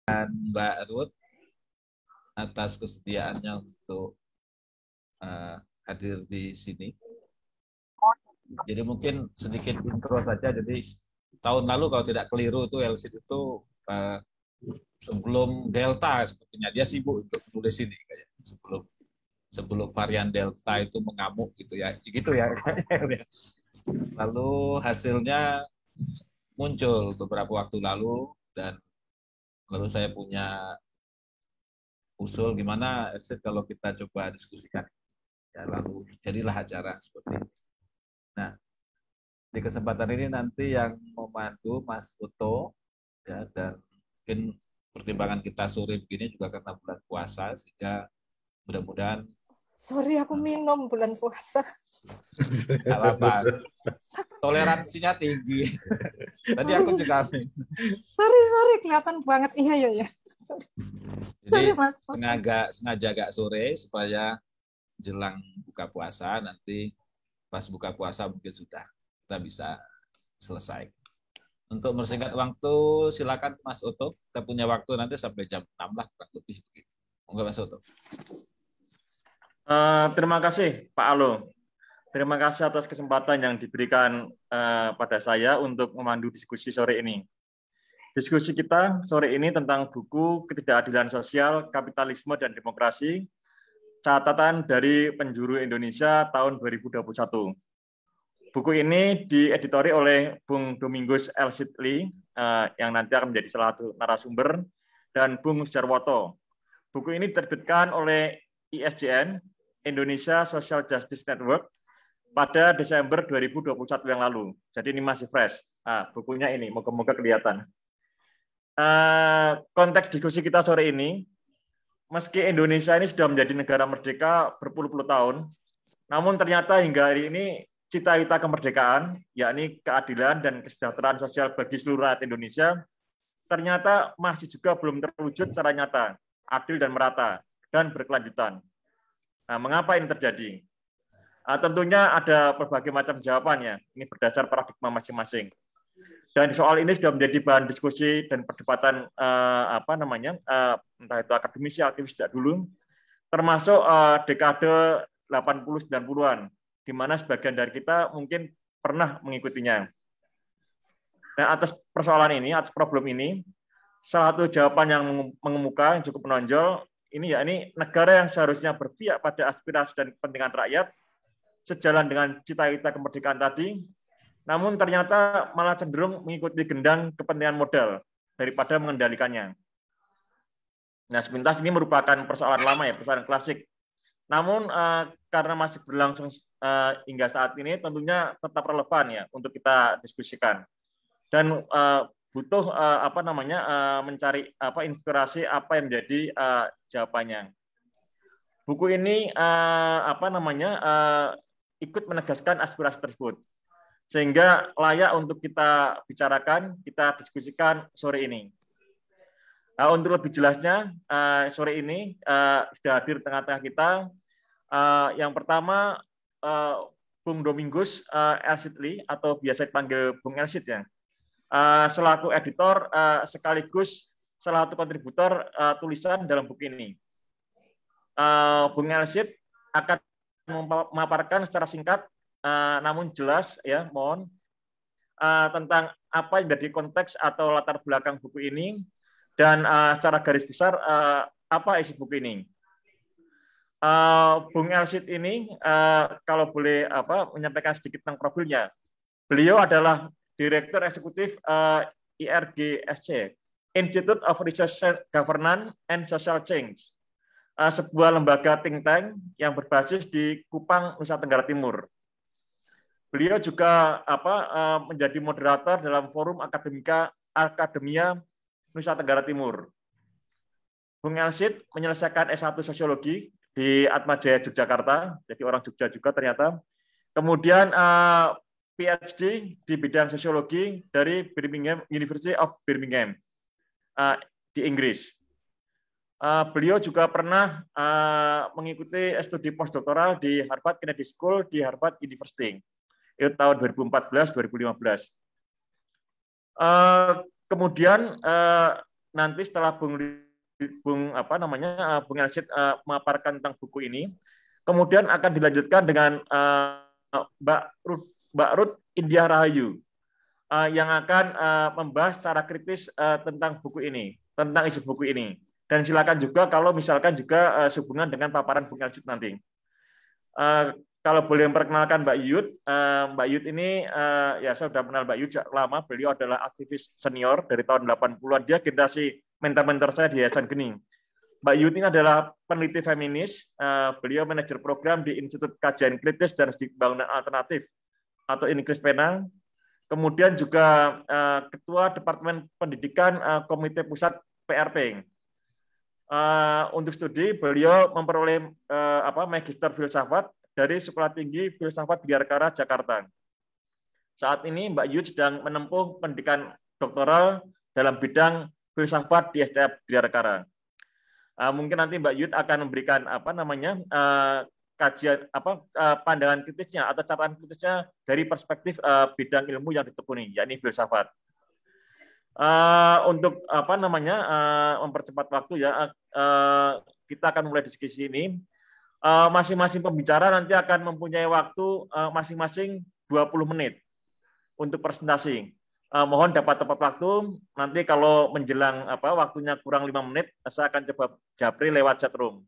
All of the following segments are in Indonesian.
Mbak Ruth atas kesediaannya untuk hadir di sini. Jadi mungkin sedikit intro saja. Jadi tahun lalu kalau tidak keliru itu LSID itu sebelum Delta sepertinya dia sibuk untuk menulis ini kayak sebelum varian Delta itu mengamuk gitu ya. Lalu hasilnya muncul beberapa waktu lalu dan lalu saya punya usul gimana LSID kalau kita coba diskusikan. Ya, lalu jadilah acara seperti ini. Nah, di kesempatan ini nanti yang memandu Mas Uto, ya, dan mungkin pertimbangan kita sore begini juga karena bulan puasa, sehingga mudah-mudahan. Sorry, aku minum bulan puasa. Nggak apa-apa. Toleransinya tinggi. Tadi aku juga minum. Sorry, kelihatan banget. Iya. Jadi Mas. sengaja agak sore supaya jelang buka puasa, nanti pas buka puasa mungkin sudah kita bisa selesai. Untuk mempersingkat waktu, silakan Mas Oto. Kita punya waktu nanti sampai jam 6 lah, kurang lebih begitu. Monggo Mas Oto. Terima kasih Pak Alo. Terima kasih atas kesempatan yang diberikan pada saya untuk memandu diskusi sore ini. Diskusi kita sore ini tentang buku Ketidakadilan Sosial, Kapitalisme, dan Demokrasi, catatan dari Penjuru Indonesia tahun 2021. Buku ini dieditori oleh Bung Domingus L. Sidley, yang nanti akan menjadi salah satu narasumber, dan Bung Jarwoto. Buku ini diterbitkan oleh ISJN, Indonesia Social Justice Network, pada Desember 2021 yang lalu. Jadi ini masih fresh. Bukunya ini, moga-moga kelihatan. Konteks diskusi kita sore ini, meski Indonesia ini sudah menjadi negara merdeka berpuluh-puluh tahun, namun ternyata hingga hari ini cita-cita kemerdekaan, yakni keadilan dan kesejahteraan sosial bagi seluruh rakyat Indonesia, ternyata masih juga belum terwujud secara nyata, adil dan merata, dan berkelanjutan. Mengapa ini terjadi? Tentunya ada berbagai macam jawabannya. Ini berdasar paradigma masing-masing. Dan soal ini sudah menjadi bahan diskusi dan perdebatan entah itu akademisi, aktivis sejak dulu, termasuk dekade 80-90-an, di mana sebagian dari kita mungkin pernah mengikutinya. Nah, atas persoalan ini, atas problem ini, salah satu jawaban yang mengemuka, yang cukup menonjol, ini negara yang seharusnya berpihak pada aspirasi dan kepentingan rakyat, sejalan dengan cita-cita kemerdekaan tadi, namun ternyata malah cenderung mengikuti gendang kepentingan modal daripada mengendalikannya. Nah, sepintas ini merupakan persoalan lama ya, persoalan klasik. Namun karena masih berlangsung hingga saat ini, tentunya tetap relevan ya untuk kita diskusikan. Dan butuh mencari inspirasi apa yang menjadi jawabannya. Buku ini ikut menegaskan aspirasi tersebut, sehingga layak untuk kita bicarakan, kita diskusikan sore ini. Untuk lebih jelasnya, sore ini sudah hadir di tengah-tengah kita. Yang pertama, Bung Domingus L. Sidley, atau biasa dipanggil Bung Elsid ya, selaku editor sekaligus salah satu kontributor tulisan dalam buku ini. Bung Elsid akan memaparkan secara singkat namun jelas ya, mohon, tentang apa yang menjadi konteks atau latar belakang buku ini dan secara garis besar apa isi buku ini. Bung Elsid ini kalau boleh menyampaikan sedikit tentang profilnya. Beliau adalah Direktur Eksekutif IRGSC, Institute of Research Governance and Social Change, sebuah lembaga think tank yang berbasis di Kupang, Nusa Tenggara Timur. Beliau juga menjadi moderator dalam forum Akademia Nusa Tenggara Timur. Bung Elsid menyelesaikan S1 Sosiologi di Atmajaya Yogyakarta, jadi orang Jogja juga ternyata. Kemudian PhD di bidang sosiologi dari Birmingham University of Birmingham di Inggris. Beliau juga pernah mengikuti studi postdoktoral di Harvard Kennedy School di Harvard University. Itu tahun 2014-2015. Kemudian nanti setelah Bung Elsit memaparkan tentang buku ini, kemudian akan dilanjutkan dengan Mbak Ruth India Rahayu yang akan membahas secara kritis tentang buku ini, tentang isi buku ini. Dan silakan juga kalau misalkan juga sehubungan dengan paparan Bung Elsit nanti. Kalau boleh memperkenalkan Mbak Yud, Mbak Yud ini ya saya sudah kenal Mbak Yud sejak lama. Beliau adalah aktivis senior dari tahun 80-an. Dia generasi mentor-mentor saya di Yayasan Gening. Mbak Yud ini adalah peneliti feminis. Beliau manajer program di Institut Kajian Kritis dan Studi Pembangunan Alternatif atau INKRIS Penang. Kemudian juga Ketua Departemen Pendidikan Komite Pusat PRP. Untuk studi beliau memperoleh Magister Filsafat dari Sekolah Tinggi Filsafat Bidayakara Jakarta. Saat ini Mbak Yud sedang menempuh pendidikan doktoral dalam bidang filsafat di STF Bidayakara. Mungkin nanti Mbak Yud akan memberikan kajian pandangan kritisnya atau catatan kritisnya dari perspektif bidang ilmu yang ditekuni, yakni filsafat. Untuk mempercepat waktu ya, kita akan mulai diskusi ini. Masing-masing pembicara nanti akan mempunyai waktu masing-masing 20 menit untuk presentasi. Mohon dapat tepat waktu. Nanti kalau menjelang waktunya kurang 5 menit, saya akan coba japri lewat chat room.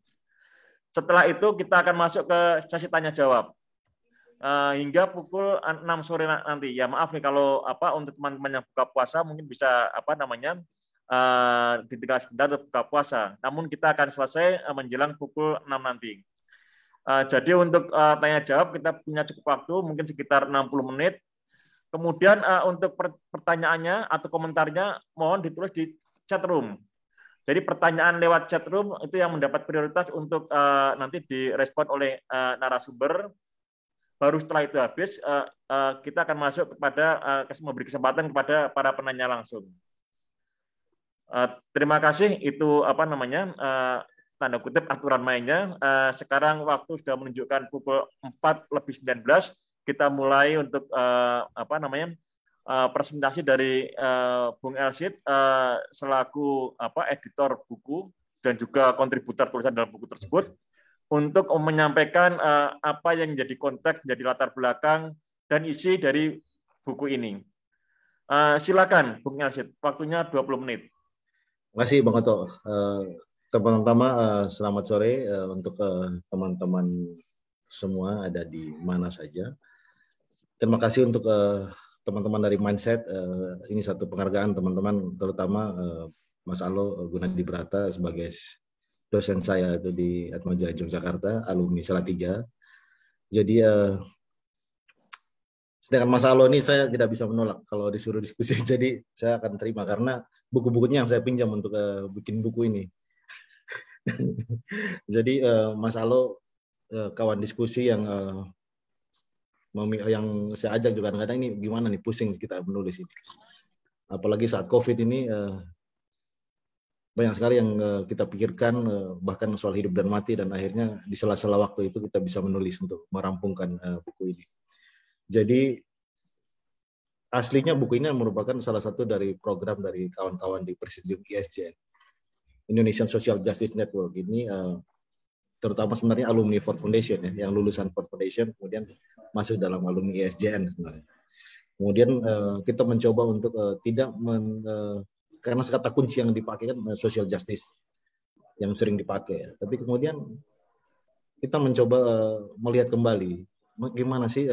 Setelah itu kita akan masuk ke sesi tanya jawab hingga pukul 6 sore nanti. Ya maaf nih kalau untuk teman-teman yang buka puasa mungkin bisa ditinggal sebentar untuk buka puasa. Namun kita akan selesai menjelang pukul 6 nanti. Jadi untuk tanya jawab kita punya cukup waktu mungkin sekitar 60 menit. Kemudian untuk pertanyaannya atau komentarnya mohon ditulis di chat room. Jadi pertanyaan lewat chat room itu yang mendapat prioritas untuk nanti direspon oleh narasumber. Baru setelah itu habis kita akan masuk kepada memberi kesempatan kepada para penanya langsung. Terima kasih itu tanda kutip aturan mainnya. Sekarang waktu sudah menunjukkan pukul 4:19. Kita mulai untuk presentasi dari Bung Elsit selaku editor buku dan juga kontributor tulisan dalam buku tersebut untuk menyampaikan apa yang menjadi konteks, menjadi latar belakang dan isi dari buku ini. Silakan Bung Elsit, waktunya 20 menit. Terima kasih Bang Oto. Pertama-tama selamat sore untuk teman-teman semua ada di mana saja. Terima kasih untuk teman-teman dari Mindset. Ini satu penghargaan teman-teman, terutama Mas Alo Gunadibrata sebagai dosen saya itu di Atmajaya Yogyakarta, alumni Salatiga. Jadi sedangkan Mas Alo ini saya tidak bisa menolak kalau disuruh diskusi. Jadi saya akan terima karena buku-bukunya yang saya pinjam untuk bikin buku ini. Jadi Mas Alo kawan diskusi yang saya ajak juga kadang-kadang ini gimana nih pusing kita menulis ini. Apalagi saat COVID ini banyak sekali yang kita pikirkan bahkan soal hidup dan mati dan akhirnya di sela-sela waktu itu kita bisa menulis untuk merampungkan buku ini. Jadi aslinya buku ini merupakan salah satu dari program dari kawan-kawan di Presidium ISJN. Indonesian Social Justice Network ini terutama sebenarnya alumni Ford Foundation ya, yang lulusan Ford Foundation kemudian masuk dalam alumni ISJN sebenarnya. Kemudian kita mencoba untuk tidak karena kata kunci yang dipakai kan social justice yang sering dipakai ya. Tapi kemudian kita mencoba melihat kembali bagaimana sih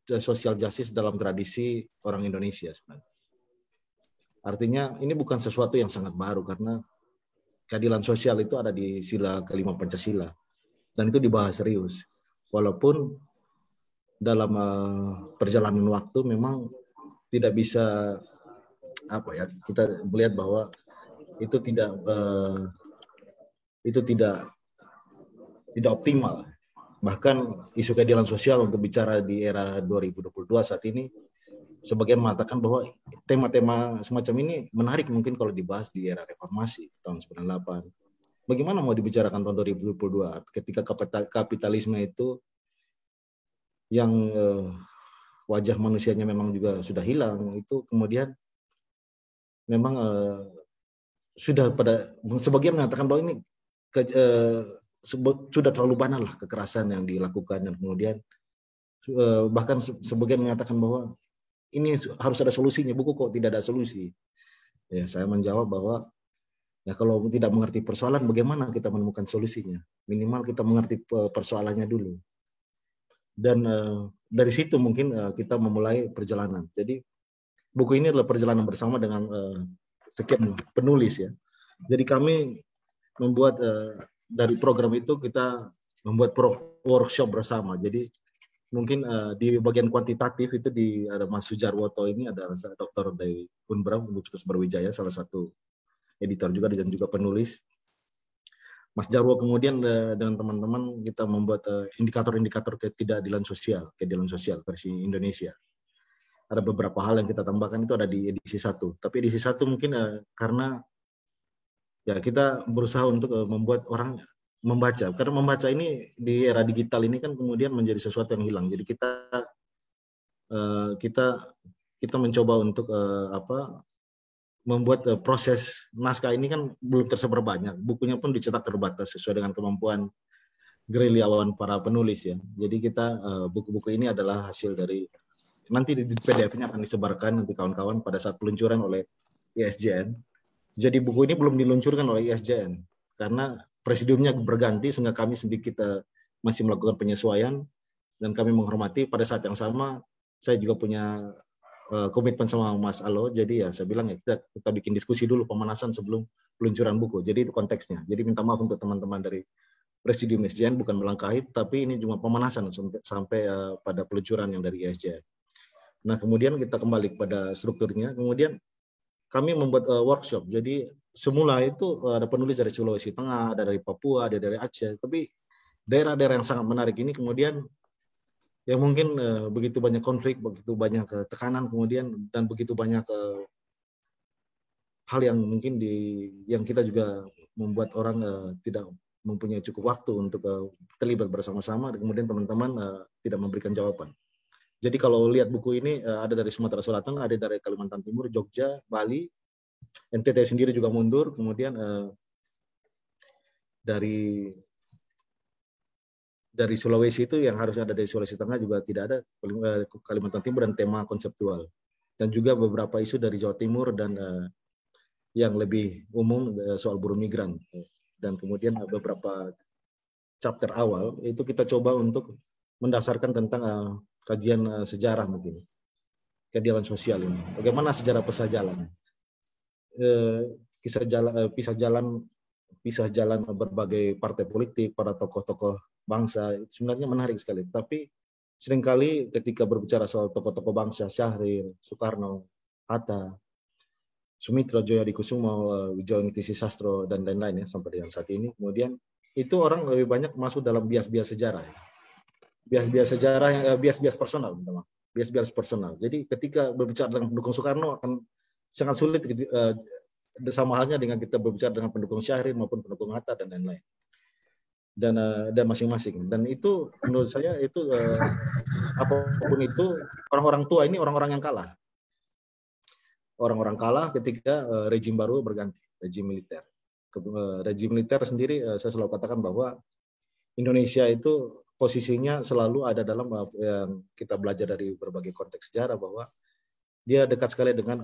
social justice dalam tradisi orang Indonesia sebenarnya. Artinya ini bukan sesuatu yang sangat baru karena keadilan sosial itu ada di sila kelima Pancasila dan itu dibahas serius. Walaupun dalam perjalanan waktu memang tidak bisa kita melihat bahwa itu tidak optimal. Bahkan isu keadilan sosial untuk bicara di era 2022 saat ini sebagian mengatakan bahwa tema-tema semacam ini menarik mungkin kalau dibahas di era reformasi tahun 98. Bagaimana mau dibicarakan tahun 2022 ketika kapitalisme itu yang wajah manusianya memang juga sudah hilang, itu kemudian memang sudah pada sebagian mengatakan bahwa ini sudah terlalu banal lah kekerasan yang dilakukan, dan kemudian bahkan sebagian mengatakan bahwa ini harus ada solusinya, buku kok tidak ada solusi. Ya, saya menjawab bahwa ya kalau tidak mengerti persoalan, bagaimana kita menemukan solusinya? Minimal kita mengerti persoalannya dulu. Dan dari situ mungkin kita memulai perjalanan. Jadi buku ini adalah perjalanan bersama dengan sekian penulis ya. Jadi kami membuat dari program itu kita membuat workshop bersama. Jadi mungkin di bagian kuantitatif itu ada Mas Sujarwoto, ini adalah dokter dari Unbra Universitas Brawijaya, salah satu editor juga dan juga penulis. Mas Jarwo kemudian dengan teman-teman kita membuat indikator-indikator keadilan sosial versi Indonesia. Ada beberapa hal yang kita tambahkan, itu ada di edisi 1. Tapi edisi 1 mungkin karena ya kita berusaha untuk membuat orang membaca. Karena membaca ini di era digital ini kan kemudian menjadi sesuatu yang hilang. Jadi kita mencoba untuk membuat proses naskah ini kan belum tersebar banyak. Bukunya pun dicetak terbatas sesuai dengan kemampuan gerilyawan para penulis ya. Jadi kita buku-buku ini adalah hasil dari, nanti di PDF-nya akan disebarkan nanti kawan-kawan pada saat peluncuran oleh ISJN. Jadi buku ini belum diluncurkan oleh ISJN karena presidiumnya berganti, sehingga kami sedikit masih melakukan penyesuaian, dan kami menghormati. Pada saat yang sama saya juga punya komitmen sama Mas Alo, jadi ya saya bilang ya kita bikin diskusi dulu pemanasan sebelum peluncuran buku. Jadi itu konteksnya. Jadi minta maaf untuk teman-teman dari Presidium ISJN, bukan melangkahi, tapi ini cuma pemanasan sampai pada peluncuran yang dari ISJN. Nah kemudian kita kembali kepada strukturnya. Kemudian kami membuat workshop. Jadi semula itu ada penulis dari Sulawesi Tengah, ada dari Papua, ada dari Aceh. Tapi daerah-daerah yang sangat menarik ini kemudian yang mungkin begitu banyak konflik, begitu banyak tekanan kemudian, dan begitu banyak hal yang mungkin yang kita juga membuat orang tidak mempunyai cukup waktu untuk terlibat bersama-sama, dan kemudian teman-teman tidak memberikan jawaban. Jadi kalau lihat buku ini ada dari Sumatera Selatan, ada dari Kalimantan Timur, Jogja, Bali, NTT sendiri juga mundur, kemudian dari Sulawesi itu yang harusnya ada dari Sulawesi Tengah juga tidak ada, Kalimantan Timur, dan tema konseptual. Dan juga beberapa isu dari Jawa Timur dan yang lebih umum soal buruh migran. Dan kemudian beberapa chapter awal itu kita coba untuk mendasarkan tentang kajian sejarah mungkin keadilan sosial ini. Bagaimana sejarah pisah jalan, pisah jalan berbagai partai politik, para tokoh-tokoh bangsa, sebenarnya menarik sekali. Tapi seringkali ketika berbicara soal tokoh-tokoh bangsa, Syahrir, Soekarno, Hatta, Sumitro Djayadikusumo, Wijayawangiti Sastro, dan lain-lain ya, sampai dengan saat ini, kemudian itu orang lebih banyak masuk dalam bias-bias sejarah. Bias-bias sejarah, bias-bias personal. Bias-bias personal. Jadi ketika berbicara dengan pendukung Soekarno akan sangat sulit, sama halnya dengan kita berbicara dengan pendukung Syahrir maupun pendukung Hatta dan lain-lain. Dan masing-masing. Dan itu menurut saya itu apapun itu, orang-orang tua ini orang-orang yang kalah. Orang-orang kalah ketika rejim baru berganti, rejim militer. Rejim militer sendiri saya selalu katakan bahwa Indonesia itu posisinya selalu ada dalam yang kita belajar dari berbagai konteks sejarah, bahwa dia dekat sekali dengan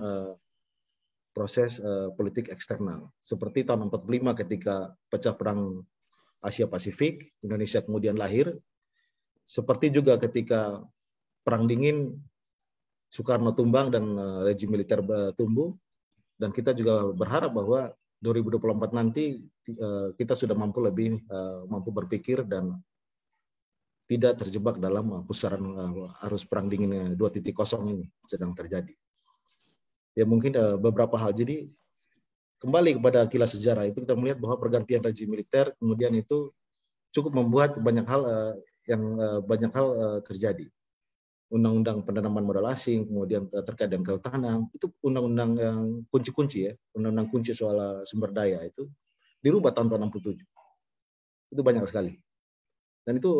proses politik eksternal. Seperti tahun 45 ketika pecah perang Asia Pasifik, Indonesia kemudian lahir. Seperti juga ketika Perang Dingin, Soekarno tumbang dan rejim militer tumbuh. Dan kita juga berharap bahwa 2024 nanti kita sudah mampu berpikir dan tidak terjebak dalam pusaran arus Perang Dingin 2.0 ini sedang terjadi. Ya mungkin beberapa hal. Jadi kembali kepada kilas sejarah itu kita melihat bahwa pergantian rejim militer kemudian itu cukup membuat banyak hal terjadi. Undang-undang penanaman modal asing, kemudian terkait dengan kehutanan, itu undang-undang yang kunci-kunci ya, undang-undang kunci soal sumber daya itu dirubah tahun 67. Itu banyak sekali. Dan itu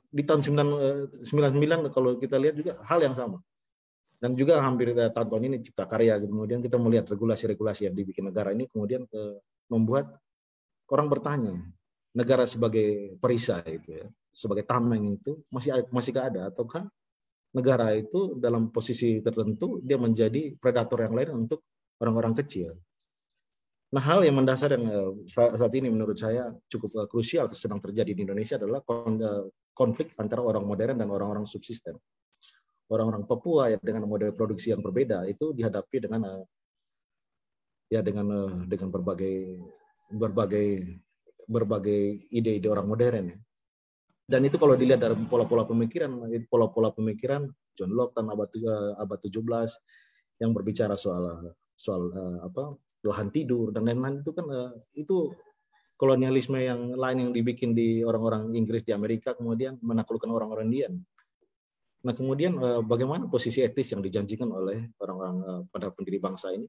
di tahun 99 kalau kita lihat juga hal yang sama. Dan juga hampir tahun-tahun ini cipta karya, kemudian kita melihat regulasi-regulasi yang dibikin negara ini kemudian membuat orang bertanya, negara sebagai perisai itu ya, sebagai tameng itu masih ada, ataukah negara itu dalam posisi tertentu dia menjadi predator yang lain untuk orang-orang kecil. Nah, hal yang mendasar yang saat ini menurut saya cukup krusial sedang terjadi di Indonesia adalah konflik antara orang modern dan orang-orang subsisten. Orang-orang Papua ya dengan model produksi yang berbeda itu dihadapi dengan dengan berbagai ide-ide orang modern ya. Dan itu kalau dilihat dari pola-pola pemikiran John Locke dan abad 17 yang berbicara soal lahan tidur dan lain-lain, itu kan itu kolonialisme yang lain yang dibikin di orang-orang Inggris di Amerika kemudian menaklukkan orang-orang Indian. Nah, kemudian bagaimana posisi etis yang dijanjikan oleh orang-orang pada pendiri bangsa ini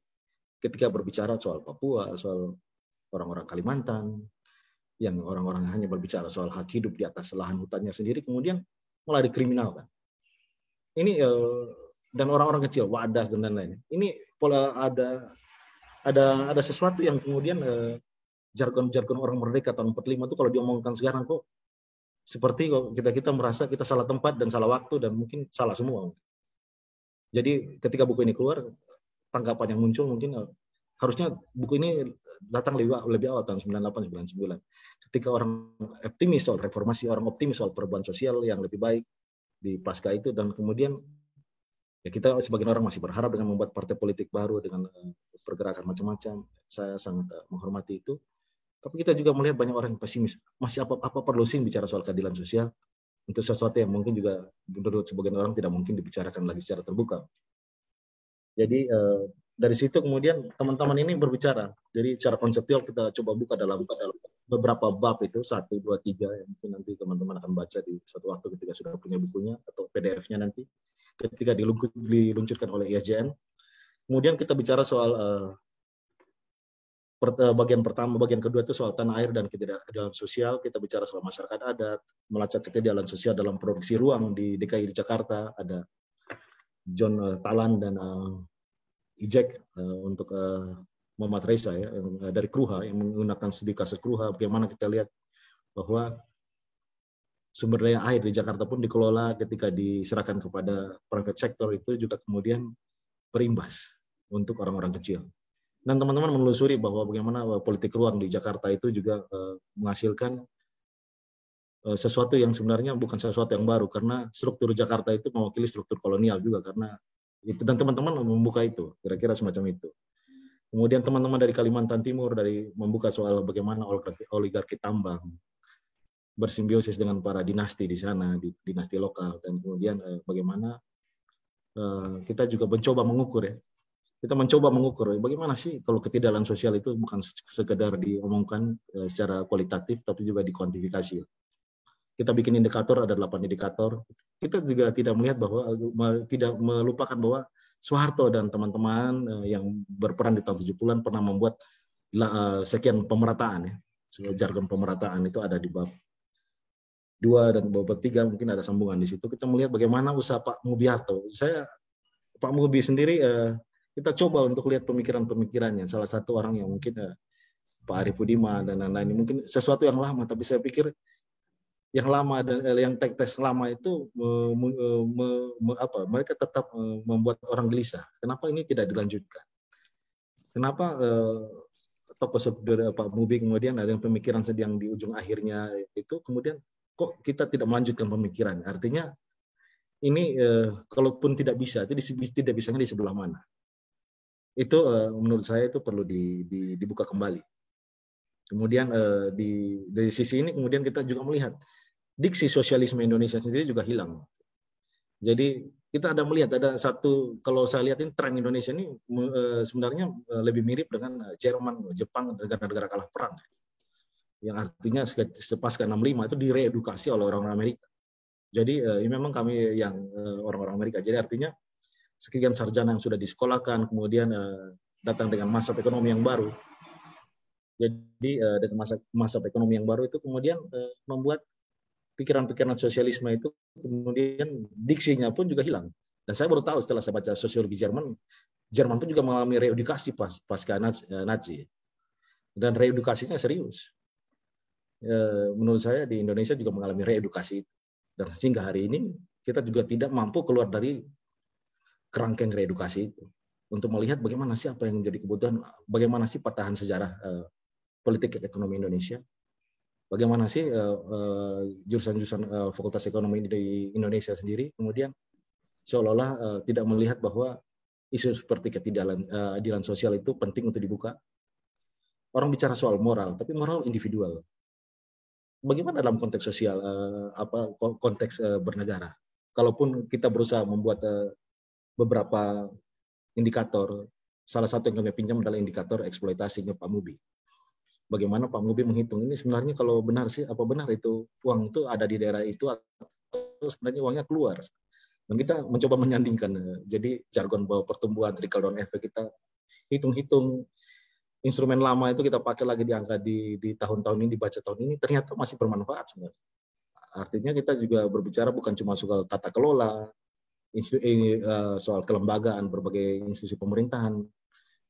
ketika berbicara soal Papua, soal orang-orang Kalimantan, yang orang-orang hanya berbicara soal hak hidup di atas lahan hutannya sendiri, kemudian malah dikriminalkan. Ini dan orang-orang kecil, wadas dan lain-lain. Ini pola ada sesuatu yang kemudian jargon-jargon orang merdeka tahun 45 itu kalau diomongkan sekarang kok seperti kita merasa kita salah tempat dan salah waktu dan mungkin salah semua. Jadi ketika buku ini keluar, tanggapan yang muncul mungkin harusnya buku ini datang lebih awal tahun 98-99. Ketika orang optimis soal reformasi, orang optimis soal perubahan sosial yang lebih baik di pasca itu, dan kemudian ya kita sebagian orang masih berharap dengan membuat partai politik baru dengan pergerakan macam-macam. Saya sangat menghormati itu. Tapi kita juga melihat banyak orang yang pesimis. Masih apa perlu sih bicara soal keadilan sosial untuk sesuatu yang mungkin juga menurut sebagian orang tidak mungkin dibicarakan lagi secara terbuka. Jadi dari situ kemudian teman-teman ini berbicara. Jadi secara konseptual kita coba buka dalam beberapa bab itu 1, 2, 3 yang mungkin nanti teman-teman akan baca di suatu waktu ketika sudah punya bukunya atau PDF-nya nanti ketika diluncurkan oleh IAJN. Kemudian kita bicara soal bagian pertama, bagian kedua itu soal tanah air dan ketidakadilan sosial. Kita bicara soal masyarakat adat, melacak ketidakadilan sosial dalam produksi ruang di DKI di Jakarta. Ada John Talan dan Ijek untuk Muhammad Reza ya, dari Kruha yang menggunakan studi kasus Kruha. Bagaimana kita lihat bahwa sumber daya air di Jakarta pun dikelola ketika diserahkan kepada private sector itu juga kemudian berimbas untuk orang-orang kecil. Dan teman-teman menelusuri bahwa bagaimana politik ruang di Jakarta itu juga menghasilkan sesuatu yang sebenarnya bukan sesuatu yang baru, karena struktur Jakarta itu mewakili struktur kolonial juga, karena itu, dan teman-teman membuka itu, kira-kira semacam itu. Kemudian teman-teman dari Kalimantan Timur membuka soal bagaimana oligarki tambang bersimbiosis dengan para dinasti di sana, dinasti lokal, dan kemudian bagaimana kita juga mencoba mengukur ya. Kita mencoba mengukur bagaimana sih kalau ketidakadilan sosial itu bukan sekedar diomongkan secara kualitatif, tapi juga dikuantifikasi. Kita bikin indikator, ada 8 indikator. Kita juga tidak melihat bahwa, tidak melupakan bahwa Soeharto dan teman-teman yang berperan di tahun 70-an pernah membuat sekian pemerataan ya. Jargon pemerataan itu ada di bab 2 dan bab 3, mungkin ada sambungan di situ. Kita melihat bagaimana usaha Pak Mubiarto. Pak Mubi sendiri kita coba untuk lihat pemikiran-pemikirannya. Salah satu orang yang mungkin Pak Arif Budiman dan lain-lain, mungkin sesuatu yang lama, tapi saya pikir yang lama dan yang teks lama itu mereka tetap membuat orang gelisah. Kenapa ini tidak dilanjutkan? Kenapa tokoh seperti Pak Mubi kemudian ada yang pemikiran sedang di ujung akhirnya itu kemudian kok kita tidak melanjutkan pemikiran? Artinya ini kalaupun tidak bisa, itu tidak bisanya di sebelah mana? Itu menurut saya itu perlu dibuka kembali. Kemudian dari sisi ini kemudian kita juga melihat diksi sosialisme Indonesia sendiri juga hilang. Jadi kita ada melihat ada satu, kalau saya lihat ini tren Indonesia ini sebenarnya lebih mirip dengan Jerman, Jepang, negara-negara kalah perang. Yang artinya sepasca 65 itu direedukasi oleh orang-orang Amerika. Jadi ini memang kami yang orang-orang Amerika. Jadi artinya sekian sarjana yang sudah disekolahkan, kemudian datang dengan masa ekonomi yang baru. Jadi dengan masa ekonomi yang baru itu kemudian membuat pikiran-pikiran sosialisme itu kemudian diksinya pun juga hilang. Dan saya baru tahu setelah saya baca sosiologi Jerman, Jerman itu juga mengalami reedukasi pasca Nazi. Dan reedukasinya serius. Menurut saya di Indonesia juga mengalami reedukasi. Dan sehingga hari ini kita juga tidak mampu keluar dari kerangkeng reedukasi itu. Untuk melihat bagaimana sih apa yang menjadi kebutuhan, bagaimana sih petahan sejarah politik ekonomi Indonesia, bagaimana sih jurusan-jurusan Fakultas Ekonomi di Indonesia sendiri, kemudian seolah-olah tidak melihat bahwa isu seperti ketidakadilan sosial itu penting untuk dibuka. Orang bicara soal moral, tapi moral individual. Bagaimana dalam konteks sosial, konteks bernegara? Kalaupun kita berusaha membuat beberapa indikator, salah satu yang kami pinjam adalah indikator eksploitasinya Pak Mubi. Bagaimana Pak Mubi menghitung ini sebenarnya kalau benar sih, apa benar itu uang itu ada di daerah itu atau sebenarnya uangnya keluar? Dan kita mencoba menyandingkan, jadi jargon bahwa pertumbuhan trickle down effect kita hitung-hitung instrumen lama itu kita pakai lagi di angka di tahun-tahun ini, dibaca tahun ini, ternyata masih bermanfaat sebenarnya. Artinya kita juga berbicara bukan cuma soal tata kelola, soal kelembagaan berbagai institusi pemerintahan.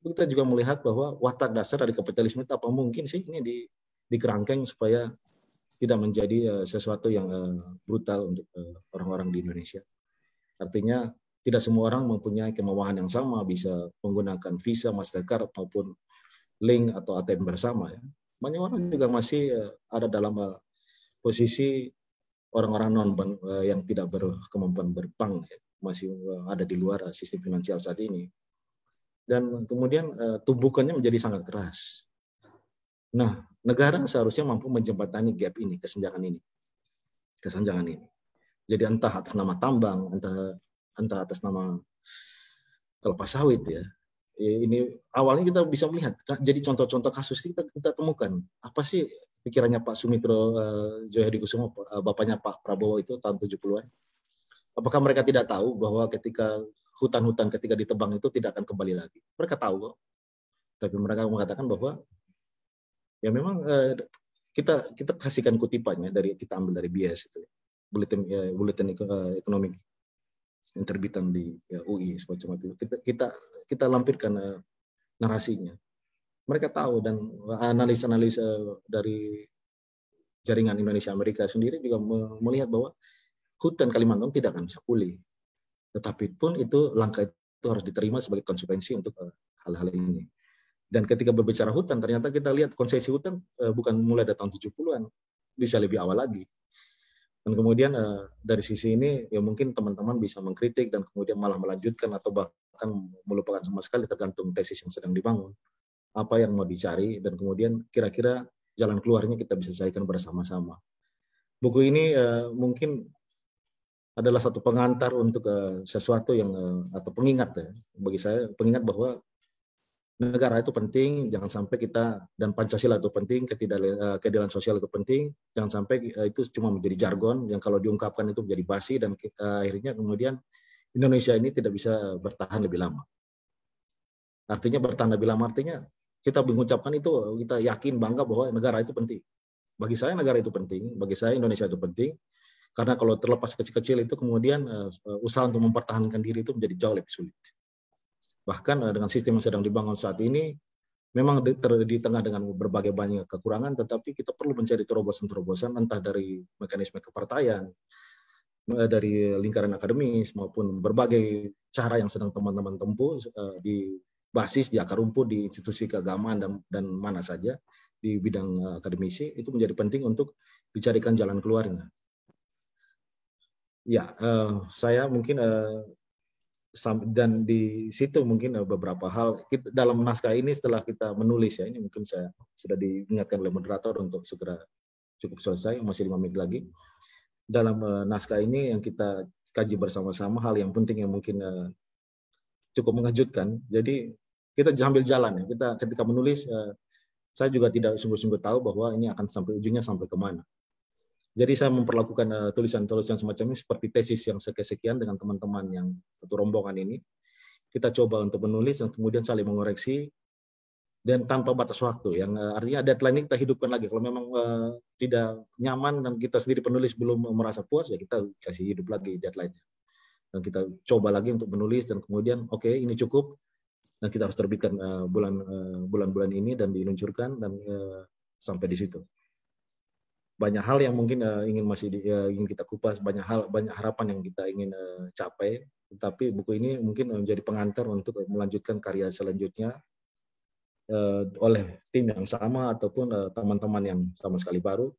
Kita juga melihat bahwa watak dasar dari kapitalisme itu apa mungkin sih ini dikerangkeng supaya tidak menjadi sesuatu yang brutal untuk orang-orang di Indonesia. Artinya tidak semua orang mempunyai kemauan yang sama, bisa menggunakan Visa, Mastercard maupun Link atau ATM bersama. Ya. Banyak orang juga masih ada dalam posisi orang-orang non-bank yang tidak berkemampuan berbank, ya. Masih ada di luar sistem finansial saat ini. Dan kemudian tumbukannya menjadi sangat keras. Nah, negara seharusnya mampu menjembatani gap ini, kesenjangan ini. Jadi entah atas nama tambang, entah atas nama kelapa sawit ya. Ini awalnya kita bisa melihat, jadi contoh-contoh kasus kita temukan. Apa sih pikirannya Pak Sumitro Djoyohadikusumo, bapaknya Pak Prabowo itu tahun 70-an? Apakah mereka tidak tahu bahwa ketika hutan-hutan ketika ditebang itu tidak akan kembali lagi? Mereka tahu kok. Tapi mereka mengatakan bahwa ya memang kita kasihkan kutipannya kita ambil dari BIAS itu. Bulletin ekonomi yang terbitan di UI semacam itu. Kita lampirkan narasinya. Mereka tahu dan analisa dari jaringan Indonesia Amerika sendiri juga melihat bahwa hutan Kalimantan tidak akan bisa pulih. Tetapi pun itu langkah itu harus diterima sebagai konsekuensi untuk hal-hal ini. Dan ketika berbicara hutan, ternyata kita lihat konsesi hutan bukan mulai dari tahun 70-an, bisa lebih awal lagi. Dan kemudian dari sisi ini ya mungkin teman-teman bisa mengkritik dan kemudian malah melanjutkan atau bahkan melupakan sama sekali tergantung tesis yang sedang dibangun. Apa yang mau dicari dan kemudian kira-kira jalan keluarnya kita bisa carikan bersama-sama. Buku ini mungkin adalah satu pengantar untuk sesuatu yang atau pengingat ya. Bagi saya pengingat bahwa negara itu penting, jangan sampai kita, dan Pancasila itu penting, keadilan sosial itu penting, jangan sampai itu cuma menjadi jargon yang kalau diungkapkan itu menjadi basi dan akhirnya kemudian Indonesia ini tidak bisa bertahan lebih lama. Artinya bertahan lebih lama artinya kita mengucapkan itu, kita yakin bangga bahwa negara itu penting. Bagi saya negara itu penting, bagi saya Indonesia itu penting, karena kalau terlepas kecil-kecil itu kemudian usaha untuk mempertahankan diri itu menjadi jauh lebih sulit. Bahkan dengan sistem yang sedang dibangun saat ini, memang di tengah dengan berbagai banyak kekurangan, tetapi kita perlu mencari terobosan-terobosan, entah dari mekanisme kepartaian, dari lingkaran akademis, maupun berbagai cara yang sedang teman-teman tempuh di basis, di akar rumput, di institusi keagamaan, dan mana saja di bidang akademisi, itu menjadi penting untuk dicarikan jalan keluarnya. Ya, saya mungkin dan di situ mungkin beberapa hal dalam naskah ini setelah kita menulis ya, ini mungkin saya sudah diingatkan oleh moderator untuk segera cukup selesai, masih 5 menit lagi. Dalam naskah ini yang kita kaji bersama-sama hal yang penting yang mungkin cukup mengejutkan. Jadi kita sambil jalan ya, kita ketika menulis saya juga tidak sungguh-sungguh tahu bahwa ini akan sampai ujungnya sampai kemana. Jadi saya memperlakukan tulisan-tulisan semacam ini seperti tesis yang sekian dengan teman-teman yang satu rombongan ini. Kita coba untuk menulis dan kemudian saling mengoreksi dan tanpa batas waktu. Yang artinya deadline ini kita hidupkan lagi. Kalau memang tidak nyaman dan kita sendiri penulis belum merasa puas, ya kita kasih hidup lagi deadline-nya. Dan kita coba lagi untuk menulis dan kemudian oke, ini cukup dan kita harus terbitkan bulan-bulan ini dan diluncurkan dan sampai di situ. Banyak hal yang mungkin ingin kita kupas, banyak harapan yang kita ingin capai, tapi buku ini mungkin menjadi pengantar untuk melanjutkan karya selanjutnya oleh tim yang sama ataupun teman-teman yang sama sekali baru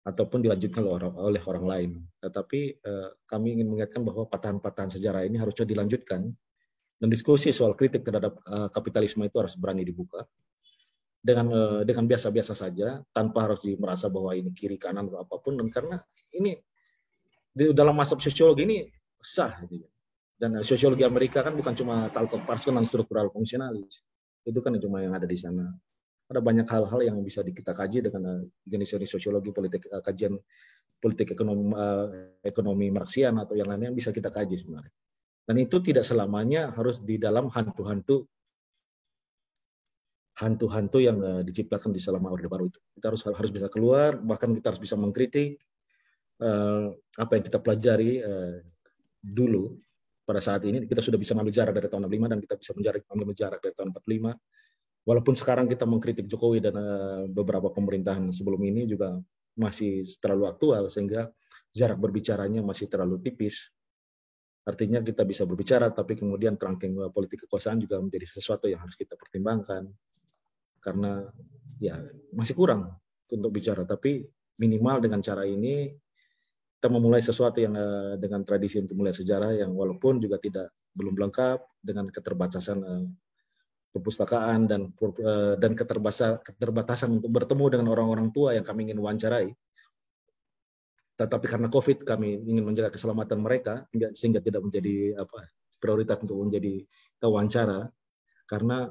ataupun dilanjutkan oleh orang lain. Tetapi kami ingin mengingatkan bahwa patahan-patahan sejarah ini harusnya dilanjutkan dan diskusi soal kritik terhadap kapitalisme itu harus berani dibuka dengan biasa-biasa saja tanpa harus merasa bahwa ini kiri kanan atau apapun, dan karena ini dalam masuk sosiologi ini sah gitu. Dan sosiologi Amerika kan bukan cuma talk of person dan struktural fungsionalis, itu kan cuma yang ada di sana. Ada banyak hal-hal yang bisa kita kaji dengan jenis-jenis sosiologi politik, kajian politik ekonomi Marxian atau yang lainnya yang bisa kita kaji sebenarnya. Dan itu tidak selamanya harus di dalam hantu-hantu yang diciptakan di selama Orde Baru itu. Kita harus bisa keluar, bahkan kita harus bisa mengkritik apa yang kita pelajari dulu. Pada saat ini kita sudah bisa mengambil jarak dari tahun 65 dan kita bisa mengambil jarak dari tahun 45. Walaupun sekarang kita mengkritik Jokowi dan beberapa pemerintahan sebelum ini juga masih terlalu aktual sehingga jarak berbicaranya masih terlalu tipis. Artinya kita bisa berbicara tapi kemudian kerangkeng politik kekuasaan juga menjadi sesuatu yang harus kita pertimbangkan. Karena ya masih kurang untuk bicara, tapi minimal dengan cara ini kita memulai sesuatu yang dengan tradisi untuk mulai sejarah yang walaupun juga belum lengkap dengan keterbatasan perpustakaan dan keterbatasan untuk bertemu dengan orang-orang tua yang kami ingin wawancarai. Tetapi karena COVID kami ingin menjaga keselamatan mereka sehingga tidak menjadi prioritas untuk menjadi wawancara, karena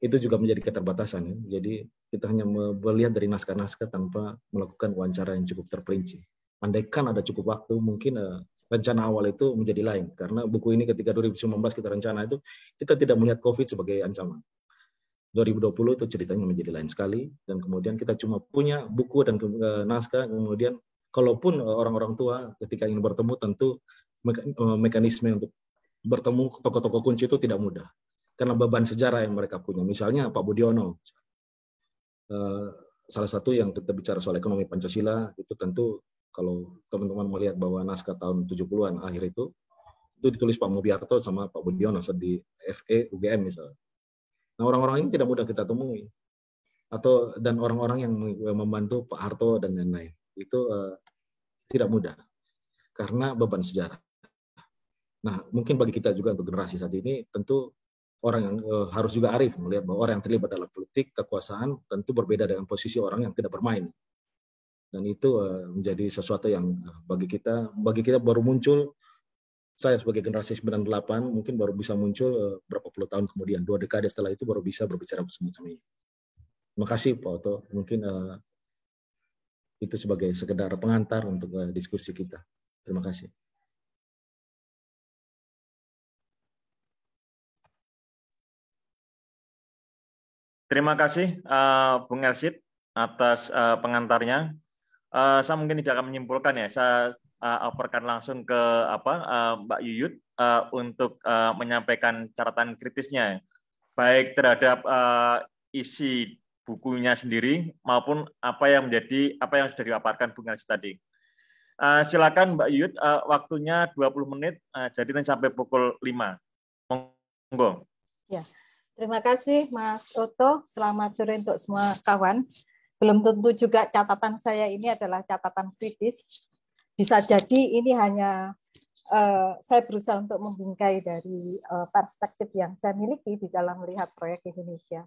itu juga menjadi keterbatasan. Ya. Jadi kita hanya melihat dari naskah-naskah tanpa melakukan wawancara yang cukup terperinci. Andaikan ada cukup waktu, mungkin rencana awal itu menjadi lain. Karena buku ini ketika 2019 kita rencana itu, kita tidak melihat COVID sebagai ancaman. 2020 itu ceritanya menjadi lain sekali, dan kemudian kita cuma punya buku dan naskah, kemudian kalaupun orang-orang tua ketika ingin bertemu, tentu mekanisme untuk bertemu tokoh-tokoh kunci itu tidak mudah. Karena beban sejarah yang mereka punya. Misalnya Pak Budiono, salah satu yang kita bicara soal ekonomi Pancasila, itu tentu kalau teman-teman melihat bahwa naskah tahun 70-an akhir itu ditulis Pak Mubiarto sama Pak Budiono di FE UGM misalnya. Nah orang-orang ini tidak mudah kita temui. Dan orang-orang yang membantu Pak Harto dan lain-lain. Itu tidak mudah. Karena beban sejarah. Nah mungkin bagi kita juga untuk generasi saat ini, tentu orang yang harus juga arif melihat bahwa orang yang terlibat dalam politik, kekuasaan tentu berbeda dengan posisi orang yang tidak bermain. Dan itu menjadi sesuatu yang bagi kita baru muncul, saya sebagai generasi 98 mungkin baru bisa muncul berapa puluh tahun kemudian, 2 dekade setelah itu baru bisa berbicara semacam ini. Terima kasih Pak Oto, mungkin itu sebagai sekedar pengantar untuk diskusi kita. Terima kasih. Terima kasih Bung Elsit atas pengantarnya. Saya mungkin tidak akan menyimpulkan ya. Saya operkan langsung ke Mbak Yuyut untuk menyampaikan catatan kritisnya, baik terhadap isi bukunya sendiri maupun apa yang sudah dipaparkan Bung Elsit tadi. Silakan Mbak Yuyut, waktunya 20 menit, jadi sampai pukul 5. Monggo. Ya. Terima kasih Mas Oto. Selamat sore untuk semua kawan. Belum tentu juga catatan saya ini adalah catatan kritis. Bisa jadi ini hanya saya berusaha untuk membingkai dari perspektif yang saya miliki di dalam melihat proyek Indonesia.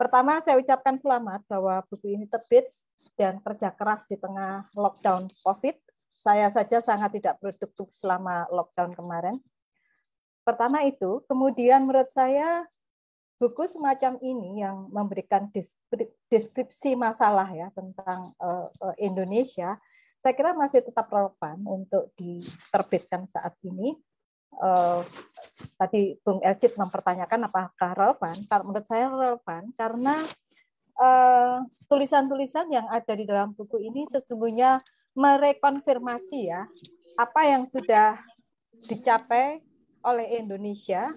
Pertama, saya ucapkan selamat bahwa buku ini terbit dan kerja keras di tengah lockdown COVID. Saya saja sangat tidak produktif selama lockdown kemarin. Pertama itu, kemudian menurut saya buku semacam ini yang memberikan deskripsi masalah ya tentang Indonesia, saya kira masih tetap relevan untuk diterbitkan saat ini. Tadi Bung Elsit mempertanyakan apakah relevan. Kalau menurut saya relevan karena tulisan-tulisan yang ada di dalam buku ini sesungguhnya merekonfirmasi ya apa yang sudah dicapai oleh Indonesia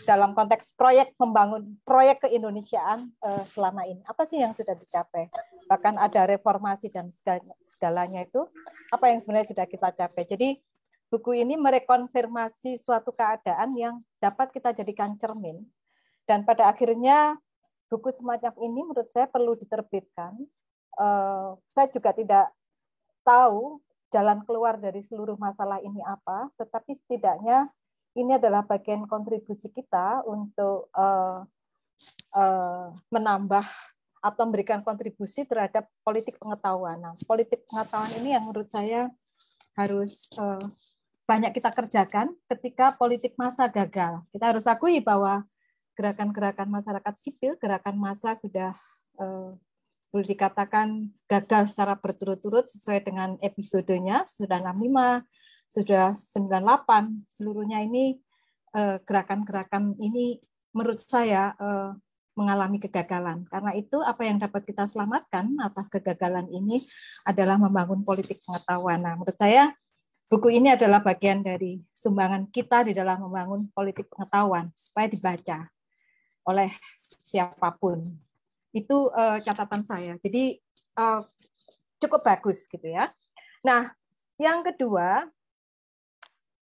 dalam konteks membangun proyek keindonesiaan selama ini? Apa sih yang sudah dicapai? Bahkan ada reformasi dan segalanya itu, apa yang sebenarnya sudah kita capai? Jadi buku ini merekonfirmasi suatu keadaan yang dapat kita jadikan cermin. Dan pada akhirnya buku semacam ini menurut saya perlu diterbitkan. Saya juga tidak tahu jalan keluar dari seluruh masalah ini apa, tetapi setidaknya ini adalah bagian kontribusi kita untuk menambah atau memberikan kontribusi terhadap politik pengetahuan. Nah, politik pengetahuan ini yang menurut saya harus banyak kita kerjakan ketika politik massa gagal. Kita harus akui bahwa gerakan-gerakan masyarakat sipil, gerakan massa sudah boleh dikatakan gagal secara berturut-turut sesuai dengan episodenya, sudah 65, sudah 98, seluruhnya ini gerakan-gerakan ini menurut saya mengalami kegagalan. Karena itu apa yang dapat kita selamatkan atas kegagalan ini adalah membangun politik pengetahuan. Nah, menurut saya buku ini adalah bagian dari sumbangan kita di dalam membangun politik pengetahuan supaya dibaca oleh siapapun. Itu catatan saya. Jadi cukup bagus gitu ya. Nah, yang kedua,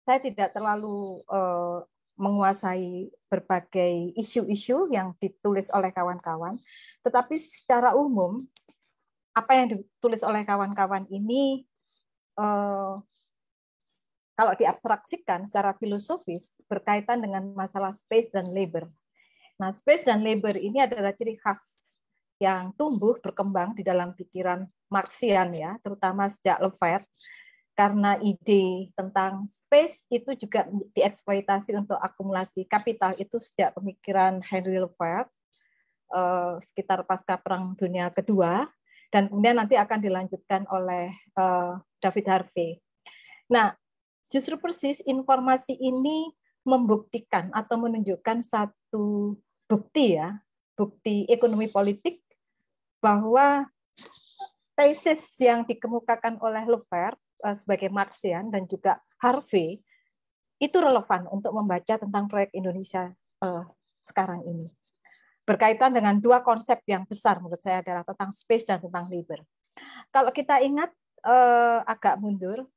saya tidak terlalu menguasai berbagai isu-isu yang ditulis oleh kawan-kawan, tetapi secara umum apa yang ditulis oleh kawan-kawan ini kalau diabstraksikan secara filosofis berkaitan dengan masalah space dan labor. Nah, space dan labor ini adalah ciri khas yang tumbuh berkembang di dalam pikiran Marxian ya, terutama sejak Lefebvre, karena ide tentang space itu juga dieksploitasi untuk akumulasi kapital itu sejak pemikiran Henry Lefebvre sekitar pasca Perang Dunia Kedua, dan kemudian nanti akan dilanjutkan oleh David Harvey. Nah, justru persis informasi ini membuktikan atau menunjukkan satu bukti ya, bukti ekonomi politik bahwa tesis yang dikemukakan oleh Lefebvre sebagai Marxian dan juga Harvey itu relevan untuk membaca tentang proyek Indonesia sekarang ini. Berkaitan dengan dua konsep yang besar menurut saya adalah tentang space dan tentang labor. Kalau kita ingat agak mundur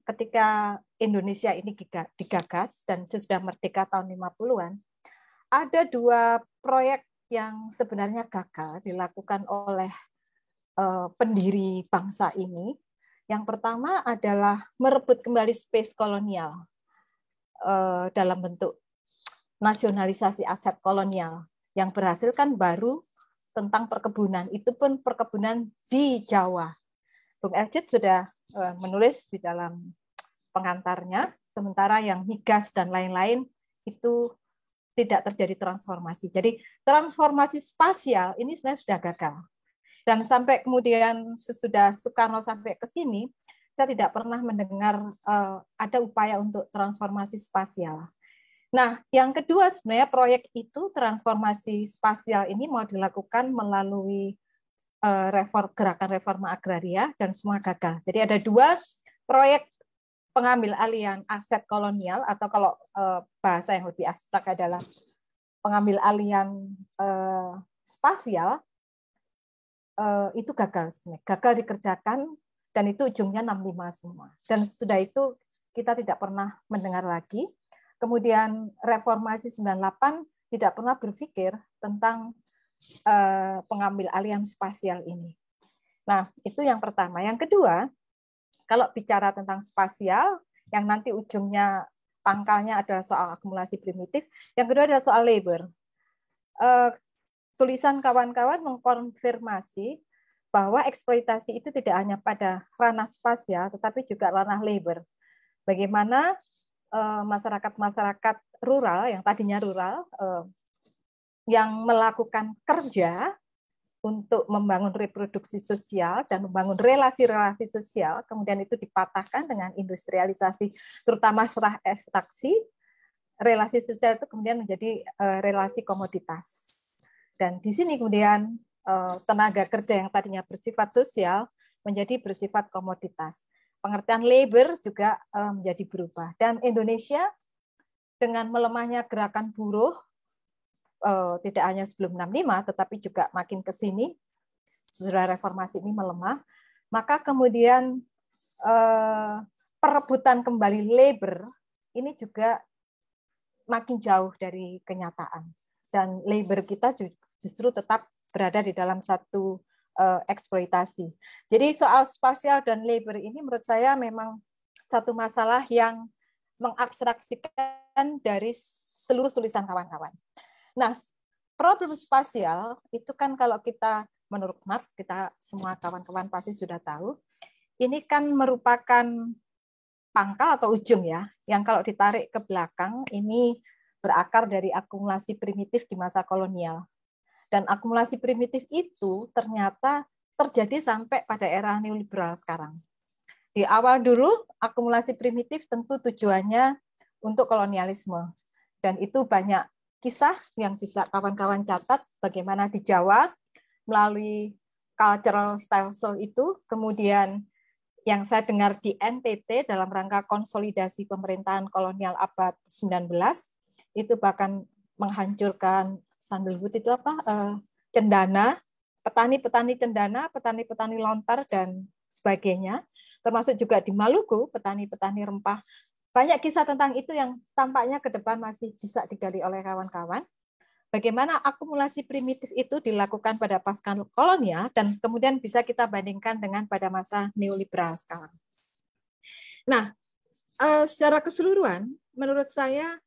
ketika Indonesia ini digagas dan sesudah merdeka tahun 50-an, ada dua proyek yang sebenarnya gagal dilakukan oleh pendiri bangsa ini. Yang pertama adalah merebut kembali space kolonial dalam bentuk nasionalisasi aset kolonial. Yang berhasil kan baru tentang perkebunan, itu pun perkebunan di Jawa. Bung Elcid sudah menulis di dalam pengantarnya, sementara yang migas dan lain-lain itu tidak terjadi transformasi. Jadi transformasi spasial ini sebenarnya sudah gagal. Dan sampai kemudian sesudah Soekarno sampai ke sini, saya tidak pernah mendengar ada upaya untuk transformasi spasial. Nah, yang kedua sebenarnya proyek itu transformasi spasial ini mau dilakukan melalui gerakan reforma agraria dan semua gagal. Jadi ada dua proyek pengambil alihan aset kolonial atau kalau bahasa yang lebih abstrak adalah pengambil alihan spasial itu gagal sebenarnya. Gagal dikerjakan dan itu ujungnya 65 semua. Dan sudah itu kita tidak pernah mendengar lagi. Kemudian reformasi 98 tidak pernah berpikir tentang pengambil alihan spasial ini. Nah, itu yang pertama. Yang kedua, kalau bicara tentang spasial, yang nanti ujungnya pangkalnya adalah soal akumulasi primitif, yang kedua adalah soal labor. Tulisan kawan-kawan mengkonfirmasi bahwa eksploitasi itu tidak hanya pada ranah spasial, tetapi juga ranah labor. Bagaimana masyarakat-masyarakat rural, yang tadinya rural, yang melakukan kerja untuk membangun reproduksi sosial dan membangun relasi-relasi sosial, kemudian itu dipatahkan dengan industrialisasi, terutama setelah ekstraksi, relasi sosial itu kemudian menjadi relasi komoditas. Dan di sini kemudian tenaga kerja yang tadinya bersifat sosial menjadi bersifat komoditas. pengertian labor juga menjadi berubah. Dan Indonesia dengan melemahnya gerakan buruh, tidak hanya sebelum 65, tetapi juga makin ke sini, setelah reformasi ini melemah, maka kemudian perebutan kembali labor ini juga makin jauh dari kenyataan. Dan labor kita justru tetap berada di dalam satu eksploitasi. Jadi soal spasial dan labor ini menurut saya memang satu masalah yang mengabstraksikan dari seluruh tulisan kawan-kawan. Nah, problem spasial itu kan kalau kita menurut Marx, kita semua kawan-kawan pasti sudah tahu, ini kan merupakan pangkal atau ujung ya, yang kalau ditarik ke belakang ini berakar dari akumulasi primitif di masa kolonial. Dan akumulasi primitif itu ternyata terjadi sampai pada era neoliberal sekarang. Di awal dulu, akumulasi primitif tentu tujuannya untuk kolonialisme. Dan itu banyak kisah yang bisa kawan-kawan catat, bagaimana di Jawa, melalui cultural style itu, kemudian yang saya dengar di NTT dalam rangka konsolidasi pemerintahan kolonial abad 19, itu bahkan menghancurkan sandalwood itu apa? Cendana, petani-petani cendana, petani-petani lontar, dan sebagainya. Termasuk juga di Maluku, petani-petani rempah. Banyak kisah tentang itu yang tampaknya ke depan masih bisa digali oleh kawan-kawan. Bagaimana akumulasi primitif itu dilakukan pada pasca kolonial dan kemudian bisa kita bandingkan dengan pada masa neoliberal sekarang. Nah, secara keseluruhan, menurut saya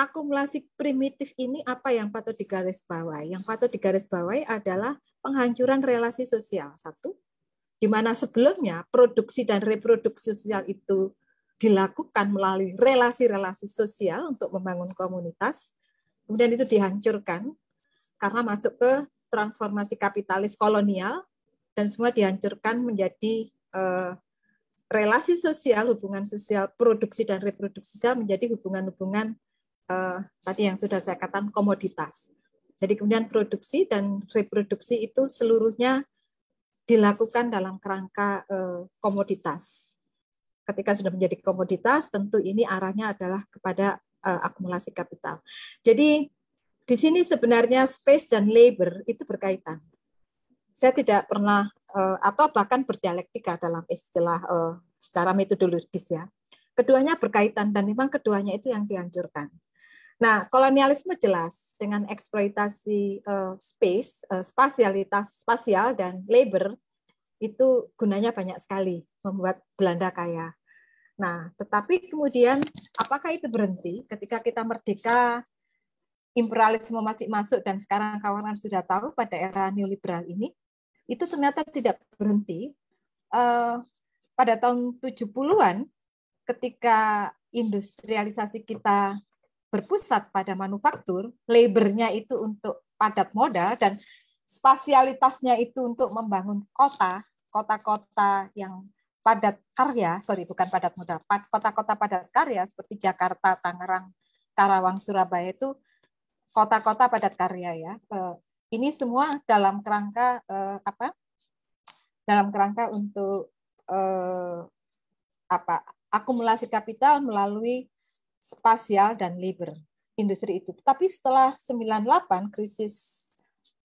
akumulasi primitif ini apa yang patut digarisbawahi? Yang patut digarisbawahi adalah penghancuran relasi sosial. Satu, di mana sebelumnya produksi dan reproduksi sosial itu dilakukan melalui relasi-relasi sosial untuk membangun komunitas, kemudian itu dihancurkan karena masuk ke transformasi kapitalis kolonial, dan semua dihancurkan menjadi relasi sosial, hubungan sosial, produksi dan reproduksi sosial menjadi hubungan-hubungan tadi yang sudah saya katakan komoditas. Jadi kemudian produksi dan reproduksi itu seluruhnya dilakukan dalam kerangka komoditas. Ketika sudah menjadi komoditas, tentu ini arahnya adalah kepada akumulasi kapital. Jadi di sini sebenarnya space dan labor itu berkaitan. Saya tidak pernah atau bahkan berdialektika dalam istilah secara metodologis ya. Keduanya berkaitan dan memang keduanya itu yang dihancurkan. Nah, kolonialisme jelas dengan eksploitasi spasial dan labor itu gunanya banyak sekali, membuat Belanda kaya. Nah, tetapi kemudian apakah itu berhenti ketika kita merdeka, imperialisme masih masuk dan sekarang kawan-kawan sudah tahu pada era neoliberal ini, itu ternyata tidak berhenti. Pada tahun 70-an ketika industrialisasi kita berpusat pada manufaktur, labornya itu untuk padat modal dan spasialitasnya itu untuk membangun kota-kota yang padat karya, bukan padat modal, kota-kota padat karya seperti Jakarta, Tangerang, Karawang, Surabaya itu kota-kota padat karya ya. Ini semua dalam kerangka Dalam kerangka untuk akumulasi kapital melalui spasial dan labor industri itu. Tapi setelah 98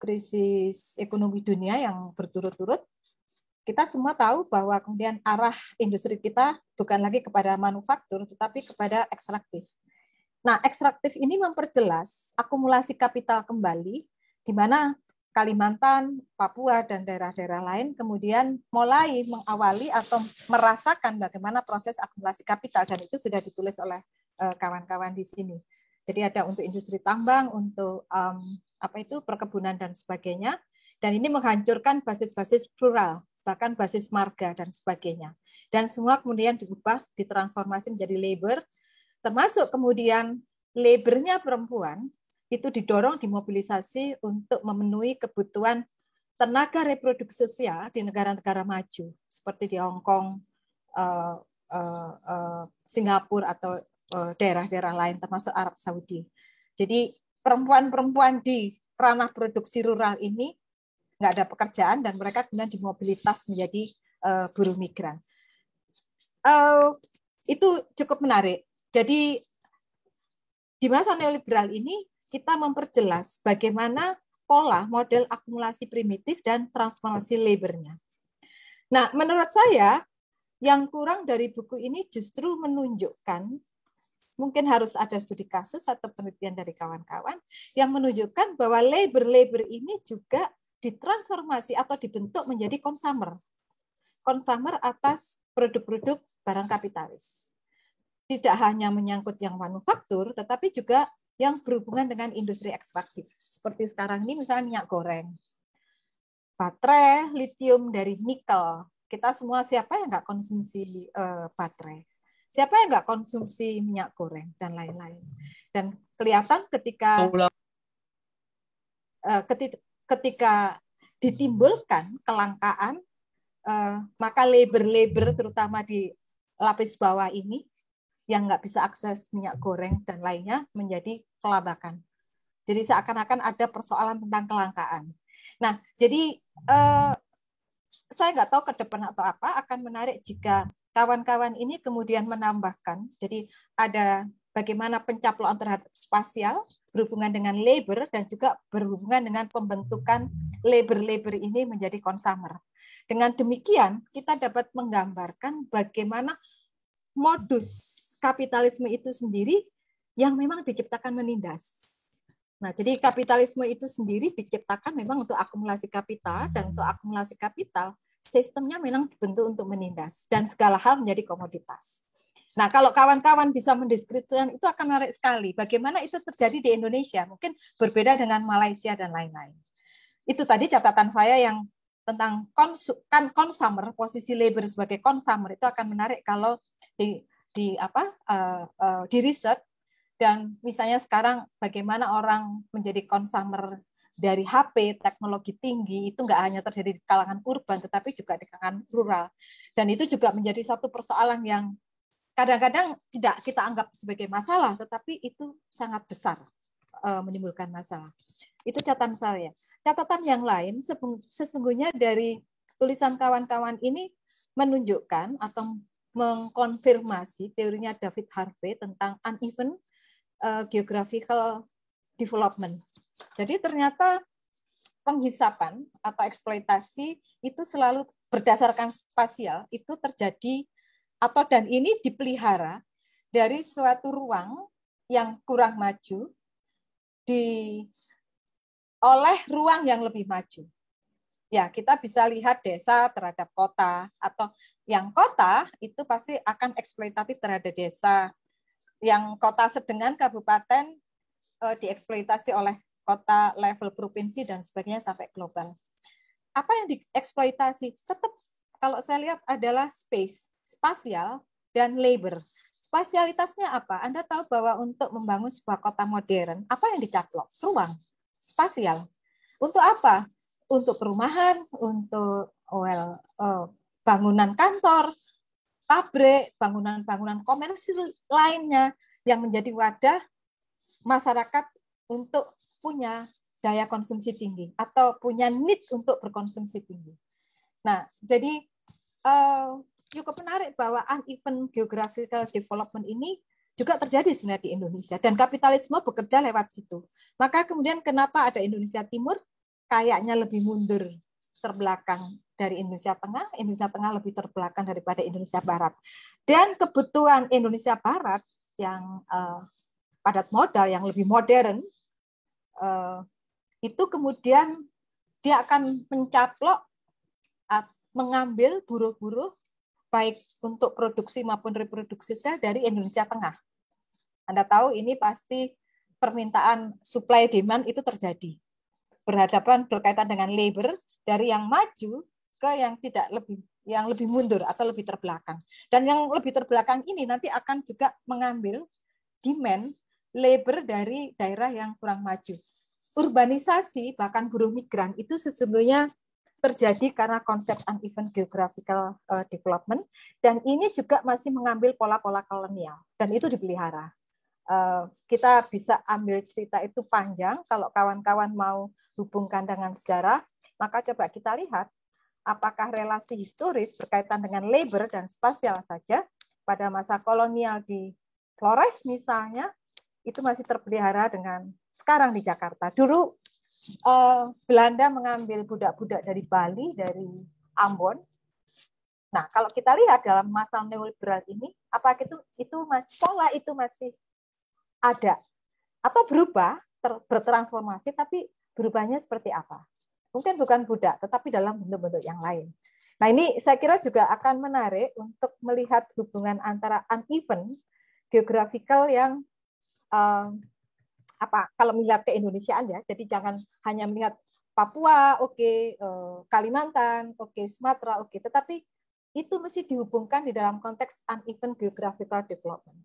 krisis ekonomi dunia yang berturut-turut, kita semua tahu bahwa kemudian arah industri kita bukan lagi kepada manufaktur, tetapi kepada ekstraktif. Nah, ekstraktif ini memperjelas akumulasi kapital kembali, di mana Kalimantan, Papua, dan daerah-daerah lain kemudian mulai mengawali atau merasakan bagaimana proses akumulasi kapital, dan itu sudah ditulis oleh kawan-kawan di sini. Jadi ada untuk industri tambang, untuk perkebunan dan sebagainya, dan ini menghancurkan basis-basis rural, bahkan basis marga dan sebagainya. Dan semua kemudian diubah, ditransformasi menjadi labor, termasuk kemudian labornya perempuan itu didorong, dimobilisasi untuk memenuhi kebutuhan tenaga reproduksi sosial di negara-negara maju, seperti di Hong Kong, Singapura, atau daerah-daerah lain, termasuk Arab Saudi. Jadi perempuan-perempuan di ranah produksi rural ini nggak ada pekerjaan, dan mereka kemudian dimobilitas menjadi buruh migran. itu cukup menarik. Jadi di masa neoliberal ini kita memperjelas bagaimana pola model akumulasi primitif dan transformasi labornya. Nah, menurut saya yang kurang dari buku ini justru menunjukkan, mungkin harus ada studi kasus atau penelitian dari kawan-kawan yang menunjukkan bahwa labor ini juga ditransformasi atau dibentuk menjadi consumer atas produk-produk barang kapitalis. Tidak hanya menyangkut yang manufaktur, tetapi juga yang berhubungan dengan industri ekstraktif. Seperti sekarang ini misalnya minyak goreng, baterai litium dari nikel. Kita semua siapa yang nggak konsumsi baterai? Siapa yang nggak konsumsi minyak goreng dan lain-lain? Dan kelihatan ketika ditimbulkan kelangkaan, maka labor terutama di lapis bawah ini yang nggak bisa akses minyak goreng dan lainnya menjadi kelabakan. Jadi seakan-akan ada persoalan tentang kelangkaan. Nah, jadi saya nggak tahu ke depan atau apa, akan menarik jika kawan-kawan ini kemudian menambahkan, jadi ada bagaimana pencaplokan terhadap spasial berhubungan dengan labor dan juga berhubungan dengan pembentukan labor ini menjadi consumer. Dengan demikian, kita dapat menggambarkan bagaimana modus kapitalisme itu sendiri yang memang diciptakan menindas. Nah, jadi kapitalisme itu sendiri diciptakan memang untuk akumulasi kapital, dan untuk akumulasi kapital, sistemnya memang dibentuk untuk menindas, dan segala hal menjadi komoditas. Nah, kalau kawan-kawan bisa mendeskripsikan, itu akan menarik sekali. Bagaimana itu terjadi di Indonesia, mungkin berbeda dengan Malaysia dan lain-lain. Itu tadi catatan saya yang tentang consumer, posisi labor sebagai consumer itu akan menarik kalau di riset. Dan misalnya sekarang bagaimana orang menjadi consumer dari HP, teknologi tinggi, itu nggak hanya terjadi di kalangan urban, tetapi juga di kalangan rural. Dan itu juga menjadi satu persoalan yang kadang-kadang tidak kita anggap sebagai masalah, tetapi itu sangat besar menimbulkan masalah. Itu catatan saya. Catatan yang lain, sesungguhnya dari tulisan kawan-kawan ini menunjukkan atau mengkonfirmasi teorinya David Harvey tentang uneven geographical development. Jadi ternyata penghisapan atau eksploitasi itu selalu berdasarkan spasial itu terjadi dan ini dipelihara dari suatu ruang yang kurang maju oleh ruang yang lebih maju. Ya, kita bisa lihat desa terhadap kota, atau yang kota itu pasti akan eksploitatif terhadap desa. Yang kota sedang kabupaten dieksploitasi oleh kota level provinsi dan sebagainya sampai global. Apa yang dieksploitasi? Tetap kalau saya lihat adalah spasial dan labor. Spasialitasnya apa? Anda tahu bahwa untuk membangun sebuah kota modern, apa yang dicaplok? Ruang, spasial. Untuk apa? Untuk perumahan, untuk bangunan kantor, pabrik, bangunan-bangunan komersil lainnya yang menjadi wadah masyarakat untuk punya daya konsumsi tinggi atau punya need untuk berkonsumsi tinggi. Nah, jadi cukup menarik bahwa uneven geographical development ini juga terjadi sebenarnya di Indonesia, dan kapitalisme bekerja lewat situ. Maka kemudian kenapa ada Indonesia Timur kayaknya lebih mundur, terbelakang dari Indonesia Tengah lebih terbelakang daripada Indonesia Barat. Dan kebutuhan Indonesia Barat yang padat modal, yang lebih modern, itu kemudian dia akan mencaplok, mengambil buruh-buruh, baik untuk produksi maupun reproduksi sel dari Indonesia Tengah. Anda tahu ini pasti permintaan supply demand itu terjadi. Berkaitan dengan labor dari yang maju ke yang lebih mundur atau lebih terbelakang. Dan yang lebih terbelakang ini nanti akan juga mengambil demand labor dari daerah yang kurang maju. Urbanisasi bahkan buruh migran itu sesungguhnya terjadi karena konsep uneven geographical development, dan ini juga masih mengambil pola-pola kolonial dan itu dipelihara. Kita bisa ambil cerita itu panjang, kalau kawan-kawan mau hubungkan dengan sejarah, maka coba kita lihat apakah relasi historis berkaitan dengan labor dan spasial saja, pada masa kolonial di Flores misalnya, itu masih terpelihara dengan sekarang di Jakarta. Dulu Belanda mengambil budak-budak dari Bali, dari Ambon. Nah, kalau kita lihat dalam masa neoliberal ini, apa itu pola itu masih ada atau berubah, bertransformasi, tapi berubahnya seperti apa? Mungkin bukan budak, tetapi dalam bentuk-bentuk yang lain. Nah, ini saya kira juga akan menarik untuk melihat hubungan antara uneven geographical yang kalau melihat ke Indonesiaan ya, jadi jangan hanya melihat Papua, Kalimantan, Sumatera, tetapi itu mesti dihubungkan di dalam konteks uneven geographical development.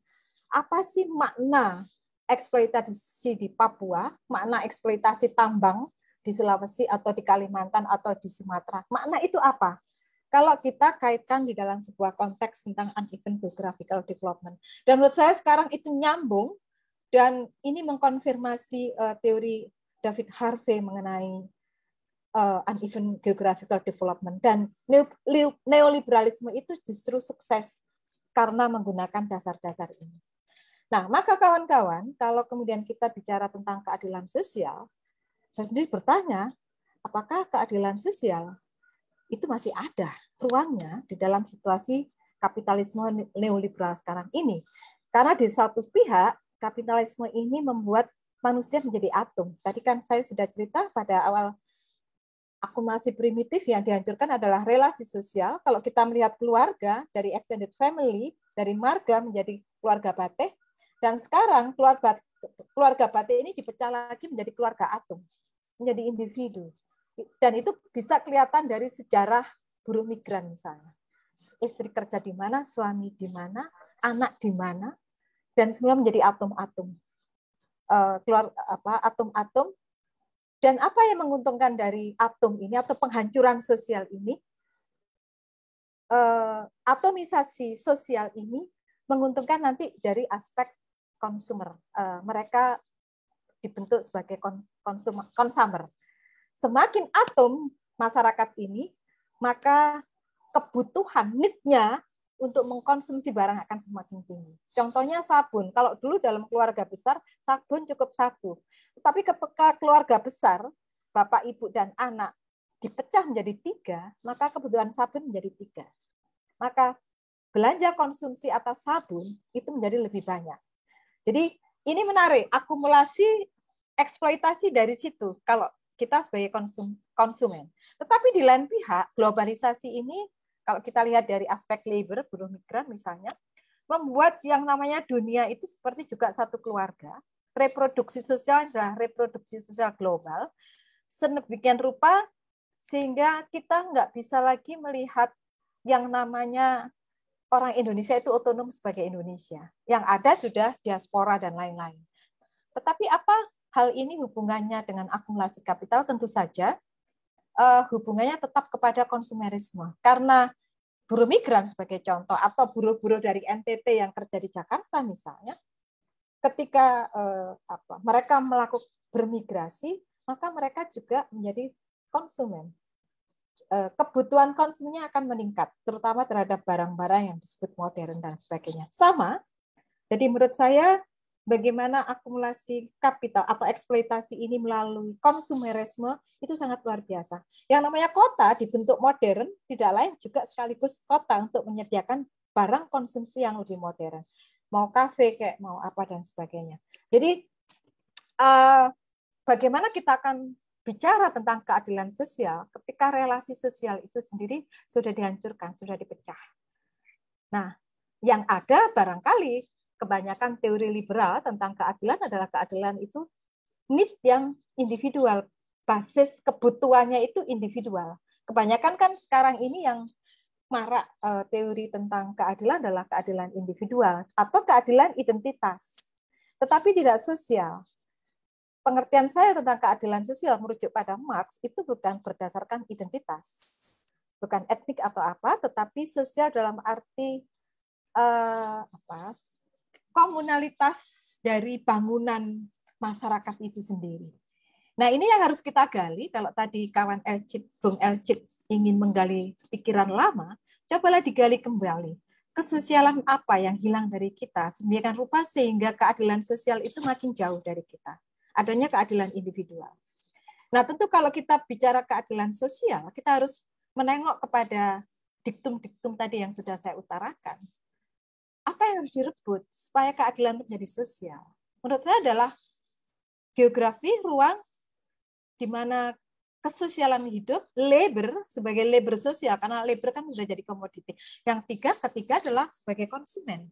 Apa sih makna eksploitasi di Papua, makna eksploitasi tambang di Sulawesi atau di Kalimantan atau di Sumatera? Makna itu apa? Kalau kita kaitkan di dalam sebuah konteks tentang uneven geographical development. Dan menurut saya sekarang itu nyambung, dan ini mengkonfirmasi teori David Harvey mengenai uneven geographical development, dan neoliberalisme itu justru sukses karena menggunakan dasar-dasar ini. Nah, maka kawan-kawan, kalau kemudian kita bicara tentang keadilan sosial, saya sendiri bertanya, apakah keadilan sosial itu masih ada ruangnya di dalam situasi kapitalisme neoliberal sekarang ini? Karena di satu pihak, kapitalisme ini membuat manusia menjadi atom. Tadi kan saya sudah cerita pada awal, akumulasi primitif yang dihancurkan adalah relasi sosial. Kalau kita melihat keluarga dari extended family, dari marga menjadi keluarga batik, dan sekarang keluarga batik ini dipecah lagi menjadi keluarga atom, menjadi individu. Dan itu bisa kelihatan dari sejarah buruh migran misalnya. Istri kerja di mana, suami di mana, anak di mana, dan semua menjadi atom-atom. Atom-atom. Dan apa yang menguntungkan dari atom ini atau penghancuran sosial ini? Atomisasi sosial ini menguntungkan nanti dari aspek konsumer. Mereka dibentuk sebagai consumer. Semakin atom masyarakat ini, maka kebutuhan need-nya untuk mengkonsumsi barang akan semakin tinggi. Contohnya sabun. Kalau dulu dalam keluarga besar, sabun cukup satu. Tetapi ketika keluarga besar, bapak, ibu, dan anak dipecah menjadi 3, maka kebutuhan sabun menjadi 3. Maka belanja konsumsi atas sabun itu menjadi lebih banyak. Jadi ini menarik, akumulasi eksploitasi dari situ kalau kita sebagai konsumen. Tetapi di lain pihak, globalisasi ini kalau kita lihat dari aspek labor, buruh migran misalnya, membuat yang namanya dunia itu seperti juga satu keluarga. Reproduksi sosial adalah reproduksi sosial global, sedemikian rupa sehingga kita nggak bisa lagi melihat yang namanya orang Indonesia itu otonom sebagai Indonesia. Yang ada sudah diaspora dan lain-lain. Tetapi apa hal ini hubungannya dengan akumulasi kapital? Tentu saja hubungannya tetap kepada konsumerisme. Karena buruh migran sebagai contoh, atau buruh-buruh dari NTT yang kerja di Jakarta misalnya, ketika mereka melakukan bermigrasi, maka mereka juga menjadi konsumen. Kebutuhan konsumnya akan meningkat, terutama terhadap barang-barang yang disebut modern dan sebagainya. Sama, jadi menurut saya bagaimana akumulasi kapital atau eksploitasi ini melalui konsumerisme itu sangat luar biasa. Yang namanya kota dibentuk modern tidak lain juga sekaligus kota untuk menyediakan barang konsumsi yang lebih modern. Mau kafe, kayak mau apa dan sebagainya. Jadi bagaimana kita akan bicara tentang keadilan sosial ketika relasi sosial itu sendiri sudah dihancurkan, sudah dipecah. Nah, yang ada barangkali kebanyakan teori liberal tentang keadilan adalah keadilan itu need yang individual, basis kebutuhannya itu individual. Kebanyakan kan sekarang ini yang marak teori tentang keadilan adalah keadilan individual atau keadilan identitas, tetapi tidak sosial. Pengertian saya tentang keadilan sosial merujuk pada Marx itu bukan berdasarkan identitas, bukan etnik atau apa, tetapi sosial dalam arti komunalitas dari bangunan masyarakat itu sendiri. Nah, ini yang harus kita gali. Kalau tadi kawan Bung Elcit ingin menggali pikiran lama, cobalah digali kembali. kesosialan apa yang hilang dari kita sedemikian rupa sehingga keadilan sosial itu makin jauh dari kita. Adanya keadilan individual. Nah, tentu kalau kita bicara keadilan sosial, kita harus menengok kepada diktum-diktum tadi yang sudah saya utarakan. Apa yang harus direbut supaya keadilan itu menjadi sosial? Menurut saya adalah geografi, ruang, di mana kesosialan hidup, labor sebagai labor sosial, karena labor kan sudah jadi komoditi. Yang ketiga adalah sebagai konsumen.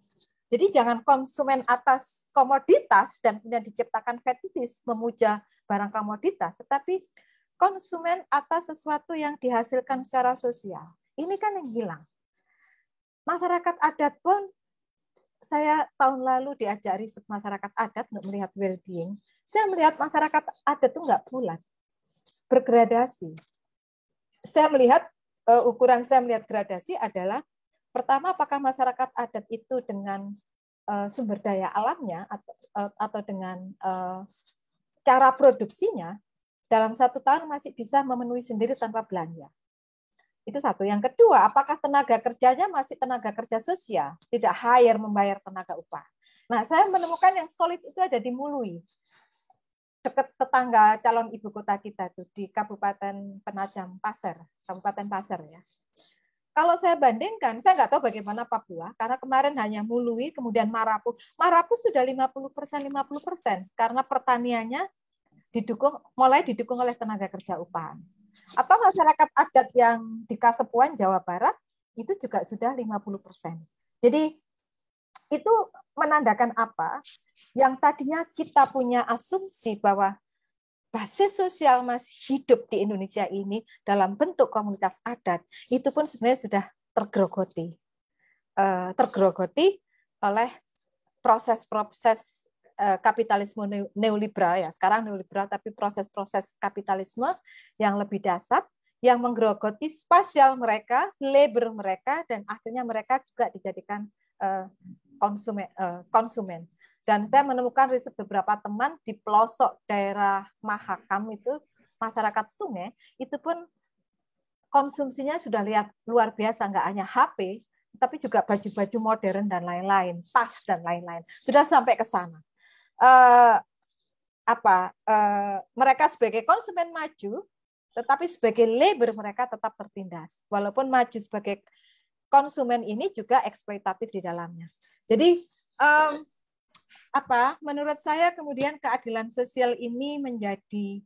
Jadi jangan konsumen atas komoditas dan kemudian diciptakan fetish memuja barang komoditas, tetapi konsumen atas sesuatu yang dihasilkan secara sosial. Ini kan yang hilang. Masyarakat adat pun, saya tahun lalu diajari masyarakat adat untuk melihat well-being. Saya melihat masyarakat adat itu nggak bulat, bergradasi. Saya melihat, ukuran saya melihat gradasi adalah, pertama, apakah masyarakat adat itu dengan sumber daya alamnya atau dengan cara produksinya, dalam 1 tahun masih bisa memenuhi sendiri tanpa belanja. Itu satu. Yang kedua, apakah tenaga kerjanya masih tenaga kerja sosial, tidak hire membayar tenaga upah. Nah, saya menemukan yang solid itu ada di Mului, dekat tetangga calon ibu kota kita tuh di Kabupaten Penajam Pasir, Kabupaten Pasir ya. Kalau saya bandingkan, saya nggak tahu bagaimana Papua, karena kemarin hanya Mului, kemudian Marapu. Marapu sudah 50% karena pertaniannya mulai didukung oleh tenaga kerja upahan. Atau masyarakat adat yang di Kasepuan, Jawa Barat, itu juga sudah 50%. Jadi itu menandakan apa? Yang tadinya kita punya asumsi bahwa basis sosial masih hidup di Indonesia ini dalam bentuk komunitas adat, itu pun sebenarnya sudah tergerogoti oleh proses-proses kapitalisme neoliberal ya, sekarang neoliberal, tapi proses-proses kapitalisme yang lebih dasar, yang menggerogoti spasial mereka, labor mereka, dan akhirnya mereka juga dijadikan konsumen. Dan saya menemukan riset beberapa teman di pelosok daerah Mahakam itu, masyarakat Sungai, itu pun konsumsinya sudah luar biasa, nggak hanya HP, tapi juga baju-baju modern dan lain-lain, tas dan lain-lain. Sudah sampai ke sana. Mereka sebagai konsumen maju, tetapi sebagai labor mereka tetap tertindas. Walaupun maju sebagai konsumen ini juga eksploitatif di dalamnya. Jadi menurut saya kemudian keadilan sosial ini menjadi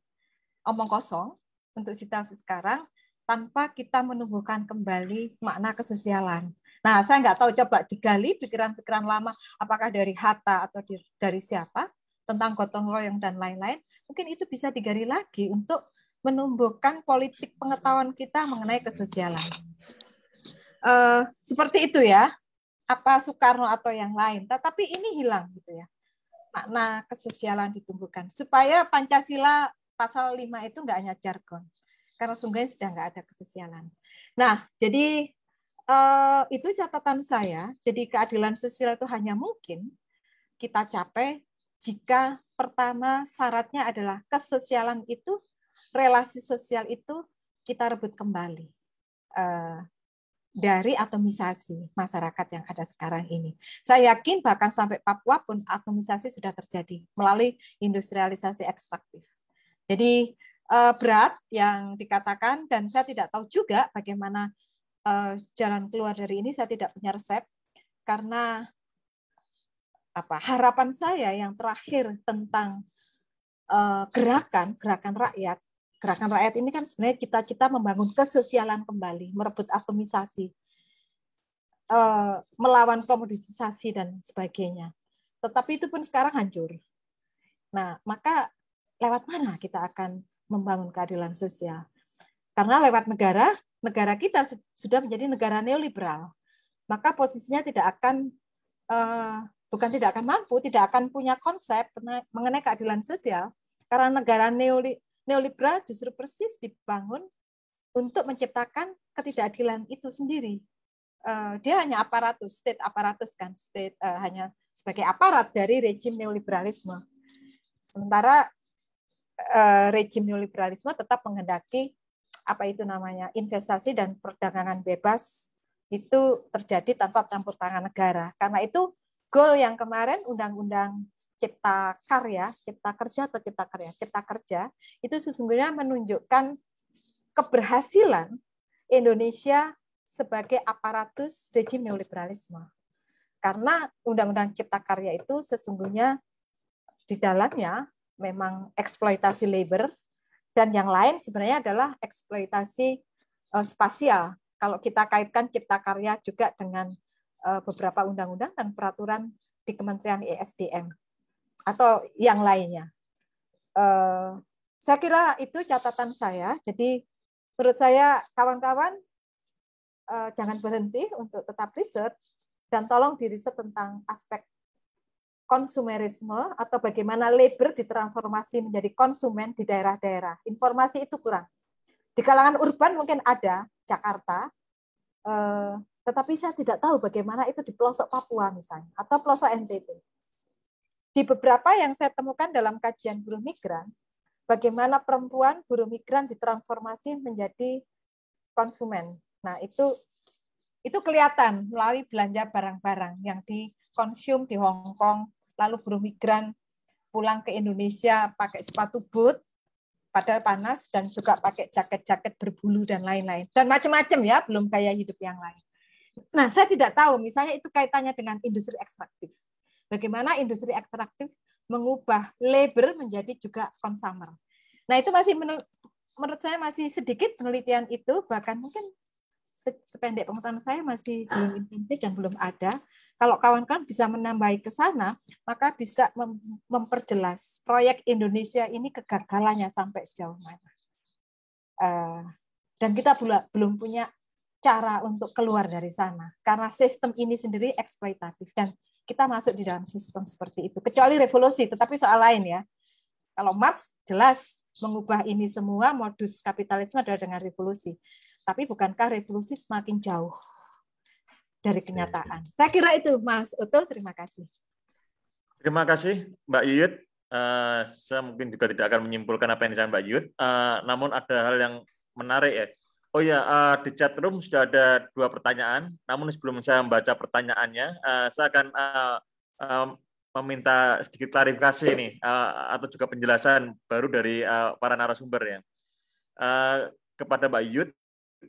omong kosong untuk situasi sekarang tanpa kita menumbuhkan kembali makna kesosialan. Nah, saya nggak tahu, coba digali pikiran-pikiran lama, apakah dari Hatta atau dari siapa, tentang gotong royong dan lain-lain, mungkin itu bisa digali lagi untuk menumbuhkan politik pengetahuan kita mengenai kesosialan. Seperti itu ya, apa Soekarno atau yang lain, tetapi ini hilang gitu ya, makna kesosialan ditumbuhkan, supaya Pancasila pasal 5 itu nggak hanya jargon, karena sungguhnya sudah nggak ada kesosialan. Nah, jadi itu catatan saya. Jadi keadilan sosial itu hanya mungkin kita capai jika pertama syaratnya adalah kesosialan itu, relasi sosial itu kita rebut kembali dari atomisasi masyarakat yang ada sekarang ini. Saya yakin bahkan sampai Papua pun atomisasi sudah terjadi melalui industrialisasi ekstraktif. Jadi berat yang dikatakan, dan saya tidak tahu juga bagaimana jalan keluar dari ini. Saya tidak punya resep, karena harapan saya yang terakhir tentang gerakan rakyat. Gerakan rakyat ini kan sebenarnya cita-cita membangun kesosialan kembali, merebut atomisasi, melawan komoditisasi dan sebagainya. Tetapi itu pun sekarang hancur. Nah, maka lewat mana kita akan membangun keadilan sosial? Karena lewat negara kita sudah menjadi negara neoliberal, maka posisinya tidak akan tidak mampu, tidak akan punya konsep mengenai keadilan sosial, karena negara neoliberal justru persis dibangun untuk menciptakan ketidakadilan itu sendiri. Dia hanya aparatus, state aparatus kan, hanya sebagai aparat dari rejim neoliberalisme. Sementara rejim neoliberalisme tetap menghendaki investasi dan perdagangan bebas itu terjadi tanpa campur tangan negara. Karena itu goal yang kemarin Undang-Undang Cipta Karya, Cipta Kerja atau Cipta Karya, Cipta Kerja itu sesungguhnya menunjukkan keberhasilan Indonesia sebagai aparatus rejim neoliberalisme. Karena Undang-Undang Cipta Karya itu sesungguhnya di dalamnya memang eksploitasi labor, dan yang lain sebenarnya adalah eksploitasi spasial. Kalau kita kaitkan Cipta Karya juga dengan beberapa undang-undang dan peraturan di Kementerian ESDM atau yang lainnya. Saya kira itu catatan saya. Jadi menurut saya kawan-kawan jangan berhenti untuk tetap riset dan tolong diriset tentang aspek konsumerisme atau bagaimana labor ditransformasi menjadi konsumen di daerah-daerah. Informasi itu kurang. Di kalangan urban mungkin ada, Jakarta, tetapi saya tidak tahu bagaimana itu di pelosok Papua misalnya, atau pelosok NTT. Di beberapa yang saya temukan dalam kajian buruh migran, bagaimana perempuan buruh migran ditransformasi menjadi konsumen. Nah, itu kelihatan melalui belanja barang-barang yang dikonsum di Hong Kong, lalu buruh migran pulang ke Indonesia pakai sepatu boot, padahal panas, dan juga pakai jaket-jaket berbulu dan lain-lain. Dan macam-macam ya, belum gaya hidup yang lain. Nah, saya tidak tahu, misalnya itu kaitannya dengan industri ekstraktif. Bagaimana industri ekstraktif mengubah labor menjadi juga consumer. Nah, itu masih menurut saya masih sedikit penelitian itu, bahkan mungkin sependek pengetahuan saya masih belum intensif dan belum ada. Kalau kawan-kawan bisa menambahi ke sana, maka bisa memperjelas proyek Indonesia ini kegagalannya sampai sejauh mana. Dan kita belum punya cara untuk keluar dari sana, karena sistem ini sendiri eksploitatif, dan kita masuk di dalam sistem seperti itu. Kecuali revolusi, tetapi soal lain ya. Kalau Marx jelas mengubah ini semua, modus kapitalisme adalah dengan revolusi. Tapi bukankah revolusi semakin jauh dari kenyataan? Saya kira itu, Mas Oto. Terima kasih. Terima kasih, Mbak Yuyut. Saya mungkin juga tidak akan menyimpulkan apa yang disampaikan Mbak Yuyut. Namun ada hal yang menarik ya. Oh ya, di chat room sudah ada 2 pertanyaan. Namun sebelum saya membaca pertanyaannya, saya akan meminta sedikit klarifikasi ini atau juga penjelasan baru dari para narasumber ya. Kepada Mbak Yuyut.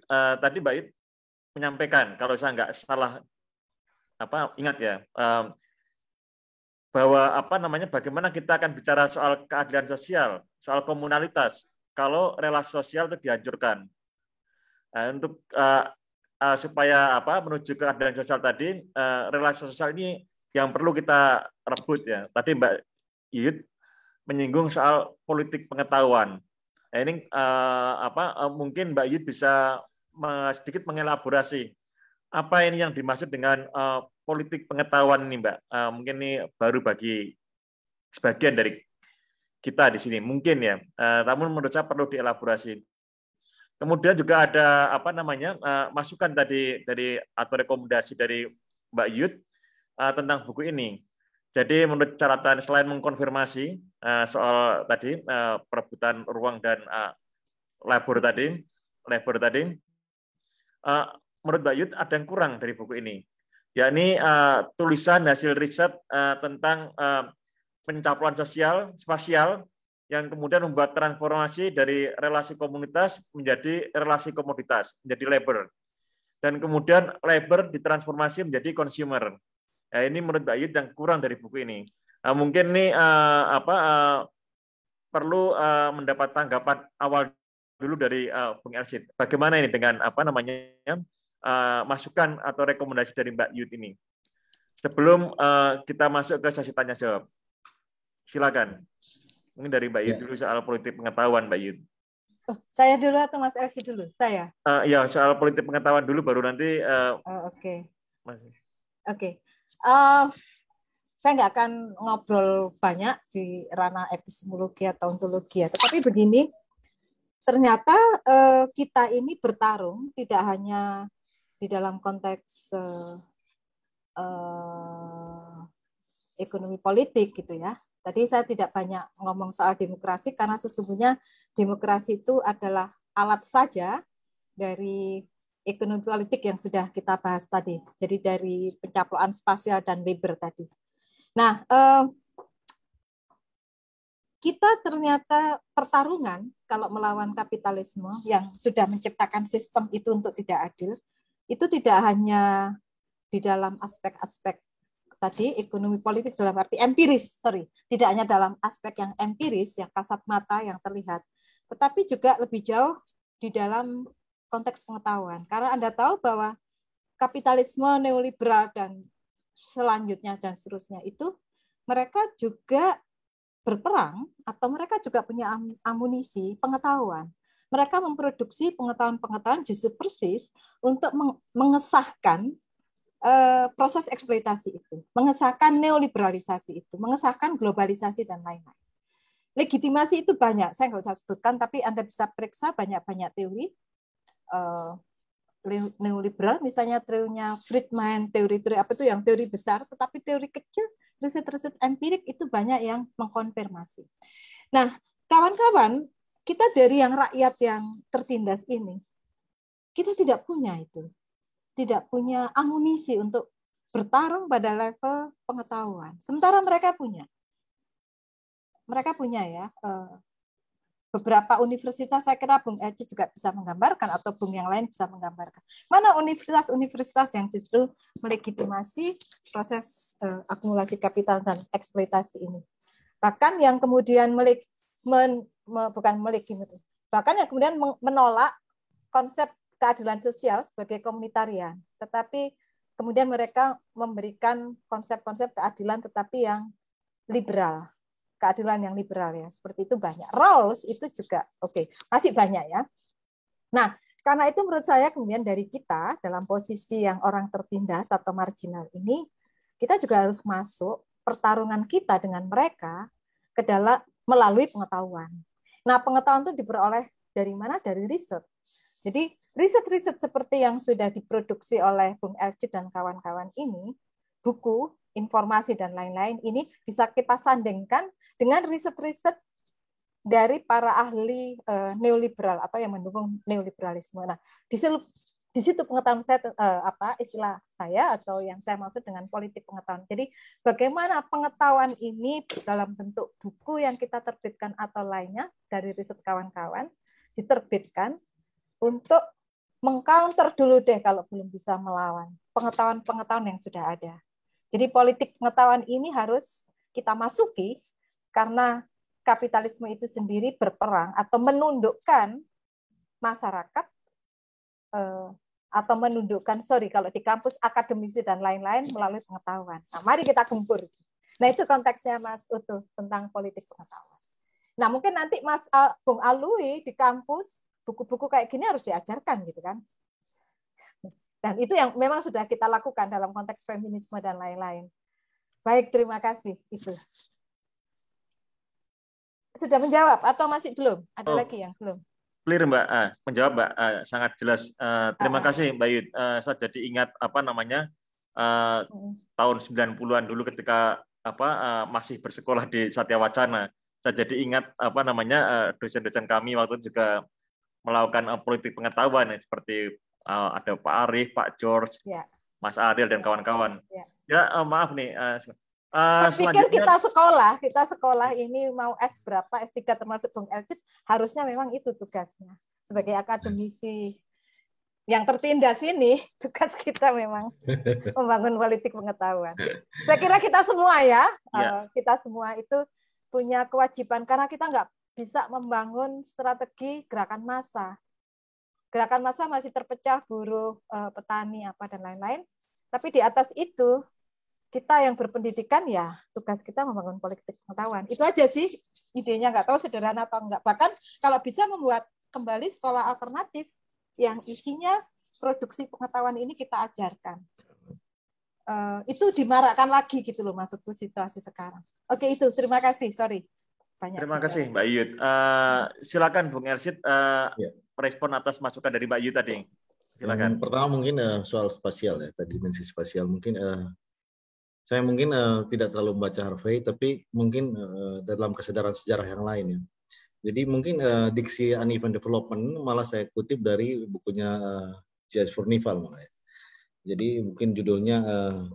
Tadi Mbak Yud menyampaikan, kalau saya nggak salah ingat ya, bahwa bagaimana kita akan bicara soal keadilan sosial, soal komunalitas, kalau relasi sosial itu dihancurkan. Untuk supaya menuju ke keadilan sosial tadi, relasi sosial ini yang perlu kita rebut ya. Tadi Mbak Yud menyinggung soal politik pengetahuan. Nah, ini mungkin Mbak Yud bisa sedikit mengelaborasi apa ini yang dimaksud dengan politik pengetahuan ini, Mbak. Mungkin ini baru bagi sebagian dari kita di sini, mungkin ya. Namun menurut saya perlu dielaborasi. Kemudian juga ada masukan tadi dari atau rekomendasi dari Mbak Yud tentang buku ini. Jadi menurut catatan selain mengkonfirmasi soal tadi perebutan ruang dan labor tadi, menurut Mbak Yud ada yang kurang dari buku ini, yakni tulisan hasil riset tentang pencapaian sosial spasial yang kemudian membuat transformasi dari relasi komunitas menjadi relasi komoditas, menjadi labor, dan kemudian labor ditransformasi menjadi consumer. Nah, ini menurut Mbak Yud yang kurang dari buku ini. Mungkin ini perlu mendapat tanggapan awal dulu dari Bung Elsit. Bagaimana ini dengan masukan atau rekomendasi dari Mbak Yud ini? Sebelum kita masuk ke sesi tanya jawab, silakan. Mungkin dari Mbak Yud dulu soal politik pengetahuan, Mbak Yud. Saya dulu atau Mas Elsit dulu? Saya. Ya, soal politik pengetahuan dulu, baru nanti. Oke. Saya nggak akan ngobrol banyak di ranah epistemologi atau ontologi, tetapi begini, ternyata kita ini bertarung tidak hanya di dalam konteks ekonomi politik gitu ya. Tadi saya tidak banyak ngomong soal demokrasi karena sesungguhnya demokrasi itu adalah alat saja dari ekonomi politik yang sudah kita bahas tadi. Jadi dari pencaplokan spasial dan labor tadi. Nah, kita ternyata pertarungan kalau melawan kapitalisme yang sudah menciptakan sistem itu untuk tidak adil, itu tidak hanya di dalam aspek-aspek tadi ekonomi politik dalam arti empiris, tidak hanya dalam aspek yang empiris, yang kasat mata, yang terlihat, tetapi juga lebih jauh di dalam konteks pengetahuan. Karena Anda tahu bahwa kapitalisme neoliberal dan selanjutnya dan seterusnya itu mereka juga berperang atau mereka juga punya amunisi pengetahuan. Mereka memproduksi pengetahuan-pengetahuan justru persis untuk mengesahkan proses eksploitasi itu, mengesahkan neoliberalisasi itu, mengesahkan globalisasi dan lain-lain. Legitimasi itu banyak, saya nggak usah sebutkan, tapi Anda bisa periksa banyak-banyak teori neoliberal, misalnya teorinya Friedman, teori-teori apa itu yang teori besar, tetapi teori kecil, riset-riset empirik itu banyak yang mengkonfirmasi. Nah, kawan-kawan, kita dari yang rakyat yang tertindas ini, kita tidak punya itu. Tidak punya amunisi untuk bertarung pada level pengetahuan. Sementara mereka punya. Mereka punya ya. Beberapa universitas, saya kira Bung Eci juga bisa menggambarkan, atau Bung yang lain bisa menggambarkan. Mana universitas-universitas yang justru melegitimasi proses akumulasi kapital dan eksploitasi ini. Bahkan yang kemudian bahkan yang kemudian menolak konsep keadilan sosial sebagai komunitarian, tetapi kemudian mereka memberikan konsep-konsep keadilan tetapi yang liberal, keadilan yang liberal ya, seperti itu banyak. Rawls itu juga masih banyak ya. Nah, karena itu menurut saya kemudian dari kita dalam posisi yang orang tertindas atau marginal ini, kita juga harus masuk pertarungan kita dengan mereka ke dalam melalui pengetahuan. Nah, pengetahuan itu diperoleh dari mana? Dari riset. Jadi riset-riset seperti yang sudah diproduksi oleh Bung Elci dan kawan-kawan ini, buku, informasi, dan lain-lain, ini bisa kita sandingkan dengan riset-riset dari para ahli neoliberal atau yang mendukung neoliberalisme. Nah, di situ pengetahuan saya, istilah saya atau yang saya maksud dengan politik pengetahuan. Jadi bagaimana pengetahuan ini dalam bentuk buku yang kita terbitkan atau lainnya dari riset kawan-kawan diterbitkan untuk mengcounter dulu deh kalau belum bisa melawan pengetahuan-pengetahuan yang sudah ada. Jadi politik pengetahuan ini harus kita masuki karena kapitalisme itu sendiri berperang atau menundukkan masyarakat atau menundukkan, kalau di kampus akademisi dan lain-lain melalui pengetahuan. Nah, mari kita gempur. Nah, itu konteksnya Mas Utuh tentang politik pengetahuan. Nah, mungkin nanti Bung Alwi di kampus buku-buku kayak gini harus diajarkan gitu kan. Dan itu yang memang sudah kita lakukan dalam konteks feminisme dan lain-lain. Baik, terima kasih. Itu. Sudah menjawab atau masih belum? Ada lagi yang belum? Clear Mbak, menjawab Mbak, sangat jelas. Terima kasih Mbak Yud. Saya jadi ingat tahun 90-an dulu ketika masih bersekolah di Satya Wacana. Saya jadi ingat dosen-dosen kami waktu itu juga melakukan politik pengetahuan seperti ada Pak Arif, Pak George, Mas Ariel dan kawan-kawan. Maaf nih. Saya pikir kita sekolah ini mau S berapa, S3 termasuk Bung Elcit, harusnya memang itu tugasnya. Sebagai akademisi yang tertindas ini, tugas kita memang membangun politik pengetahuan. Saya kira kita semua kita semua itu punya kewajiban, karena kita nggak bisa membangun strategi gerakan massa. Gerakan massa masih terpecah, buruh, petani, dan lain-lain. Tapi di atas itu, kita yang berpendidikan tugas kita membangun politik pengetahuan. Itu aja sih idenya, nggak tahu sederhana atau enggak. Bahkan kalau bisa membuat kembali sekolah alternatif yang isinya produksi pengetahuan ini kita ajarkan. Itu dimarakkan lagi gitu loh, maksudku situasi sekarang. Oke, itu terima kasih. Sorry. Terima kasih Mbak Yud. Silakan Bung Elcit respon atas masukan dari Mbak Yud tadi. Silakan. Yang pertama mungkin soal spasial ya, dimensi spasial. Mungkin saya mungkin tidak terlalu membaca Harvey, tapi mungkin dalam kesadaran sejarah yang lain ya. Jadi mungkin diksi uneven development malah saya kutip dari bukunya CIS Furnival makanya. Jadi mungkin judulnya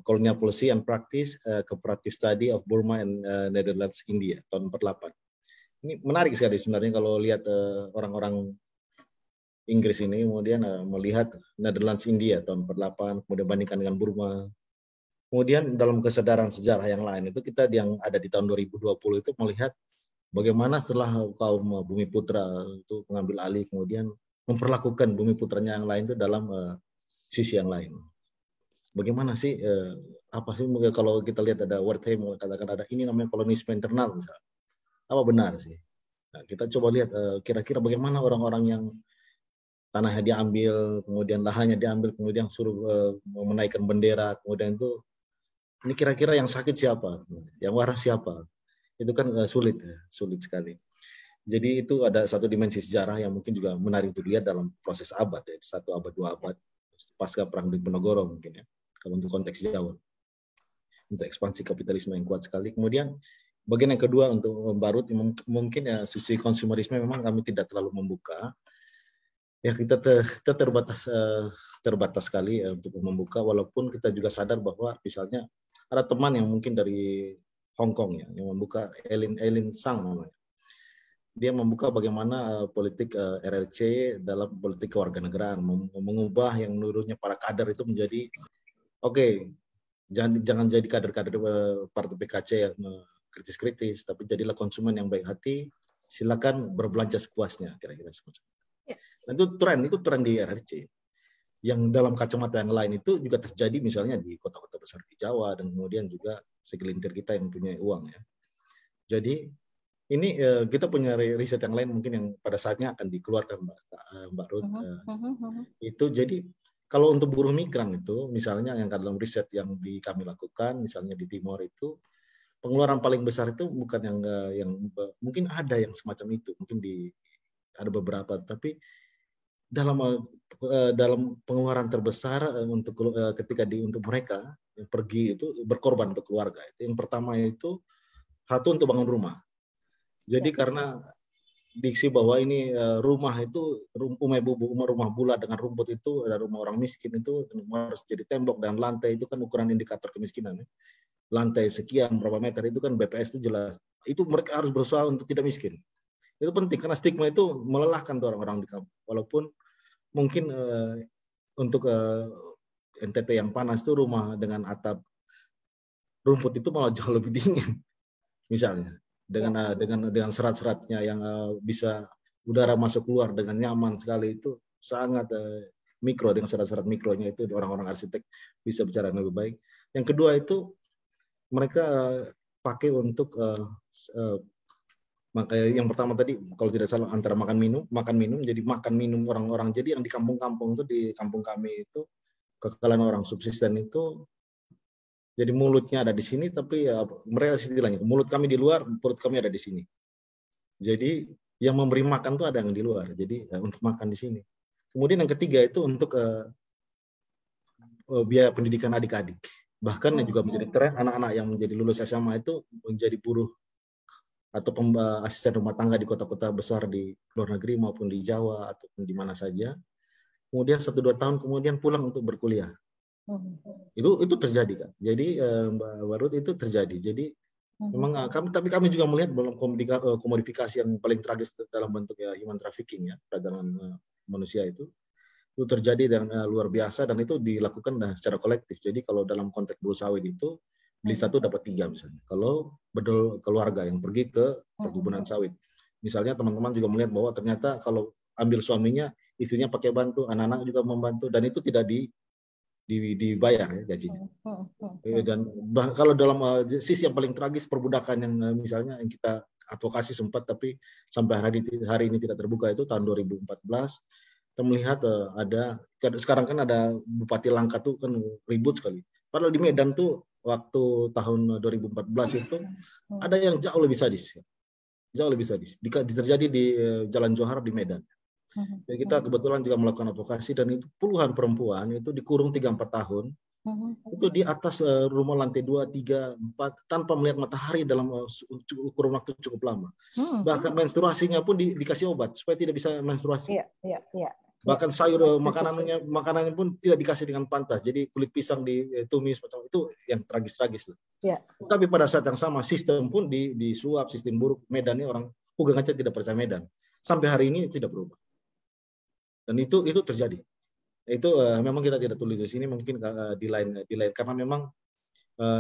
Colonial Policy and Practice, Comparative Study of Burma and Netherlands India tahun 48. Ini menarik sekali sebenarnya kalau lihat orang-orang Inggris ini kemudian melihat Netherlands India tahun 48, kemudian bandingkan dengan Burma. Kemudian dalam kesadaran sejarah yang lain itu kita yang ada di tahun 2020 itu melihat bagaimana setelah kaum Bumi Putra itu mengambil alih kemudian memperlakukan Bumi Putranya yang lain itu dalam sisi yang lain. Bagaimana sih apa sih kalau kita lihat ada Wertheim katakan ada ini namanya kolonisme internal misalnya. Apa benar sih? Nah, kita coba lihat kira-kira bagaimana orang-orang yang tanahnya diambil, kemudian lahannya diambil, kemudian suruh menaikkan bendera, kemudian itu ini kira-kira yang sakit siapa? Yang waras siapa? Itu kan sulit sekali. Jadi itu ada satu dimensi sejarah yang mungkin juga menarik untuk dilihat dalam proses abad, ya, 1 abad, 2 abad, pasca Perang Diponegoro mungkin ya, kalau untuk konteks Jawa. Untuk ekspansi kapitalisme yang kuat sekali. Kemudian bagian yang kedua untuk Barut, mungkin ya sisi konsumerisme memang kami tidak terlalu membuka. Ya kita terbatas sekali untuk membuka, walaupun kita juga sadar bahwa misalnya ada teman yang mungkin dari Hong Kong ya, yang membuka Eileen Sang namanya. Dia membuka bagaimana politik RRC dalam politik kewarganegaraan, mengubah yang menurutnya para kader itu menjadi jangan jadi kader-kader partai PKC yang kritis-kritis, tapi jadilah konsumen yang baik hati. Silakan berbelanja sepuasnya, kira-kira seperti itu. Ya. Dan itu tren di RRC. Yang dalam kacamata yang lain itu juga terjadi misalnya di kota-kota besar di Jawa dan kemudian juga segelintir kita yang punya uang ya. Jadi ini kita punya riset yang lain mungkin yang pada saatnya akan dikeluarkan Mbak Ruth. Itu jadi kalau untuk buruh migran itu misalnya yang dalam riset yang kami lakukan misalnya di Timor itu pengeluaran paling besar itu bukan yang mungkin ada yang semacam itu, mungkin ada beberapa, tapi dalam pengeluaran terbesar untuk ketika untuk mereka yang pergi itu berkorban untuk keluarga. Itu yang pertama itu satu untuk bangun rumah. Jadi karena diksi bahwa ini rumah itu rumah bulat dengan rumput itu ada rumah orang miskin itu harus jadi tembok dan lantai itu kan ukuran indikator kemiskinan. Ya. Lantai sekian berapa meter itu kan BPS itu jelas. Itu mereka harus berusaha untuk tidak miskin. Itu penting karena stigma itu melelahkan tuh orang-orang di kampung. Walaupun mungkin untuk NTT yang panas itu rumah dengan atap rumput itu malah jauh lebih dingin, misalnya dengan serat-seratnya yang bisa udara masuk keluar dengan nyaman sekali itu sangat mikro dengan serat-serat mikronya itu orang-orang arsitek bisa bicara lebih baik. Yang kedua itu mereka pakai untuk maka yang pertama tadi kalau tidak salah antara makan minum jadi makan minum orang-orang. Jadi yang di kampung-kampung itu di kampung kami itu kekalahan orang subsisten itu jadi mulutnya ada di sini tapi ya mereka istilahnya mulut kami di luar, perut kami ada di sini. Jadi yang memberi makan tuh ada yang di luar. Jadi untuk makan di sini. Kemudian yang ketiga itu untuk biaya pendidikan adik-adik. Bahkan yang juga menjadi tren anak-anak yang menjadi lulus SMA itu menjadi buruh atau asisten rumah tangga di kota-kota besar di luar negeri maupun di Jawa ataupun di mana saja. Kemudian 1-2 tahun kemudian pulang untuk berkuliah. Itu terjadi kan. Jadi Mbak Ruth itu terjadi. Jadi memang kami juga melihat dalam komodifikasi yang paling tragis dalam bentuk ya human trafficking ya, perdagangan manusia itu terjadi dan luar biasa dan itu dilakukan secara kolektif. Jadi kalau dalam konteks buruh sawit itu beli 1 dapat 3 misalnya. Kalau bedol keluarga yang pergi ke perkebunan sawit. Misalnya teman-teman juga melihat bahwa ternyata kalau ambil suaminya, istrinya pakai bantu, anak-anak juga membantu dan itu tidak dibayar ya gajinya. Dan kalau dalam sisi yang paling tragis perbudakan yang misalnya yang kita advokasi sempat tapi sampai hari ini tidak terbuka itu tahun 2014 kita melihat sekarang kan ada Bupati Langkat tuh kan ribut sekali. Padahal di Medan tuh waktu tahun 2014 itu ada yang jauh lebih sadis. Jauh lebih sadis. Terjadi di Jalan Johar di Medan. Jadi kita kebetulan juga melakukan advokasi dan itu puluhan perempuan itu dikurung 3-4 tahun. Itu di atas rumah lantai 2, 3, 4 tanpa melihat matahari dalam kurun waktu cukup lama. Bahkan menstruasinya pun dikasih obat supaya tidak bisa menstruasi. Bahkan sayur makanannya pun tidak dikasih dengan pantas. Jadi kulit pisang ditumis macam itu yang tragis-tragis. Ya. Tapi pada saat yang sama sistem pun disuap, sistem buruk. Medannya orang Pugang Aceh tidak percaya Medan. Sampai hari ini tidak berubah. Dan itu terjadi. Itu memang kita tidak tulis di sini, mungkin di lain karena memang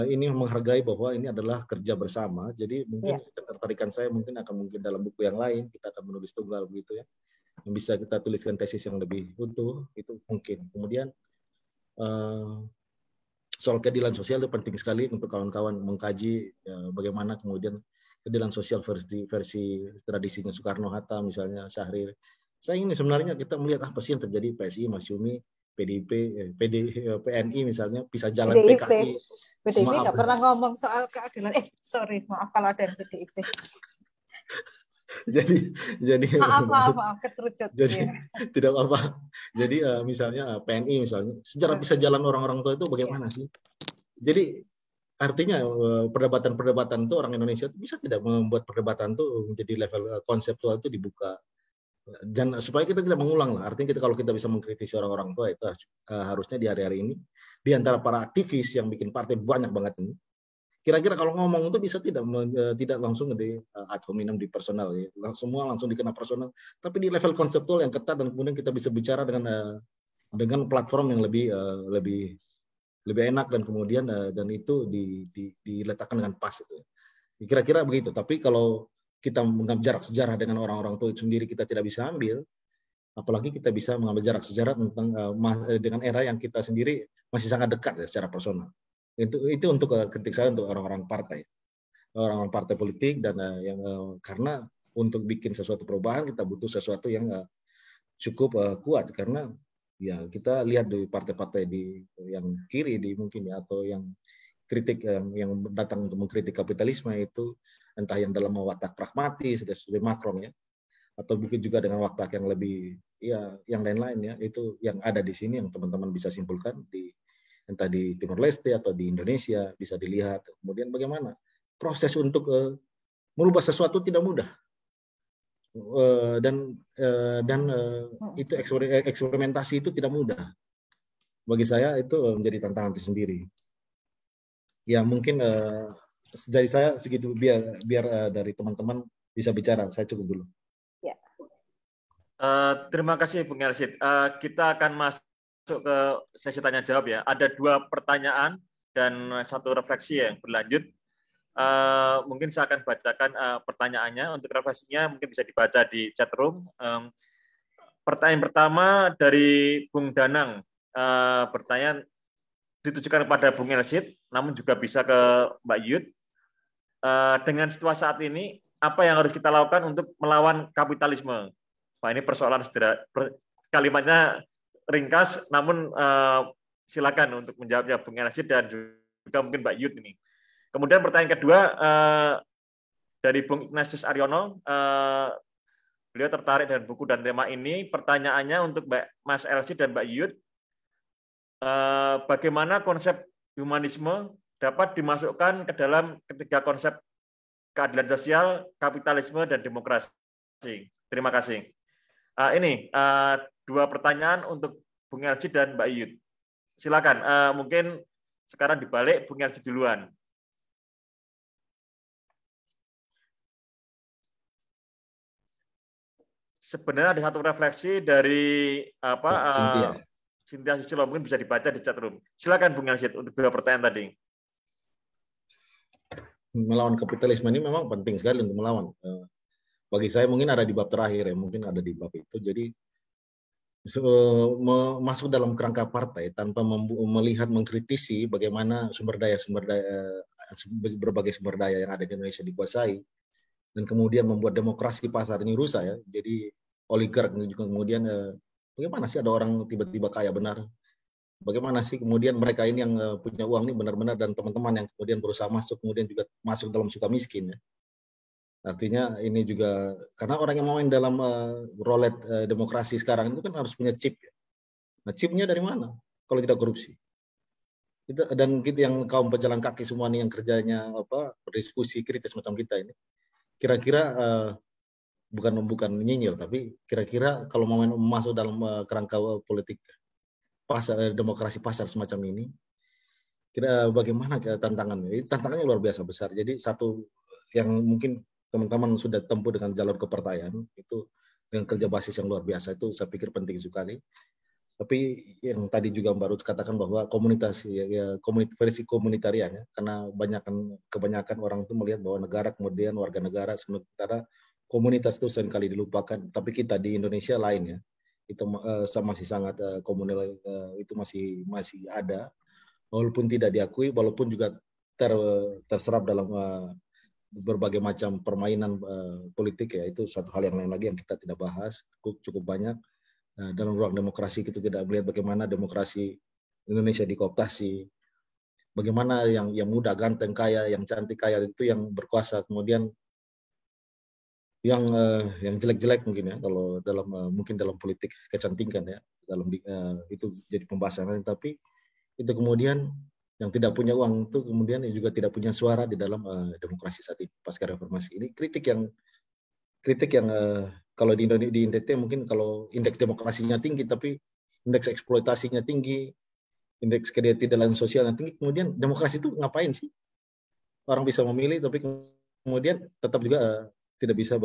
ini menghargai bahwa ini adalah kerja bersama. Jadi mungkin ketertarikan saya mungkin dalam buku yang lain kita akan menulis tunggal begitu ya. Yang bisa kita tuliskan tesis yang lebih utuh itu mungkin. Kemudian soal keadilan sosial itu penting sekali untuk kawan-kawan mengkaji bagaimana kemudian keadilan sosial versi tradisinya Soekarno-Hatta misalnya Syahrir. Saya ini sebenarnya kita melihat apa sih yang terjadi PSI, Masyumi, PDIP, PNI misalnya bisa jalan PKI. PDIP nggak pernah ngomong soal keadilan. Sorry, maaf kalau ada yang PDIP. jadi maaf keterucut. Jadi tidak apa. Jadi misalnya PNI misalnya sejarah bisa jalan orang-orang tua itu bagaimana sih? Jadi artinya perdebatan itu orang Indonesia bisa tidak membuat perdebatan itu menjadi level konseptual itu dibuka. Dan supaya kita tidak mengulang lah. Artinya kalau kita bisa mengkritisi orang-orang tua itu harusnya di hari-hari ini di antara para aktivis yang bikin partai banyak banget ini. Kira-kira kalau ngomong itu bisa tidak langsung di ad hominem di personal ya. Semua langsung dikena personal, tapi di level konseptual yang ketat dan kemudian kita bisa bicara dengan platform yang lebih enak dan kemudian dan itu diletakkan dengan pas itu. Kira-kira begitu. Tapi kalau kita mengambil jarak sejarah dengan orang-orang tua itu sendiri kita tidak bisa ambil, apalagi kita bisa mengambil jarak sejarah tentang dengan era yang kita sendiri masih sangat dekat ya, secara personal. Itu untuk kritik saya untuk orang-orang partai politik dan karena untuk bikin sesuatu perubahan kita butuh sesuatu yang cukup kuat karena ya kita lihat di partai-partai yang kiri mungkin ya atau yang kritik yang datang untuk mengkritik kapitalisme itu entah yang dalam watak pragmatis seperti Macron ya atau mungkin juga dengan watak yang lebih ya yang lain-lain ya itu yang ada di sini yang teman-teman bisa simpulkan entah di Timor Leste atau di Indonesia bisa dilihat. Kemudian bagaimana proses untuk merubah sesuatu tidak mudah dan itu eksperimentasi itu tidak mudah. Bagi saya itu menjadi tantangan tersendiri. Ya mungkin dari saya segitu biar dari teman-teman bisa bicara. Saya cukup dulu. Ya. Terima kasih Bung Elsid. Kita akan masuk ke sesi tanya jawab ya. Ada 2 pertanyaan dan 1 refleksi yang berlanjut. Mungkin saya akan bacakan pertanyaannya. Untuk refleksinya mungkin bisa dibaca di chat room. Pertanyaan pertama dari Bung Danang. Pertanyaan ditujukan kepada Bung Elsid, namun juga bisa ke Mbak Yud. Dengan situasi saat ini, apa yang harus kita lakukan untuk melawan kapitalisme? Pak, ini persoalan kalimatnya ringkas, namun silakan untuk menjawabnya Bung Elsid dan juga mungkin Mbak Yud ini. Kemudian pertanyaan kedua dari Bung Ignatius Aryono, beliau tertarik dengan buku dan tema ini. Pertanyaannya untuk Mas Elsid dan Mbak Yud, bagaimana konsep humanisme dapat dimasukkan ke dalam ketiga konsep keadilan sosial, kapitalisme, dan demokrasi. Terima kasih. Ini 2 pertanyaan untuk Bung Elsid dan Mbak Yud. Silakan. Mungkin sekarang dibalik Bung Elsid duluan. Sebenarnya ada 1 refleksi dari Cynthia Susilo, mungkin bisa dibaca di chat room. Silakan Bung Elsid untuk 2 pertanyaan tadi. Melawan kapitalisme ini memang penting sekali untuk melawan. Bagi saya mungkin ada di bab terakhir ya, mungkin ada di bab itu. Jadi masuk dalam kerangka partai tanpa melihat mengkritisi bagaimana berbagai sumber daya yang ada di Indonesia dikuasai dan kemudian membuat demokrasi pasar ini rusak ya. Jadi oligark kemudian bagaimana sih ada orang tiba-tiba kaya benar? Bagaimana sih kemudian mereka ini yang punya uang ini benar-benar dan teman-teman yang kemudian berusaha masuk kemudian juga masuk dalam suka miskin ya. Artinya ini juga karena orang yang main dalam roulette demokrasi sekarang itu kan harus punya chip ya. Nah, chipnya dari mana? Kalau tidak korupsi. Dan kita yang kaum pejalan kaki semua nih yang kerjanya berdiskusi kritis macam kita ini. Kira-kira bukan nyinyir, tapi kira-kira kalau mau masuk dalam kerangka politik pasar, demokrasi pasar semacam ini, kira bagaimana tantangannya? Tantangannya luar biasa besar. Jadi satu yang mungkin teman-teman sudah tempuh dengan jalur kepercayaan itu dengan kerja basis yang luar biasa, itu saya pikir penting sekali. Tapi yang tadi juga Mbak Ruth katakan bahwa komunitas versi komunitarian ya, karena kebanyakan orang itu melihat bahwa negara kemudian warga negara, sementara komunitas itu seringkali dilupakan. Tapi kita di Indonesia lain ya, itu masih sangat komunal, itu masih ada, walaupun tidak diakui, walaupun juga terserap dalam berbagai macam permainan politik ya. Itu satu hal yang lain lagi yang kita tidak bahas, cukup banyak. Dalam ruang demokrasi kita tidak melihat bagaimana demokrasi Indonesia dikooptasi, bagaimana yang muda, ganteng, kaya, yang cantik, kaya itu yang berkuasa, kemudian yang jelek-jelek mungkin ya, kalau dalam mungkin dalam politik kecantikan ya, dalam itu jadi pembahasan lain. Tapi itu kemudian yang tidak punya uang itu kemudian juga tidak punya suara di dalam demokrasi saat ini pasca reformasi. Ini kritik yang kalau di Indonesia, di NTT mungkin kalau indeks demokrasinya tinggi tapi indeks eksploitasinya tinggi, indeks ketidakadilan sosialnya tinggi, kemudian demokrasi itu ngapain sih? Orang bisa memilih tapi kemudian tetap juga tidak bisa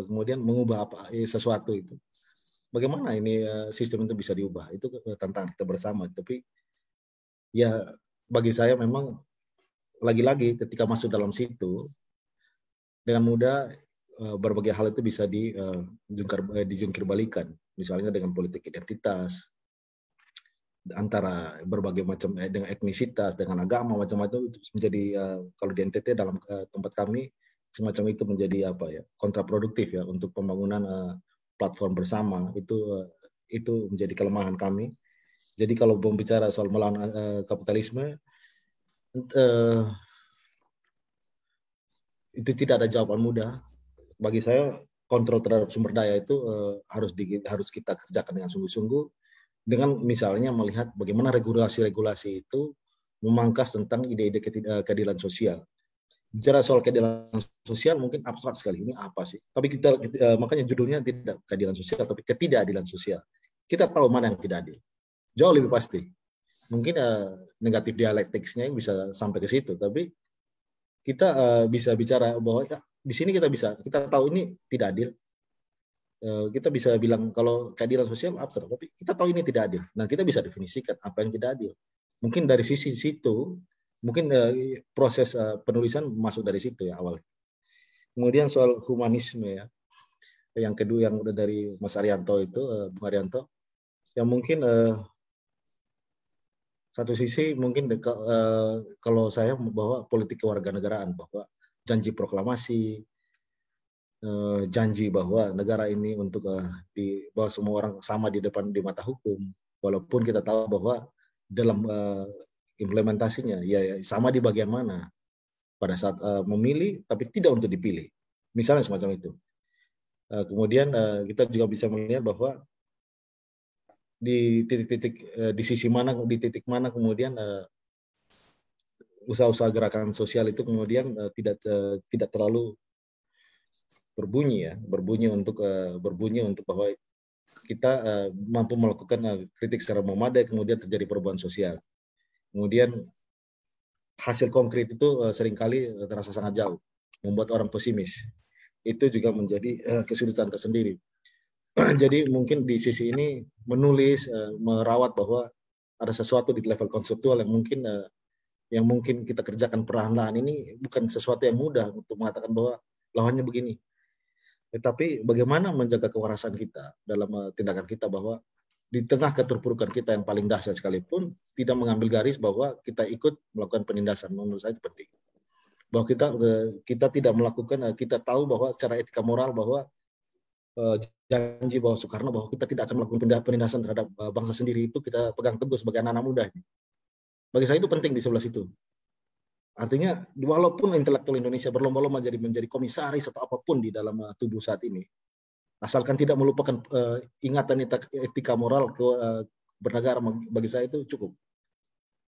kemudian mengubah sesuatu itu. Bagaimana ini sistem itu bisa diubah? Itu tantangan kita bersama. Tapi ya bagi saya memang lagi-lagi ketika masuk dalam situ dengan mudah berbagai hal itu bisa dijungkir balikan, misalnya dengan politik identitas, antara berbagai macam dengan etnisitas, dengan agama, macam-macam itu menjadi kalau di NTT dalam tempat kami semacam itu menjadi kontraproduktif ya untuk pembangunan platform bersama. Itu menjadi kelemahan kami. Jadi kalau berbicara soal melawan kapitalisme, itu tidak ada jawaban mudah. Bagi saya kontrol terhadap sumber daya itu harus kita kerjakan dengan sungguh-sungguh, dengan misalnya melihat bagaimana regulasi-regulasi itu memangkas tentang ide-ide keadilan sosial. Bicara soal keadilan sosial mungkin abstrak sekali, ini apa sih? Tapi kita makanya judulnya tidak keadilan sosial, tapi ketidakadilan sosial. Kita tahu mana yang tidak adil, jauh lebih pasti. Mungkin negatif dialektiknya bisa sampai ke situ, tapi kita bisa bicara bahwa di sini kita tahu ini tidak adil. Kita bisa bilang kalau keadilan sosial abstrak, tapi kita tahu ini tidak adil. Nah, kita bisa definisikan apa yang tidak adil. Mungkin dari sisi situ, mungkin proses penulisan masuk dari situ ya awal. Kemudian soal humanisme ya, yang kedua yang dari Mas Arianto itu, Bung Arianto, yang mungkin satu sisi mungkin kalau saya bahwa politik kewarganegaraan, bahwa janji proklamasi, janji bahwa negara ini untuk bahwa semua orang sama di mata hukum, walaupun kita tahu bahwa dalam implementasinya ya sama di bagian mana pada saat memilih tapi tidak untuk dipilih, misalnya semacam itu. Kemudian kita juga bisa melihat bahwa di titik mana kemudian usaha-usaha gerakan sosial itu kemudian tidak terlalu berbunyi untuk bahwa kita mampu melakukan kritik secara memadai, kemudian terjadi perubahan sosial. Kemudian hasil konkret itu seringkali terasa sangat jauh, membuat orang pesimis. Itu juga menjadi kesulitan tersendiri. Jadi mungkin di sisi ini menulis, merawat bahwa ada sesuatu di level konseptual yang mungkin kita kerjakan perlahan-lahan, ini bukan sesuatu yang mudah untuk mengatakan bahwa lawannya begini. Tetapi bagaimana menjaga kewarasan kita dalam tindakan kita, bahwa di tengah keterpurukan kita yang paling dahsyat sekalipun tidak mengambil garis bahwa kita ikut melakukan penindasan. Menurut saya itu penting. Bahwa kita tidak melakukan, kita tahu bahwa secara etika moral bahwa janji bahwa Soekarno bahwa kita tidak akan melakukan penindasan terhadap bangsa sendiri itu kita pegang teguh sebagai anak-anak muda. Bagi saya itu penting di sebelah situ. Artinya walaupun intelektual Indonesia berlomba-lomba menjadi komisaris atau apapun di dalam tubuh saat ini, asalkan tidak melupakan ingatan etika moral bernegara, bagi saya itu cukup.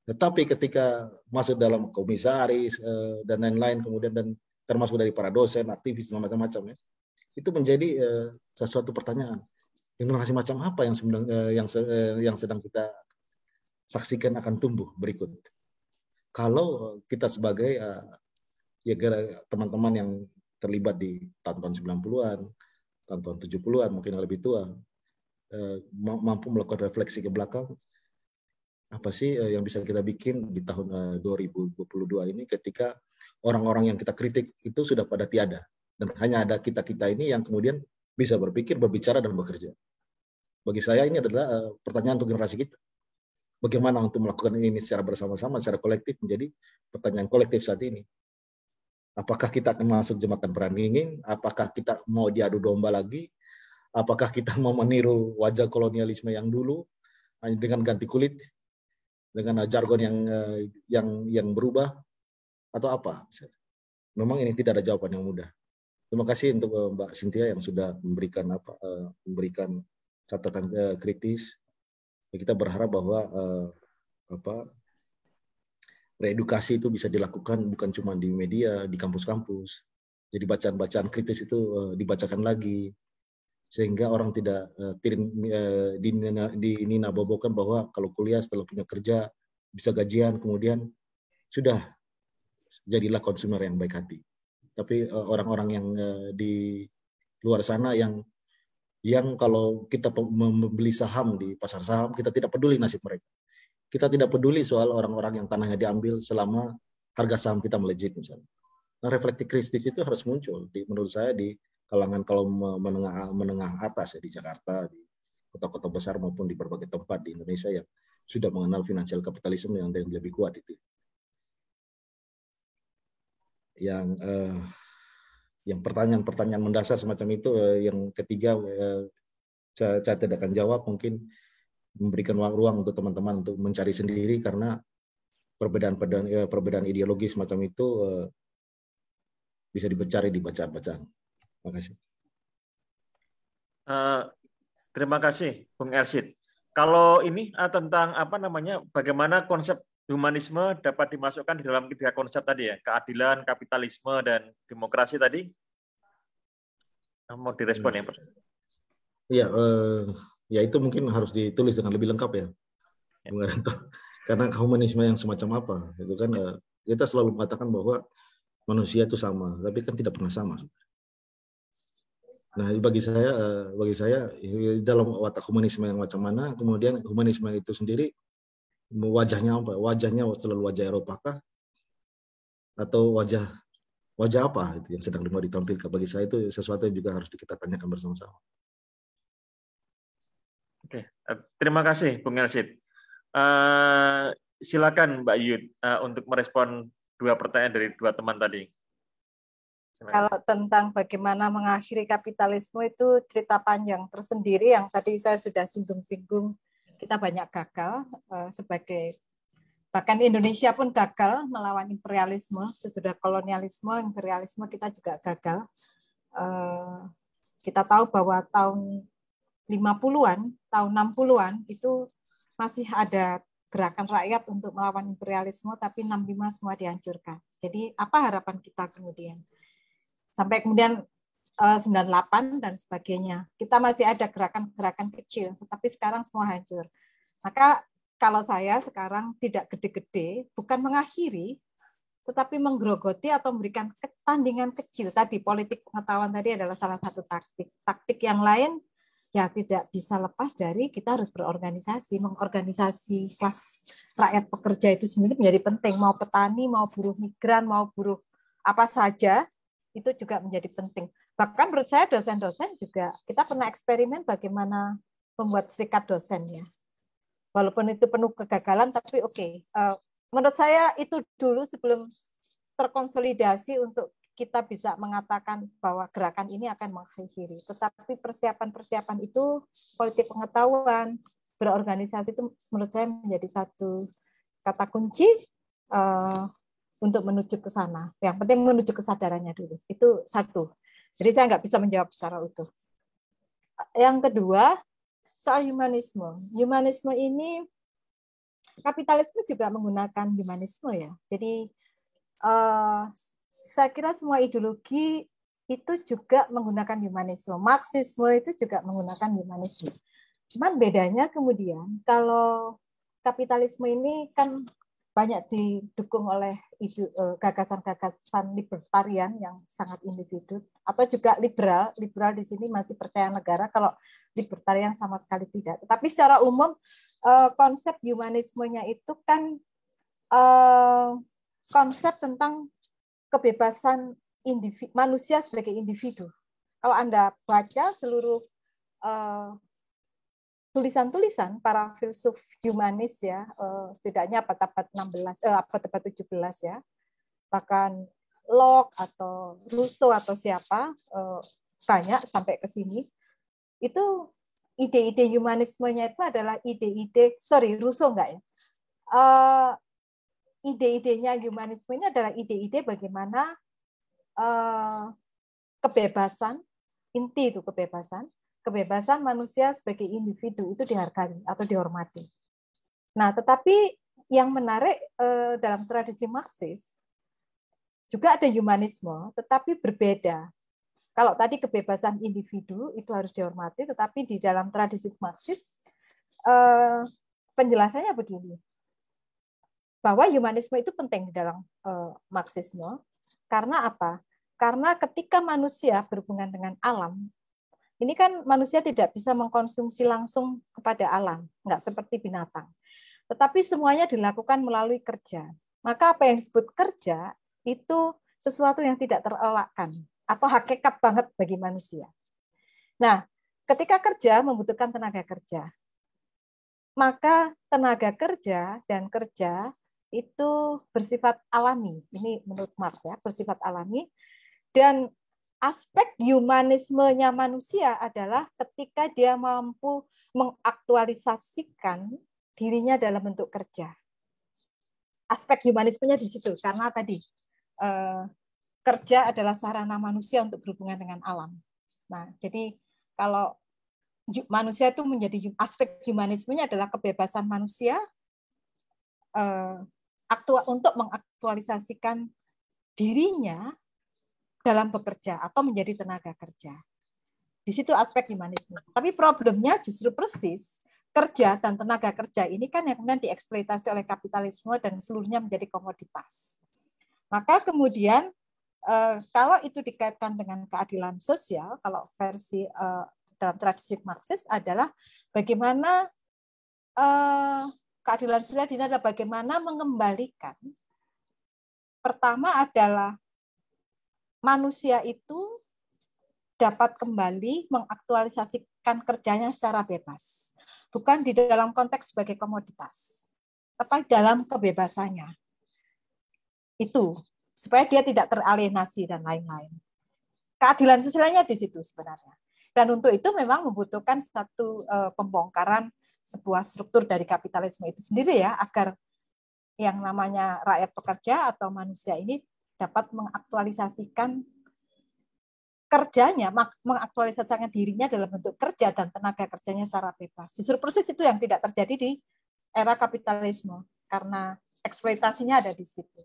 Tetapi ketika masuk dalam komisaris dan lain-lain, kemudian dan termasuk dari para dosen, aktivis dan macam-macam ya, itu menjadi sesuatu pertanyaan. Generasi macam apa yang sedang kita saksikan akan tumbuh berikut? Kalau kita sebagai ya teman-teman yang terlibat di tahun-tahun 90-an, tahun-tahun 70-an, mungkin yang lebih tua, mampu melakukan refleksi ke belakang, apa sih yang bisa kita bikin di tahun 2022 ini ketika orang-orang yang kita kritik itu sudah pada tiada, dan hanya ada kita-kita ini yang kemudian bisa berpikir, berbicara, dan bekerja. Bagi saya ini adalah pertanyaan untuk generasi kita. Bagaimana untuk melakukan ini secara bersama-sama, secara kolektif, menjadi pertanyaan kolektif saat ini. Apakah kita akan masuk jebakan perang dingin? Apakah kita mau diadu domba lagi? Apakah kita mau meniru wajah kolonialisme yang dulu dengan ganti kulit, dengan jargon yang berubah, atau apa? Memang ini tidak ada jawaban yang mudah. Terima kasih untuk Mbak Cynthia yang sudah memberikan catatan kritis. Kita berharap bahwa reedukasi itu bisa dilakukan bukan cuma di media, di kampus-kampus. Jadi bacaan-bacaan kritis itu dibacakan lagi, sehingga orang tidak dininabobokan bahwa kalau kuliah setelah punya kerja bisa gajian, kemudian sudah jadilah konsumer yang baik hati. Tapi orang-orang yang di luar sana yang kalau kita membeli saham di pasar saham, kita tidak peduli nasib mereka. Kita tidak peduli soal orang-orang yang tanahnya diambil selama harga saham kita melejit misalnya. Nah, refleksi kritis itu harus muncul menurut saya di kalangan kaum menengah atas ya, di Jakarta, di kota-kota besar maupun di berbagai tempat di Indonesia yang sudah mengenal financial capitalism yang lebih kuat itu. Yang pertanyaan-pertanyaan mendasar semacam itu, yang ketiga saya tidak akan jawab, mungkin memberikan ruang untuk teman-teman untuk mencari sendiri, karena perbedaan ideologi semacam itu bisa dicari di bacaan-bacaan. Terima kasih. Terima kasih, Bung Ersyid. Kalau ini tentang bagaimana konsep humanisme dapat dimasukkan di dalam tiga konsep tadi ya, keadilan, kapitalisme, dan demokrasi tadi, mau direspon ya, Pak? Iya, ya itu mungkin harus ditulis dengan lebih lengkap ya, Bung Arianto. Karena humanisme yang semacam apa? Itu kan kita selalu mengatakan bahwa manusia itu sama, tapi kan tidak pernah sama. Nah, bagi saya dalam watak humanisme yang macam mana, kemudian humanisme itu sendiri wajahnya apa? Wajahnya selalu wajah Eropa kah? Atau wajah apa itu yang sedang mau ditampilkan? Bagi saya itu sesuatu yang juga harus kita tanyakan bersama-sama. Oke, terima kasih Bung Ersyid. Silakan Mbak Yud untuk merespon dua pertanyaan dari dua teman tadi. Silakan. Kalau tentang bagaimana mengakhiri kapitalisme itu cerita panjang tersendiri yang tadi saya sudah singgung-singgung. Kita banyak gagal sebagai, bahkan Indonesia pun gagal melawan imperialisme, sesudah kolonialisme, imperialisme kita juga gagal. Kita tahu bahwa tahun 50-an, tahun 60-an itu masih ada gerakan rakyat untuk melawan imperialisme, tapi 65 semua dihancurkan. Jadi apa harapan kita kemudian? Sampai kemudian 98 dan sebagainya. Kita masih ada gerakan-gerakan kecil, tetapi sekarang semua hancur. Maka kalau saya sekarang tidak gede-gede, bukan mengakhiri, tetapi menggerogoti atau memberikan tandingan kecil. Tadi politik pengetahuan tadi adalah salah satu taktik. Taktik yang lain ya tidak bisa lepas dari kita harus berorganisasi, mengorganisasi kelas rakyat pekerja itu sendiri menjadi penting. Mau petani, mau buruh migran, mau buruh apa saja, itu juga menjadi penting. Bahkan menurut saya dosen-dosen juga, kita pernah eksperimen bagaimana membuat serikat dosen ya. Walaupun itu penuh kegagalan, tapi oke. Menurut saya itu dulu sebelum terkonsolidasi untuk kita bisa mengatakan bahwa gerakan ini akan mengakhiri. Tetapi persiapan-persiapan itu, politik pengetahuan, berorganisasi itu menurut saya menjadi satu kata kunci untuk menuju ke sana. Yang penting menuju kesadarannya dulu. Itu satu. Jadi saya nggak bisa menjawab secara utuh. Yang kedua, soal humanisme. Humanisme ini, kapitalisme juga menggunakan humanisme ya. Jadi saya kira semua ideologi itu juga menggunakan humanisme. Marxisme itu juga menggunakan humanisme. Cuman bedanya kemudian kalau kapitalisme ini kan banyak didukung oleh gagasan-gagasan libertarian yang sangat individu, atau juga liberal. Liberal di sini masih percaya negara, kalau libertarian sama sekali tidak. Tetapi secara umum konsep humanismenya itu kan konsep tentang kebebasan manusia sebagai individu. Kalau Anda baca seluruh tulisan-tulisan para filsuf humanis ya, setidaknya abad 16, abad 17 ya, bahkan Locke atau Rousseau atau siapa, banyak sampai ke sini, itu ide-ide humanismenya itu adalah ide-ide, Rousseau enggak ya, ide-idenya humanisme ini adalah ide-ide bagaimana kebebasan, inti itu kebebasan manusia sebagai individu itu dihargai atau dihormati. Nah, tetapi yang menarik dalam tradisi Marxis juga ada humanisme, tetapi berbeda. Kalau tadi kebebasan individu itu harus dihormati, tetapi di dalam tradisi Marxis penjelasannya begini, bahwa humanisme itu penting di dalam Marxisme. Karena apa? Karena ketika manusia berhubungan dengan alam, ini kan manusia tidak bisa mengkonsumsi langsung kepada alam, nggak seperti binatang. Tetapi semuanya dilakukan melalui kerja. Maka apa yang disebut kerja itu sesuatu yang tidak terelakkan atau hakikat banget bagi manusia. Nah, ketika kerja membutuhkan tenaga kerja, maka tenaga kerja dan kerja itu bersifat alami. Ini menurut Marx ya, bersifat alami. Dan aspek humanismenya manusia adalah ketika dia mampu mengaktualisasikan dirinya dalam bentuk kerja. Aspek humanismenya di situ, karena tadi kerja adalah sarana manusia untuk berhubungan dengan alam. Nah, jadi kalau manusia itu menjadi aspek humanismenya adalah kebebasan manusia untuk mengaktualisasikan dirinya dalam bekerja atau menjadi tenaga kerja. Di situ aspek humanisme. Tapi problemnya justru persis kerja dan tenaga kerja ini kan yang kemudian dieksploitasi oleh kapitalisme dan seluruhnya menjadi komoditas. Maka kemudian kalau itu dikaitkan dengan keadilan sosial, kalau versi dalam tradisi Marxis adalah bagaimana keadilan sosial ini adalah bagaimana mengembalikan, pertama adalah manusia itu dapat kembali mengaktualisasikan kerjanya secara bebas. Bukan di dalam konteks sebagai komoditas, tapi dalam kebebasannya. Itu, supaya dia tidak teralienasi dan lain-lain. Keadilan sosialnya di situ sebenarnya. Dan untuk itu memang membutuhkan satu pembongkaran sebuah struktur dari kapitalisme itu sendiri ya, agar yang namanya rakyat pekerja atau manusia ini dapat mengaktualisasikan kerjanya, mengaktualisasikan dirinya dalam bentuk kerja dan tenaga kerjanya secara bebas. Justru persis itu yang tidak terjadi di era kapitalisme, karena eksploitasinya ada di situ.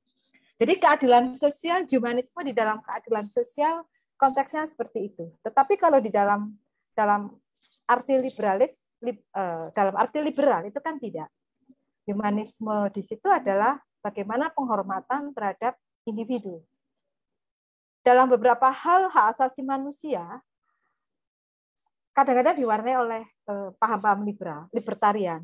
Jadi keadilan sosial, humanisme di dalam keadilan sosial konteksnya seperti itu. Tetapi kalau di dalam arti dalam arti liberal itu kan tidak. Humanisme di situ adalah bagaimana penghormatan terhadap individu. Dalam beberapa hal hak asasi manusia kadang-kadang diwarnai oleh paham-paham libertarian.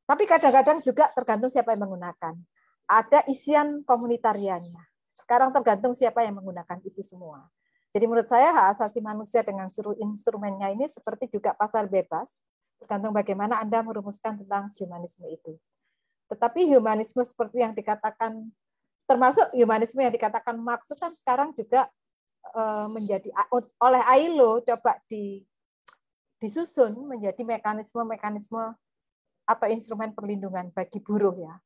Tapi kadang-kadang juga tergantung siapa yang menggunakan. Ada isian komunitariannya. Sekarang tergantung siapa yang menggunakan itu semua. Jadi menurut saya hak asasi manusia dengan seluruh instrumennya ini seperti juga pasar bebas, tergantung bagaimana Anda merumuskan tentang humanisme itu. Tetapi humanisme seperti yang dikatakan, termasuk humanisme yang dikatakan Marx kan sekarang juga menjadi oleh ILO coba disusun menjadi mekanisme atau instrumen perlindungan bagi buruh ya.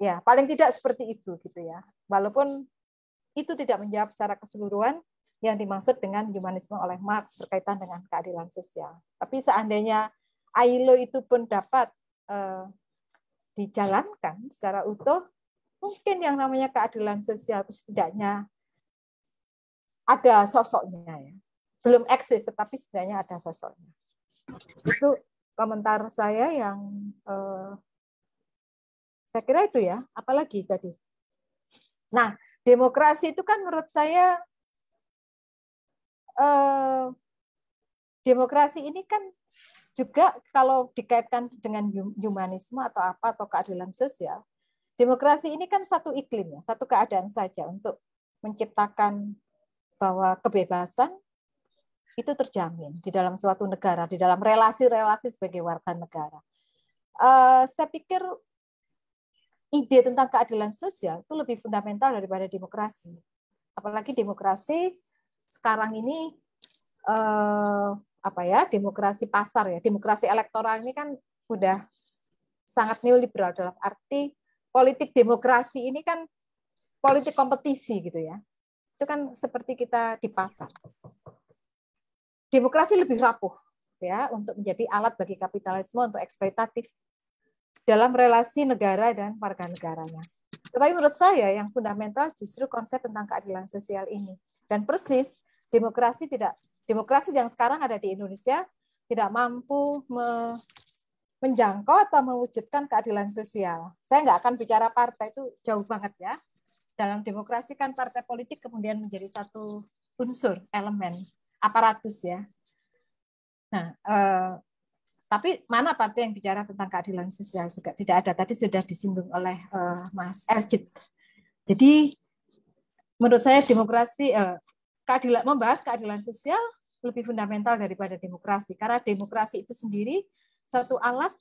Ya, paling tidak seperti itu gitu ya. Walaupun itu tidak menjawab secara keseluruhan yang dimaksud dengan humanisme oleh Marx berkaitan dengan keadilan sosial. Tapi seandainya ILO itu pun dapat dijalankan secara utuh, mungkin yang namanya keadilan sosial itu setidaknya ada sosoknya ya. Belum eksis, tetapi sebenarnya ada sosoknya. Itu komentar saya yang saya kira itu ya. Apalagi tadi. Nah, demokrasi itu kan menurut saya demokrasi ini kan juga kalau dikaitkan dengan humanisme atau apa atau keadilan sosial, demokrasi ini kan satu iklim ya, satu keadaan saja untuk menciptakan bahwa kebebasan itu terjamin di dalam suatu negara, di dalam relasi-relasi sebagai warga negara. Saya pikir ide tentang keadilan sosial itu lebih fundamental daripada demokrasi. Apalagi demokrasi sekarang ini demokrasi pasar ya, demokrasi elektoral ini kan udah sangat neoliberal dalam arti politik demokrasi ini kan politik kompetisi gitu ya. Itu kan seperti kita di pasar. Demokrasi lebih rapuh ya untuk menjadi alat bagi kapitalisme untuk eksploitatif dalam relasi negara dan warga negaranya. Tetapi menurut saya yang fundamental justru konsep tentang keadilan sosial ini. Dan persis demokrasi yang sekarang ada di Indonesia tidak mampu menjangkau atau mewujudkan keadilan sosial. Saya nggak akan bicara partai, itu jauh banget ya. Dalam demokrasi kan partai politik kemudian menjadi satu unsur, elemen, aparatus ya. Nah, tapi mana partai yang bicara tentang keadilan sosial juga tidak ada. Tadi sudah disinggung oleh Mas Erjit. Jadi menurut saya demokrasi membahas keadilan sosial lebih fundamental daripada demokrasi, karena demokrasi itu sendiri satu alat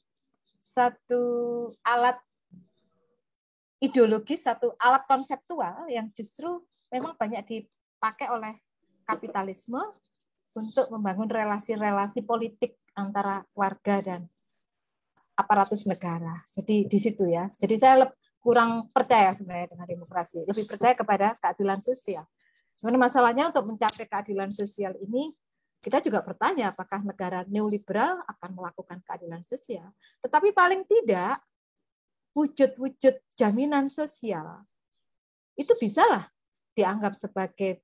ideologis, satu alat konseptual yang justru memang banyak dipakai oleh kapitalisme untuk membangun relasi-relasi politik antara warga dan aparatus negara. Jadi di situ ya. Jadi saya kurang percaya sebenarnya dengan demokrasi, lebih percaya kepada keadilan sosial. Sebenarnya masalahnya untuk mencapai keadilan sosial ini, kita juga bertanya apakah negara neoliberal akan melakukan keadilan sosial. Tetapi paling tidak, wujud-wujud jaminan sosial itu bisalah dianggap sebagai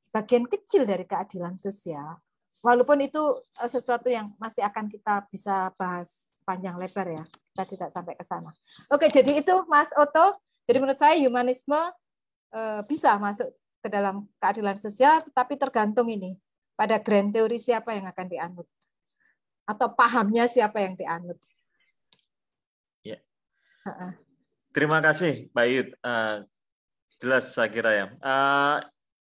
bagian kecil dari keadilan sosial. Walaupun itu sesuatu yang masih akan kita bisa bahas panjang lebar ya. Kita tidak sampai ke sana. Oke, jadi itu Mas Otto. Jadi menurut saya humanisme bisa masuk ke dalam keadilan sosial, tapi tergantung ini pada grand teori siapa yang akan dianut. Atau pahamnya siapa yang dianut. Ya. Terima kasih, Mbak Yud. Jelas saya kira ya.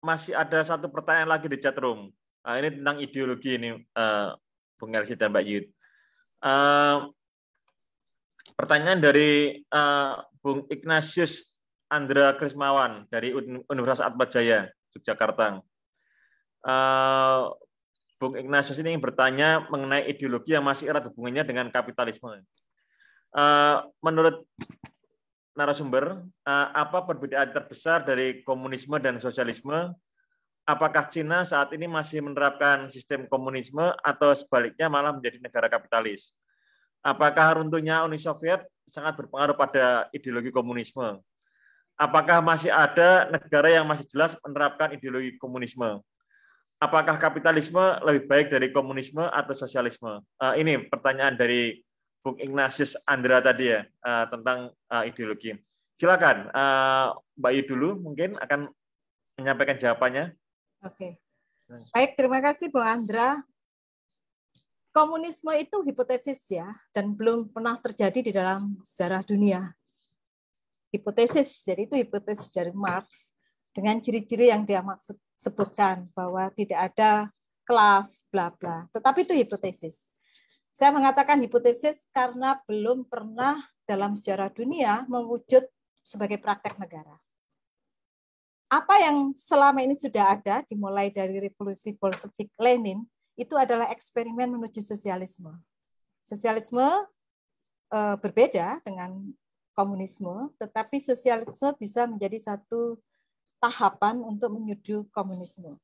Masih ada satu pertanyaan lagi di chat room. Ini tentang ideologi ini, Bung Elsi dan Mbak Yud. Pertanyaan dari Bung Ignatius Andra Krismawan dari Universitas Atmajaya, Yogyakarta. Bung Ignatius ini bertanya mengenai ideologi yang masih erat hubungannya dengan kapitalisme. Menurut narasumber, apa perbedaan terbesar dari komunisme dan sosialisme? Apakah Cina saat ini masih menerapkan sistem komunisme atau sebaliknya malah menjadi negara kapitalis? Apakah runtuhnya Uni Soviet sangat berpengaruh pada ideologi komunisme? Apakah masih ada negara yang masih jelas menerapkan ideologi komunisme? Apakah kapitalisme lebih baik dari komunisme atau sosialisme? Ini pertanyaan dari Bung Ignatius Andra tadi ya, tentang ideologi. Silakan, Mbak Yu dulu mungkin akan menyampaikan jawabannya. Oke. Baik, terima kasih Bung Andra. Komunisme itu hipotesis ya, dan belum pernah terjadi di dalam sejarah dunia. Hipotesis, jadi itu hipotesis dari Marx dengan ciri-ciri yang dia sebutkan bahwa tidak ada kelas, bla bla. Tetapi itu hipotesis. Saya mengatakan hipotesis karena belum pernah dalam sejarah dunia mewujud sebagai praktek negara. Apa yang selama ini sudah ada, dimulai dari revolusi Bolshevik Lenin, itu adalah eksperimen menuju sosialisme. Sosialisme berbeda dengan komunisme, tetapi sosialisme bisa menjadi satu tahapan untuk menuju komunisme.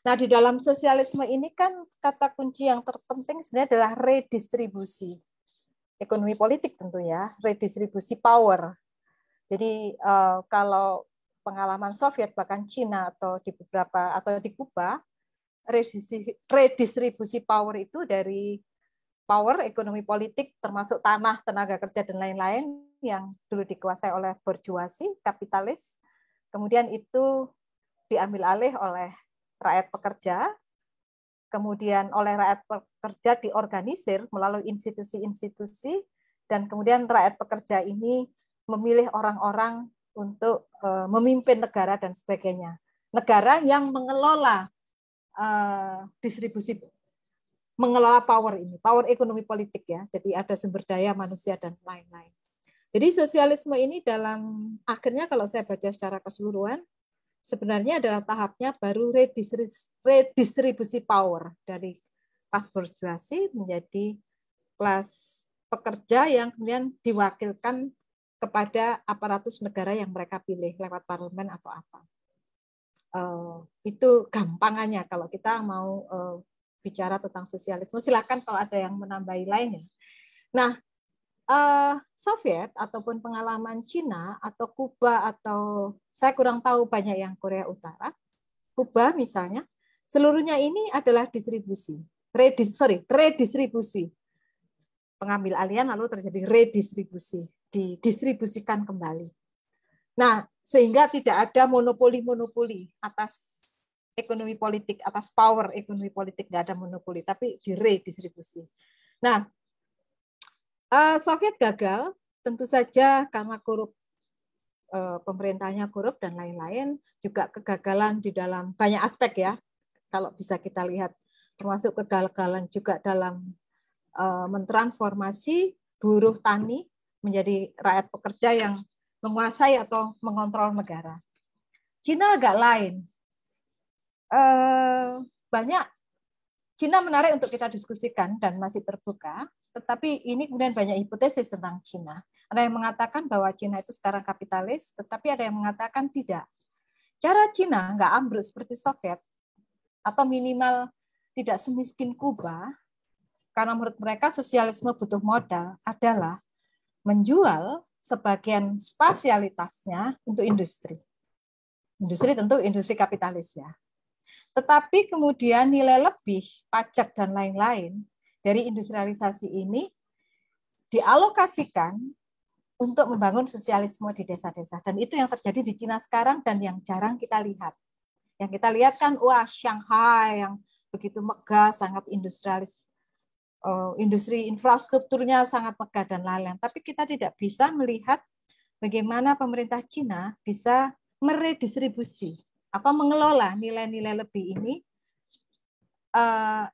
Nah, di dalam sosialisme ini kan kata kunci yang terpenting sebenarnya adalah redistribusi. Ekonomi politik tentu ya, redistribusi power. Jadi kalau pengalaman Soviet bahkan Cina atau di beberapa atau di Kuba, redistribusi power itu dari power ekonomi politik termasuk tanah, tenaga kerja dan lain-lain yang dulu dikuasai oleh borjuasi, kapitalis, kemudian itu diambil alih oleh rakyat pekerja, kemudian oleh rakyat pekerja diorganisir melalui institusi-institusi, dan kemudian rakyat pekerja ini memilih orang-orang untuk memimpin negara dan sebagainya. Negara yang mengelola distribusi, mengelola power ini, power ekonomi politik ya. Jadi ada sumber daya manusia dan lain-lain. Jadi sosialisme ini dalam akhirnya kalau saya baca secara keseluruhan sebenarnya adalah tahapnya baru redistribusi power dari kelas borjuasi menjadi kelas pekerja yang kemudian diwakilkan kepada aparatus negara yang mereka pilih lewat parlemen atau apa. Itu gampangannya kalau kita mau bicara tentang sosialisme. Silakan kalau ada yang menambahi lainnya. Nah, Soviet ataupun pengalaman Cina atau Kuba atau saya kurang tahu banyak yang Korea Utara, Kuba misalnya, seluruhnya ini adalah redistribusi. Pengambil alihan lalu terjadi redistribusi, didistribusikan kembali. Nah, sehingga tidak ada monopoli atas ekonomi politik, atas power ekonomi politik, nggak ada monopoli, tapi diredistribusi. Nah, Soviet gagal, tentu saja karena korup, pemerintahnya korup dan lain-lain, juga kegagalan di dalam banyak aspek ya, kalau bisa kita lihat, termasuk kegagalan juga dalam mentransformasi buruh tani menjadi rakyat pekerja yang menguasai atau mengontrol negara. Cina agak lain. Banyak Cina menarik untuk kita diskusikan dan masih terbuka, tetapi ini kemudian banyak hipotesis tentang Cina. Ada yang mengatakan bahwa Cina itu sekarang kapitalis, tetapi ada yang mengatakan tidak. Cara Cina nggak ambruk seperti Soviet, atau minimal tidak semiskin Kuba, karena menurut mereka sosialisme butuh modal, adalah menjual sebagian spasialitasnya untuk industri. Industri tentu industri kapitalis ya. Tetapi kemudian nilai lebih, pajak dan lain-lain dari industrialisasi ini dialokasikan untuk membangun sosialisme di desa-desa. Dan itu yang terjadi di Cina sekarang dan yang jarang kita lihat. Yang kita lihat kan, wah Shanghai yang begitu megah, sangat industrialis, industri infrastrukturnya sangat megah dan lain-lain. Tapi kita tidak bisa melihat bagaimana pemerintah Cina bisa meredistribusi atau mengelola nilai-nilai lebih ini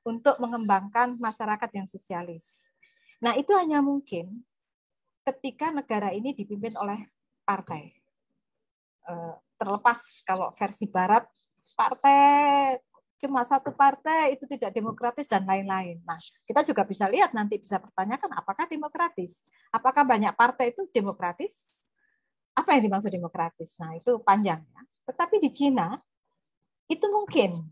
untuk mengembangkan masyarakat yang sosialis. Nah, itu hanya mungkin ketika negara ini dipimpin oleh partai. Terlepas kalau versi Barat, partai cuma satu partai itu tidak demokratis dan lain-lain. Nah, kita juga bisa lihat nanti bisa pertanyakan apakah demokratis? Apakah banyak partai itu demokratis? Apa yang dimaksud demokratis? Nah, itu panjang ya. Tetapi di Cina itu mungkin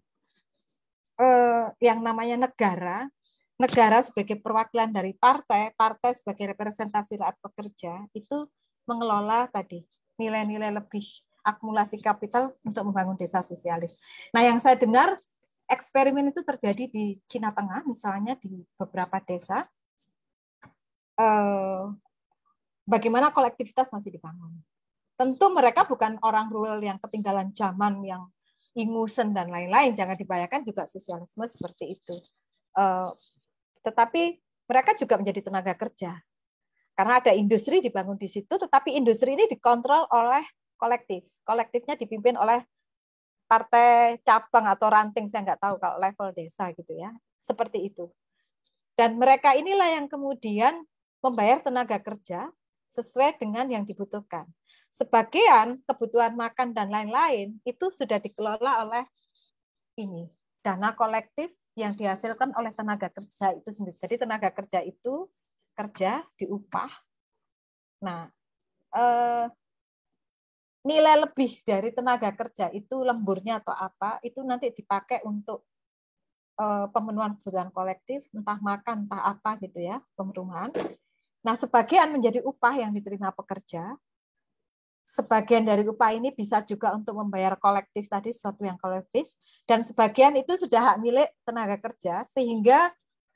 yang namanya negara sebagai perwakilan dari partai sebagai representasi rakyat pekerja itu mengelola tadi nilai-nilai lebih akumulasi kapital untuk membangun desa sosialis. Nah, yang saya dengar eksperimen itu terjadi di Cina Tengah, misalnya di beberapa desa. Bagaimana kolektivitas masih dibangun. Tentu mereka bukan orang rural yang ketinggalan zaman, yang ingusen dan lain-lain. Jangan dibayangkan juga sosialisme seperti itu. Tetapi mereka juga menjadi tenaga kerja. Karena ada industri dibangun di situ, tetapi industri ini dikontrol oleh kolektif. Kolektifnya dipimpin oleh partai cabang atau ranting, saya nggak tahu kalau level desa gitu ya. Seperti itu. Dan mereka inilah yang kemudian membayar tenaga kerja sesuai dengan yang dibutuhkan. Sebagian kebutuhan makan dan lain-lain itu sudah dikelola oleh ini, dana kolektif yang dihasilkan oleh tenaga kerja itu sendiri. Jadi tenaga kerja itu kerja diupah. Nah, nilai lebih dari tenaga kerja itu lemburnya atau apa, itu nanti dipakai untuk pemenuhan kebutuhan kolektif, entah makan, entah apa gitu ya, perumahan. Nah, sebagian menjadi upah yang diterima pekerja, sebagian dari upah ini bisa juga untuk membayar kolektif tadi, sesuatu yang kolektif, dan sebagian itu sudah hak milik tenaga kerja, sehingga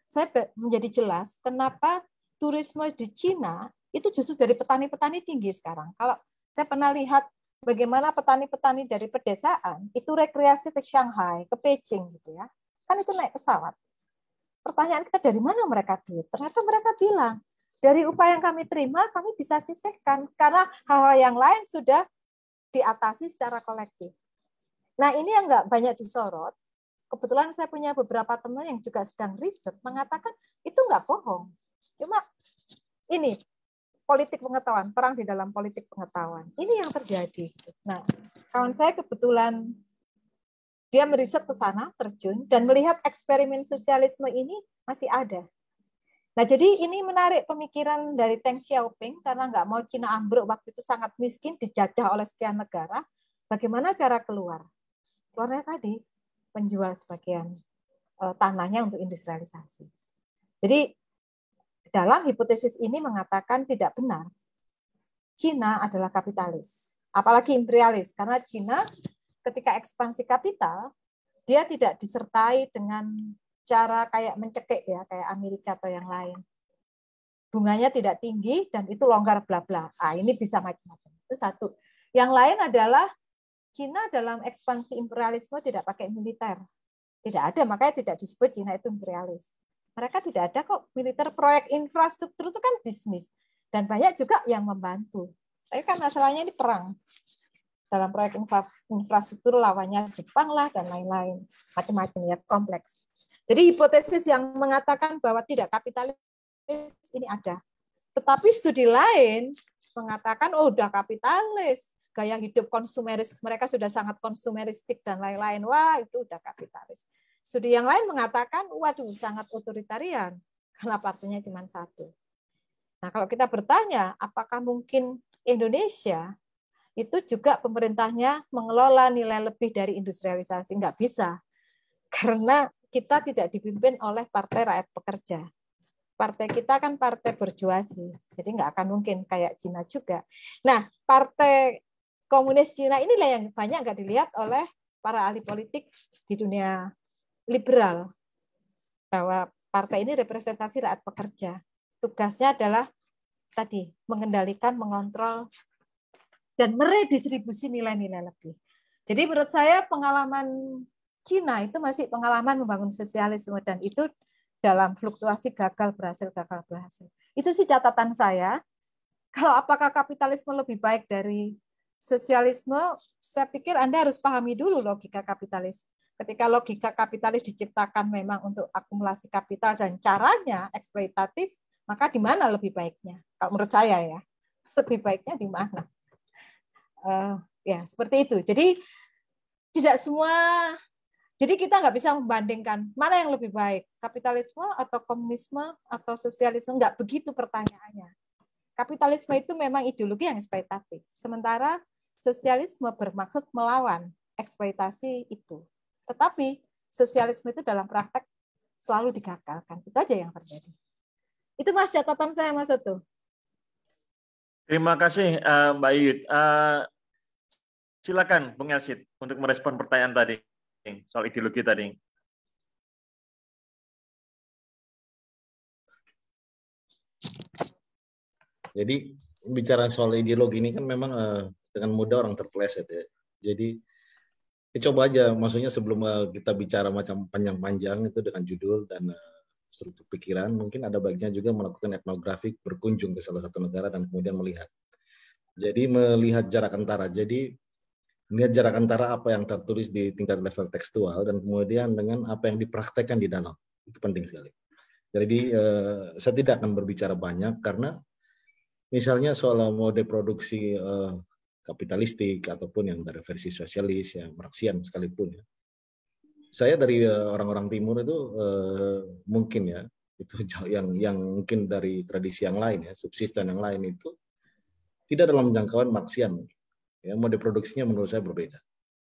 saya menjadi jelas kenapa turisme di Cina itu justru dari petani-petani tinggi sekarang. Kalau saya pernah lihat bagaimana petani-petani dari pedesaan itu rekreasi ke Shanghai, ke Beijing gitu ya, kan itu naik pesawat. Pertanyaan kita, dari mana mereka duit? Ternyata mereka bilang, dari upah yang kami terima, kami bisa sisihkan. Karena hal-hal yang lain sudah diatasi secara kolektif. Nah, ini yang nggak banyak disorot. Kebetulan saya punya beberapa teman yang juga sedang riset, mengatakan itu nggak bohong. Cuma ini, politik pengetahuan, perang di dalam politik pengetahuan. Ini yang terjadi. Nah, kawan saya kebetulan dia meriset ke sana, terjun, dan melihat eksperimen sosialisme ini masih ada. Nah, jadi ini menarik pemikiran dari Deng Xiaoping, karena nggak mau Cina ambruk, waktu itu sangat miskin, dijajah oleh sekian negara. Bagaimana cara keluar? Keluarnya tadi, menjual sebagian tanahnya untuk industrialisasi. Jadi, dalam hipotesis ini mengatakan tidak benar. Cina adalah kapitalis, apalagi imperialis, karena Cina ketika ekspansi kapital, dia tidak disertai dengan cara kayak mencekik ya, kayak Amerika atau yang lain. Bunganya tidak tinggi dan itu longgar bla bla. Ini bisa macam-macam. Itu satu. Yang lain adalah Cina dalam ekspansi imperialisme tidak pakai militer. Tidak ada, makanya tidak disebut Cina itu imperialis. Mereka tidak ada kok militer. Proyek infrastruktur itu kan bisnis dan banyak juga yang membantu. Tapi kan masalahnya ini perang. Dalam proyek infrastruktur lawannya Jepang lah dan lain-lain. Macam-macam ya, kompleks. Jadi hipotesis yang mengatakan bahwa tidak kapitalis ini ada. Tetapi studi lain mengatakan, oh udah kapitalis, gaya hidup konsumeris, mereka sudah sangat konsumeristik dan lain-lain. Wah, itu udah kapitalis. Studi yang lain mengatakan, waduh, sangat otoritarian, karena partainya cuma satu. Nah, kalau kita bertanya, apakah mungkin Indonesia itu juga pemerintahnya mengelola nilai lebih dari industrialisasi? Nggak bisa. Karena kita tidak dipimpin oleh Partai Rakyat Pekerja. Partai kita kan partai berjuasi, jadi nggak akan mungkin kayak Cina juga. Nah, Partai Komunis Cina inilah yang banyak nggak dilihat oleh para ahli politik di dunia liberal, bahwa partai ini representasi rakyat pekerja. Tugasnya adalah tadi mengendalikan, mengontrol, dan meredistribusi nilai-nilai lebih. Jadi menurut saya pengalaman Cina itu masih pengalaman membangun sosialisme, dan itu dalam fluktuasi gagal berhasil. Itu sih catatan saya. Kalau apakah kapitalisme lebih baik dari sosialisme, saya pikir Anda harus pahami dulu logika kapitalis. Ketika logika kapitalis diciptakan memang untuk akumulasi kapital dan caranya eksploitatif, maka di mana lebih baiknya? Kalau menurut saya ya, lebih baiknya di mana? Ya seperti itu. Jadi tidak semua. Jadi kita nggak bisa membandingkan mana yang lebih baik, kapitalisme atau komunisme atau sosialisme. Nggak begitu pertanyaannya. Kapitalisme itu memang ideologi yang eksploitatif. Sementara sosialisme bermaksud melawan eksploitasi itu. Tetapi sosialisme itu dalam praktek selalu digagalkan. Itu aja yang terjadi. Itu Mas catatan saya, Mas Oto. Terima kasih Mbak Yud. Silakan Bung Elsit untuk merespon pertanyaan tadi soal ideologi tadi. Jadi bicara soal ideologi ini kan memang dengan mudah orang terpeleset ya. Jadi coba aja, maksudnya sebelum kita bicara macam panjang-panjang itu dengan judul dan struktur pikiran, mungkin ada baiknya juga melakukan etnografik, berkunjung ke salah satu negara dan kemudian melihat. Jadi melihat jarak antara. Jadi melihat jarak antara apa yang tertulis di tingkat level tekstual dan kemudian dengan apa yang dipraktekkan di dalam. Itu penting sekali. Jadi saya tidak akan berbicara banyak karena misalnya soal mode produksi kapitalistik ataupun yang dari versi sosialis, ya Marxian sekalipun ya. Saya dari orang-orang timur itu mungkin ya, itu yang mungkin dari tradisi yang lain ya, subsisten yang lain itu tidak dalam jangkauan Marxian. Ya, mode produksinya menurut saya berbeda.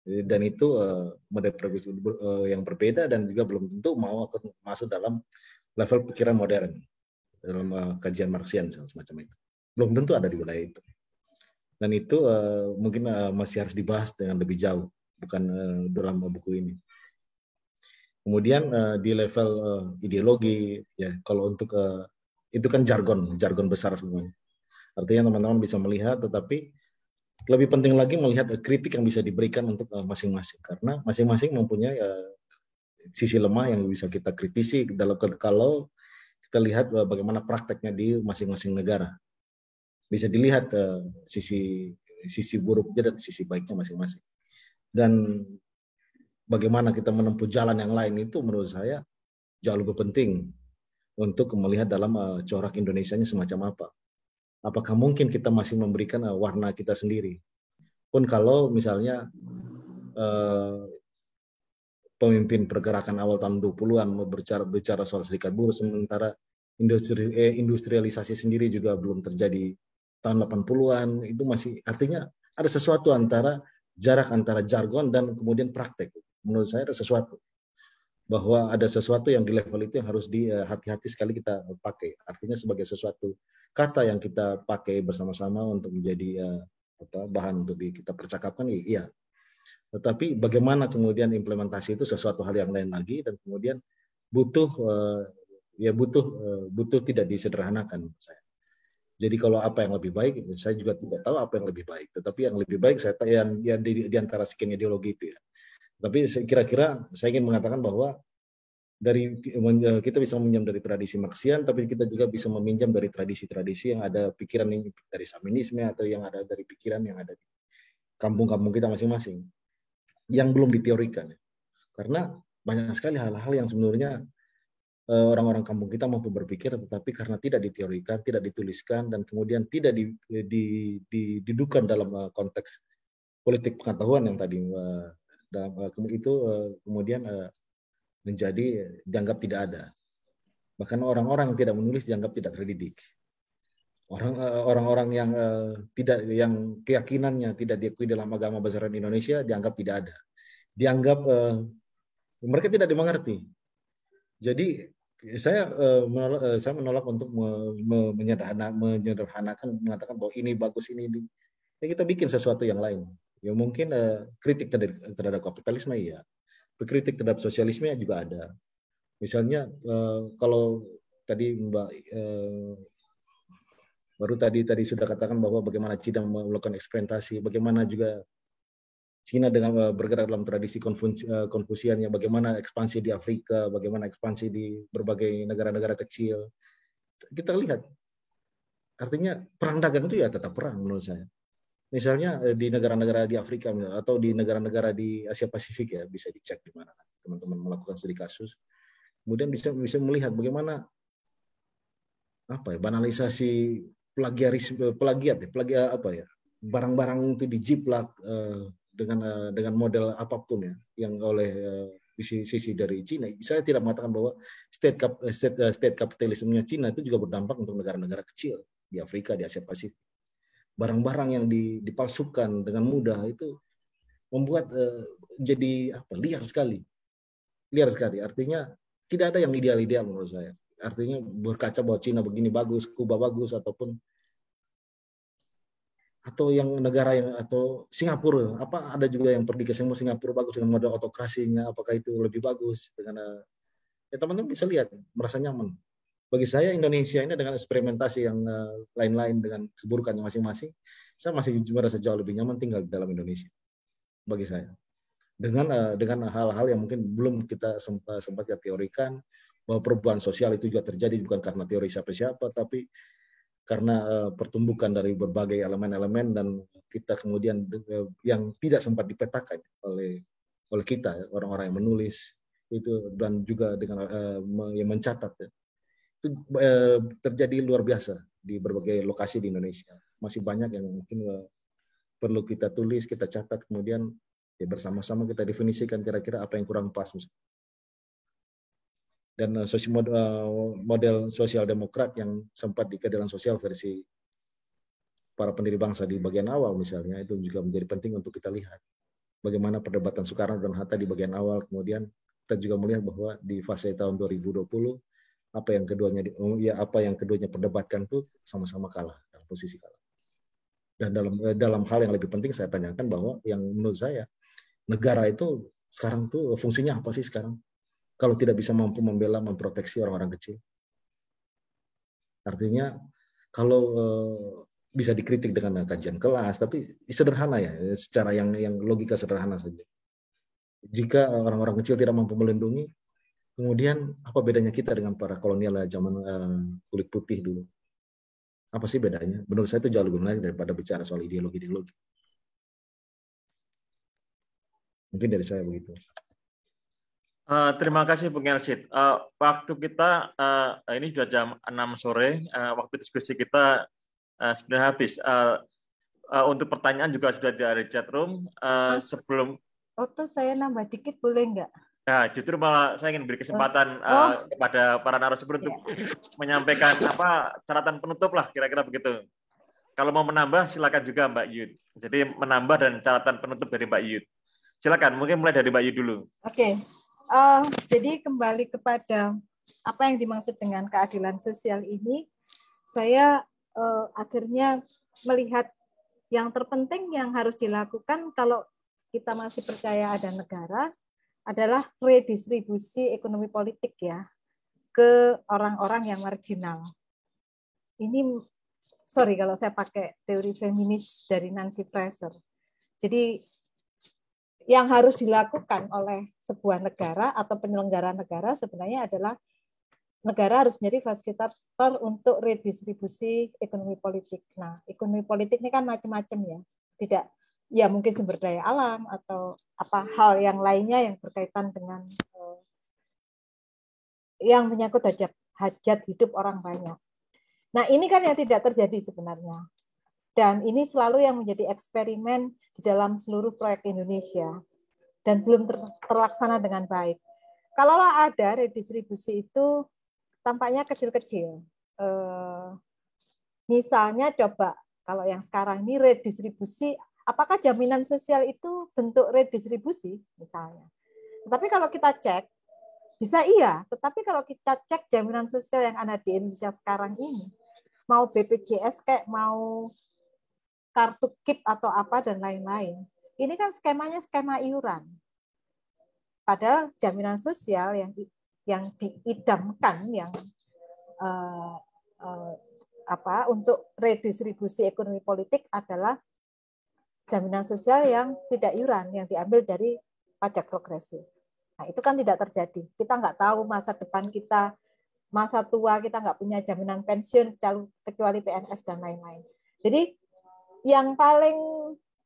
Dan itu mode produksi yang berbeda dan juga belum tentu mau masuk dalam level pikiran modern dalam kajian Marxian semacam itu. Belum tentu ada di wilayah itu. Dan itu mungkin masih harus dibahas dengan lebih jauh, bukan dalam buku ini. Kemudian di level ideologi, ya kalau untuk itu kan jargon besar semuanya. Artinya teman-teman bisa melihat, tetapi lebih penting lagi melihat kritik yang bisa diberikan untuk masing-masing, karena masing-masing mempunyai sisi lemah yang bisa kita kritisi kalau kita lihat bagaimana prakteknya di masing-masing negara. Bisa dilihat sisi buruknya dan sisi baiknya masing-masing. Dan bagaimana kita menempuh jalan yang lain itu menurut saya jauh lebih penting untuk melihat dalam corak Indonesianya semacam apa. Apakah mungkin kita masih memberikan warna kita sendiri? Pun kalau misalnya pemimpin pergerakan awal tahun 20-an bicara soal serikat buruh, sementara industrialisasi sendiri juga belum terjadi tahun 80-an, itu masih artinya ada sesuatu jarak antara jargon dan kemudian praktek. Menurut saya ada sesuatu, bahwa ada sesuatu yang di level itu yang harus hati-hati sekali kita pakai. Artinya sebagai sesuatu kata yang kita pakai bersama-sama untuk menjadi bahan untuk kita percakapkan, iya. Tetapi bagaimana kemudian implementasi itu sesuatu hal yang lain lagi, dan kemudian butuh tidak disederhanakan menurut saya. Jadi kalau apa yang lebih baik, saya juga tidak tahu apa yang lebih baik. Tetapi yang lebih baik saya yang di antara sekian ideologi itu ya. Tapi kira-kira saya ingin mengatakan bahwa kita bisa meminjam dari tradisi Marxian, tapi kita juga bisa meminjam dari tradisi-tradisi yang ada pikiran dari Saminisme atau yang ada dari pikiran yang ada di kampung-kampung kita masing-masing, yang belum diteorikan. Karena banyak sekali hal-hal yang sebenarnya orang-orang kampung kita mampu berpikir, tetapi karena tidak diteorikan, tidak dituliskan, dan kemudian tidak didudukan dalam konteks politik pengetahuan yang tadi kemudian menjadi dianggap tidak ada. Bahkan orang-orang yang tidak menulis dianggap tidak terdidik. Orang-orang yang yang keyakinannya tidak diakui dalam agama besaran Indonesia dianggap tidak ada. Dianggap mereka tidak dimengerti. Jadi saya menolak untuk menyederhanakan, mengatakan bahwa ini bagus, ini. Ya kita bikin sesuatu yang lain. Ya mungkin kritik terhadap kapitalisme ya, kritik terhadap sosialisme juga ada. Misalnya kalau tadi Mbak baru tadi sudah katakan bahwa bagaimana Cina melakukan eksperimentasi, bagaimana juga Cina dengan bergerak dalam tradisi Konfusiannya, bagaimana ekspansi di Afrika, bagaimana ekspansi di berbagai negara-negara kecil. Kita lihat, artinya perang dagang itu ya tetap perang menurut saya. Misalnya di negara-negara di Afrika atau di negara-negara di Asia Pasifik ya, bisa dicek di mana teman-teman melakukan studi kasus. Kemudian bisa melihat bagaimana banalisasi plagiat apa ya, barang-barang itu dijiplak dengan model apapun ya, yang oleh sisi dari Cina. Saya tidak mengatakan bahwa state kapitalismenya Cina itu juga berdampak untuk negara-negara kecil di Afrika, di Asia Pasifik. Barang-barang yang dipalsukan dengan mudah itu membuat jadi liar sekali. Artinya tidak ada yang ideal-ideal menurut saya. Artinya berkaca bahwa Cina begini bagus, Kuba bagus, atau yang negara yang atau Singapura, ada juga yang pergi ke Singapura bagus dengan model autokrasinya, apakah itu lebih bagus dengan teman-teman bisa lihat, merasa nyaman. Bagi saya Indonesia ini dengan eksperimentasi yang lain-lain dengan keburukannya masing-masing, saya masih merasa jauh lebih nyaman tinggal di dalam Indonesia. Bagi saya, dengan hal-hal yang mungkin belum kita sempat teorikan, bahwa perubahan sosial itu juga terjadi bukan karena teori siapa-siapa, tapi karena pertumbukan dari berbagai elemen-elemen, dan kita kemudian yang tidak sempat dipetakan oleh kita orang-orang yang menulis itu, dan juga dengan yang mencatat itu terjadi luar biasa di berbagai lokasi di Indonesia. Masih banyak yang mungkin perlu kita tulis, kita catat, kemudian ya bersama-sama kita definisikan kira-kira apa yang kurang pas. Dan model sosial demokrat yang sempat di keadilan sosial versi para pendiri bangsa di bagian awal misalnya, itu juga menjadi penting untuk kita lihat. Bagaimana perdebatan Soekarno dan Hatta di bagian awal, kemudian kita juga melihat bahwa di fase tahun 2020 apa yang keduanya perdebatkan itu sama-sama kalah, dalam posisi kalah. Dan dalam hal yang lebih penting saya tanyakan bahwa yang menurut saya negara itu sekarang tuh fungsinya apa sih sekarang? Kalau tidak bisa mampu membela, memproteksi orang-orang kecil. Artinya kalau bisa dikritik dengan kajian kelas, tapi sederhana ya, secara yang logika sederhana saja. Jika orang-orang kecil tidak mampu melindungi, kemudian apa bedanya kita dengan para kolonial zaman kulit putih dulu? Apa sih bedanya? Menurut saya itu jauh lebih menarik daripada bicara soal ideologi-ideologi. Mungkin dari saya begitu. Terima kasih Bung Elsit. Waktu kita ini sudah jam 6 sore. Waktu diskusi kita sudah habis. Untuk pertanyaan juga sudah dari chat room. Sebelum Oto, saya nambah dikit boleh nggak? Nah, justru malah saya ingin beri kesempatan kepada para narasumber untuk menyampaikan catatan penutup lah, kira-kira begitu. Kalau mau menambah, silakan juga Mbak Yud. Jadi menambah dan catatan penutup dari Mbak Yud. Silakan, mungkin mulai dari Mbak Yud dulu. Oke. Jadi kembali kepada apa yang dimaksud dengan keadilan sosial ini, saya akhirnya melihat yang terpenting yang harus dilakukan kalau kita masih percaya ada negara adalah redistribusi ekonomi politik ya ke orang-orang yang marginal. Ini sorry kalau saya pakai teori feminis dari Nancy Fraser. Jadi yang harus dilakukan oleh sebuah negara atau penyelenggara negara sebenarnya adalah negara harus menjadi fasilitator untuk redistribusi ekonomi politik. Nah, ekonomi politik ini kan macam-macam ya. Tidak ya mungkin sumber daya alam atau apa hal yang lainnya yang berkaitan dengan yang menyangkut hajat hidup orang banyak. Nah, ini kan yang tidak terjadi sebenarnya. Dan ini selalu yang menjadi eksperimen di dalam seluruh proyek Indonesia dan belum terlaksana dengan baik. Kalaulah ada redistribusi itu tampaknya kecil-kecil. Misalnya coba kalau yang sekarang ini redistribusi, apakah jaminan sosial itu bentuk redistribusi misalnya? Tetapi kalau kita cek, bisa iya. Tetapi kalau kita cek jaminan sosial yang ada di Indonesia sekarang ini, mau BPJS kayak mau kartu KIP atau apa dan lain-lain, ini kan skemanya skema iuran. Padahal jaminan sosial yang diidamkan yang untuk redistribusi ekonomi politik adalah jaminan sosial yang tidak iuran, yang diambil dari pajak progresif. Nah, itu kan tidak terjadi. Kita nggak tahu masa depan kita, masa tua kita nggak punya jaminan pensiun kecuali PNS dan lain-lain. Jadi yang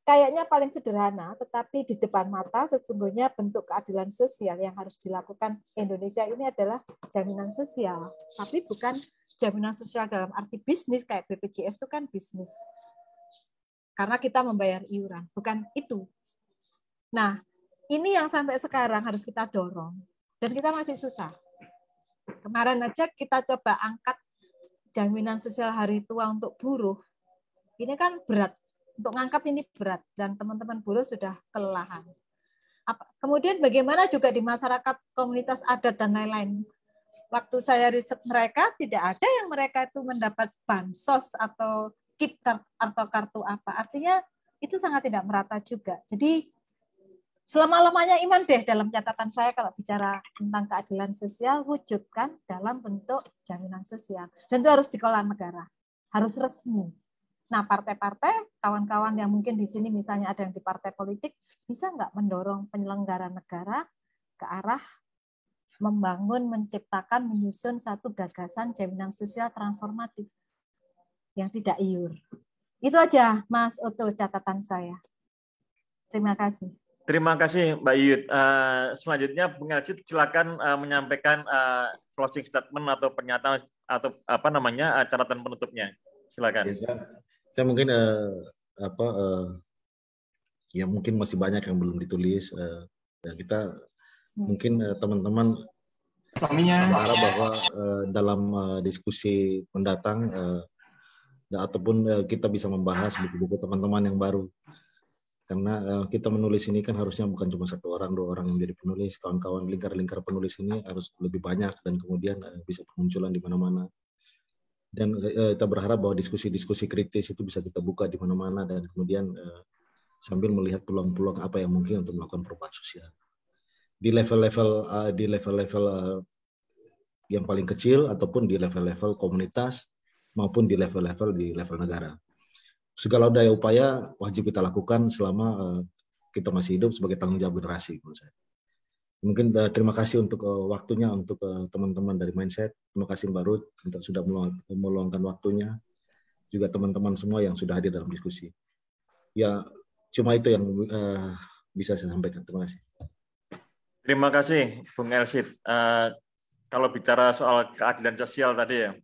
kayaknya paling sederhana, tetapi di depan mata sesungguhnya bentuk keadilan sosial yang harus dilakukan Indonesia ini adalah jaminan sosial. Tapi bukan jaminan sosial dalam arti bisnis, kayak BPJS itu kan bisnis. Karena kita membayar iuran, bukan itu. Nah, ini yang sampai sekarang harus kita dorong. Dan kita masih susah. Kemarin aja kita coba angkat jaminan sosial hari tua untuk buruh. Ini kan berat. Untuk ngangkat ini berat. Dan teman-teman buruh sudah kelelahan. Kemudian bagaimana juga di masyarakat, komunitas adat, dan lain-lain. Waktu saya riset mereka, tidak ada yang mereka itu mendapat bansos atau KIP atau kartu apa. Artinya itu sangat tidak merata juga. Jadi selama-lamanya iman deh dalam catatan saya kalau bicara tentang keadilan sosial, wujudkan dalam bentuk jaminan sosial. Dan itu harus dikelola negara. Harus resmi. Nah, partai-partai, kawan-kawan yang mungkin di sini misalnya ada yang di partai politik, bisa nggak mendorong penyelenggara negara ke arah membangun, menciptakan, menyusun satu gagasan jaminan sosial transformatif yang tidak iur. Itu aja, Mas Oto, catatan saya. Terima kasih. Terima kasih, Mbak Yud. Selanjutnya, Bung Elsit, silakan menyampaikan closing statement atau pernyataan atau catatan penutupnya. Silakan. Ya, saya mungkin ya mungkin masih banyak yang belum ditulis. Ya kita mungkin teman-teman berharap bahwa dalam diskusi mendatang ataupun kita bisa membahas buku-buku teman-teman yang baru. Karena kita menulis ini kan harusnya bukan cuma 1 orang, 2 orang yang menjadi penulis, kawan-kawan lingkar-lingkar penulis ini harus lebih banyak dan kemudian bisa bermunculan di mana-mana. Dan kita berharap bahwa diskusi-diskusi kritis itu bisa kita buka di mana-mana dan kemudian sambil melihat peluang-peluang apa yang mungkin untuk melakukan perubahan sosial di level-level yang paling kecil ataupun di level-level komunitas maupun di level negara. Segala daya upaya wajib kita lakukan selama kita masih hidup sebagai tanggung jawab generasi menurut saya. Mungkin terima kasih untuk waktunya untuk teman-teman dari Mindset. Terima kasih Mbak Ruth untuk sudah meluangkan waktunya. Juga teman-teman semua yang sudah hadir dalam diskusi. Ya, cuma itu yang bisa saya sampaikan. Terima kasih. Terima kasih, Bung Elsit. Kalau bicara soal keadilan sosial tadi ya,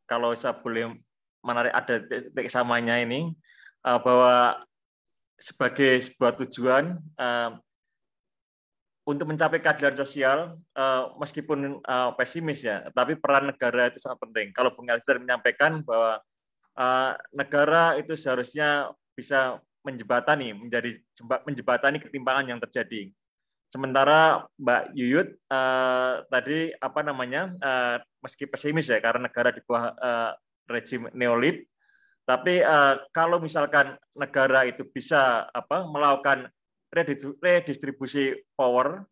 kalau saya boleh menarik ada titik samanya ini, bahwa sebagai sebuah tujuan untuk mencapai keadilan sosial, meskipun pesimis ya, tapi peran negara itu sangat penting. Kalau Bung Elsit menyampaikan bahwa negara itu seharusnya bisa menjembatani ketimpangan yang terjadi. Sementara Mbak Yuyut tadi meski pesimis ya karena negara di bawah rezim neolib, tapi kalau misalkan negara itu bisa melakukan redistribusi power,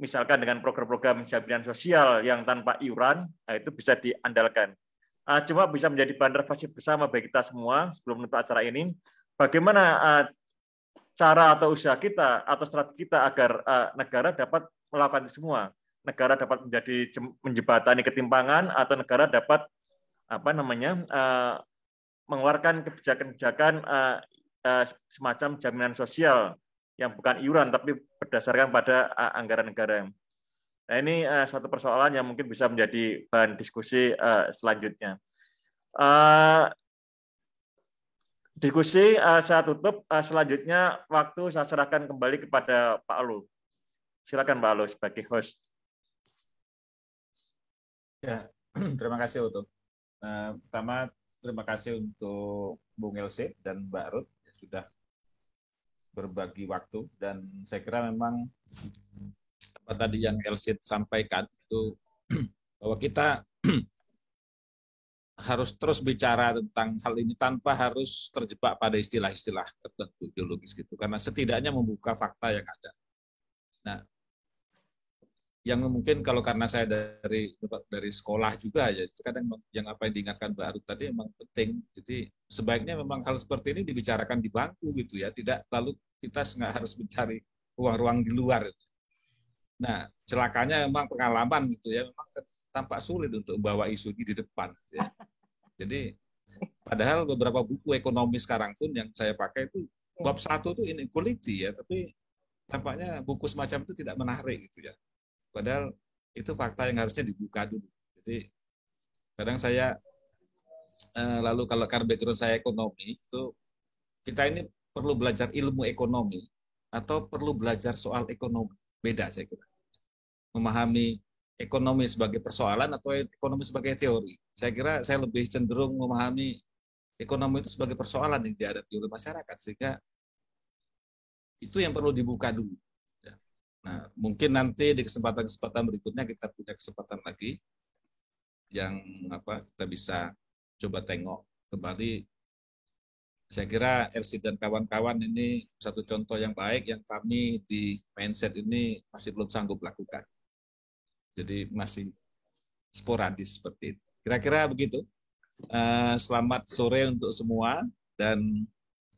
misalkan dengan program-program jaminan sosial yang tanpa iuran, itu bisa diandalkan. Cuma bisa menjadi bahan refleksi bersama bagi kita semua sebelum menutup acara ini, bagaimana cara atau usaha kita atau strategi kita agar negara dapat melakukan itu semua. Negara dapat menjembatani ketimpangan atau negara dapat mengeluarkan kebijakan-kebijakan semacam jaminan sosial yang bukan iuran tapi berdasarkan pada anggaran negara. Nah, ini satu persoalan yang mungkin bisa menjadi bahan diskusi selanjutnya. Diskusi saya tutup, selanjutnya waktu saya serahkan kembali kepada Pak Alu. Silakan Pak Alu sebagai host. Ya, terima kasih Uto. Pertama terima kasih untuk Bung Elsit dan Mbak Ruth yang sudah berbagi waktu, dan saya kira memang apa tadi yang Elsit sampaikan itu bahwa kita harus terus bicara tentang hal ini tanpa harus terjebak pada istilah-istilah tertentu ideologis gitu, karena setidaknya membuka fakta yang ada. Nah, yang mungkin kalau karena saya dari sekolah juga ya, kadang yang apa yang diingatkan Mbak Ruth tadi memang penting. Jadi sebaiknya memang hal seperti ini dibicarakan di bangku gitu ya, tidak lalu kita nggak harus mencari ruang-ruang di luar. Nah, celakanya memang pengalaman gitu ya, memang tampak sulit untuk membawa isu ini di depan. Ya. Jadi padahal beberapa buku ekonomi sekarang pun yang saya pakai itu bab 1 itu inequality ya, tapi tampaknya buku semacam itu tidak menarik gitu ya. Padahal itu fakta yang harusnya dibuka dulu. Jadi kadang saya lalu kalau karena background saya ekonomi, itu kita ini perlu belajar ilmu ekonomi atau perlu belajar soal ekonomi. Beda saya kira. Memahami ekonomi sebagai persoalan atau ekonomi sebagai teori. Saya kira saya lebih cenderung memahami ekonomi itu sebagai persoalan yang dihadapi oleh masyarakat, sehingga itu yang perlu dibuka dulu. Nah, mungkin nanti di kesempatan-kesempatan berikutnya kita punya kesempatan lagi yang kita bisa coba tengok kembali. Saya kira Elsit dan kawan-kawan ini satu contoh yang baik yang kami di Mindset ini masih belum sanggup lakukan. Jadi masih sporadis seperti itu. Kira-kira begitu. Selamat sore untuk semua, dan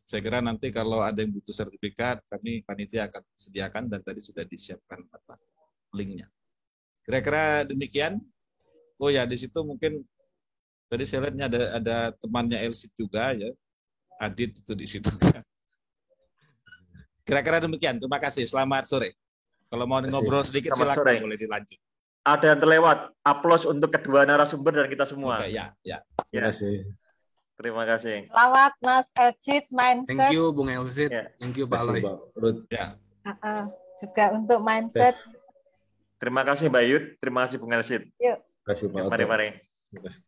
saya kira nanti kalau ada yang butuh sertifikat, kami panitia akan sediakan dan tadi sudah disiapkan linknya. Kira-kira demikian. Oh ya, di situ mungkin tadi saya lihatnya ada temannya Elsit juga ya, Adit itu di situ. Kira-kira demikian. Terima kasih. Selamat sore. Kalau mau ngobrol sedikit silakan, boleh dilanjut. Ada yang terlewat. Aplaus untuk kedua narasumber dan kita semua. Oke, ya. Terima kasih. Terima kasih. Selamat Mas Elsit, Mindset. Thank you Bung Elsit. Thank you Pak Aloy. Ya. Juga untuk Mindset. Terima kasih Mbak Yud. Terima kasih Bung Elsit. Yuk. Terima kasih Pak. Mari. Terima kasih.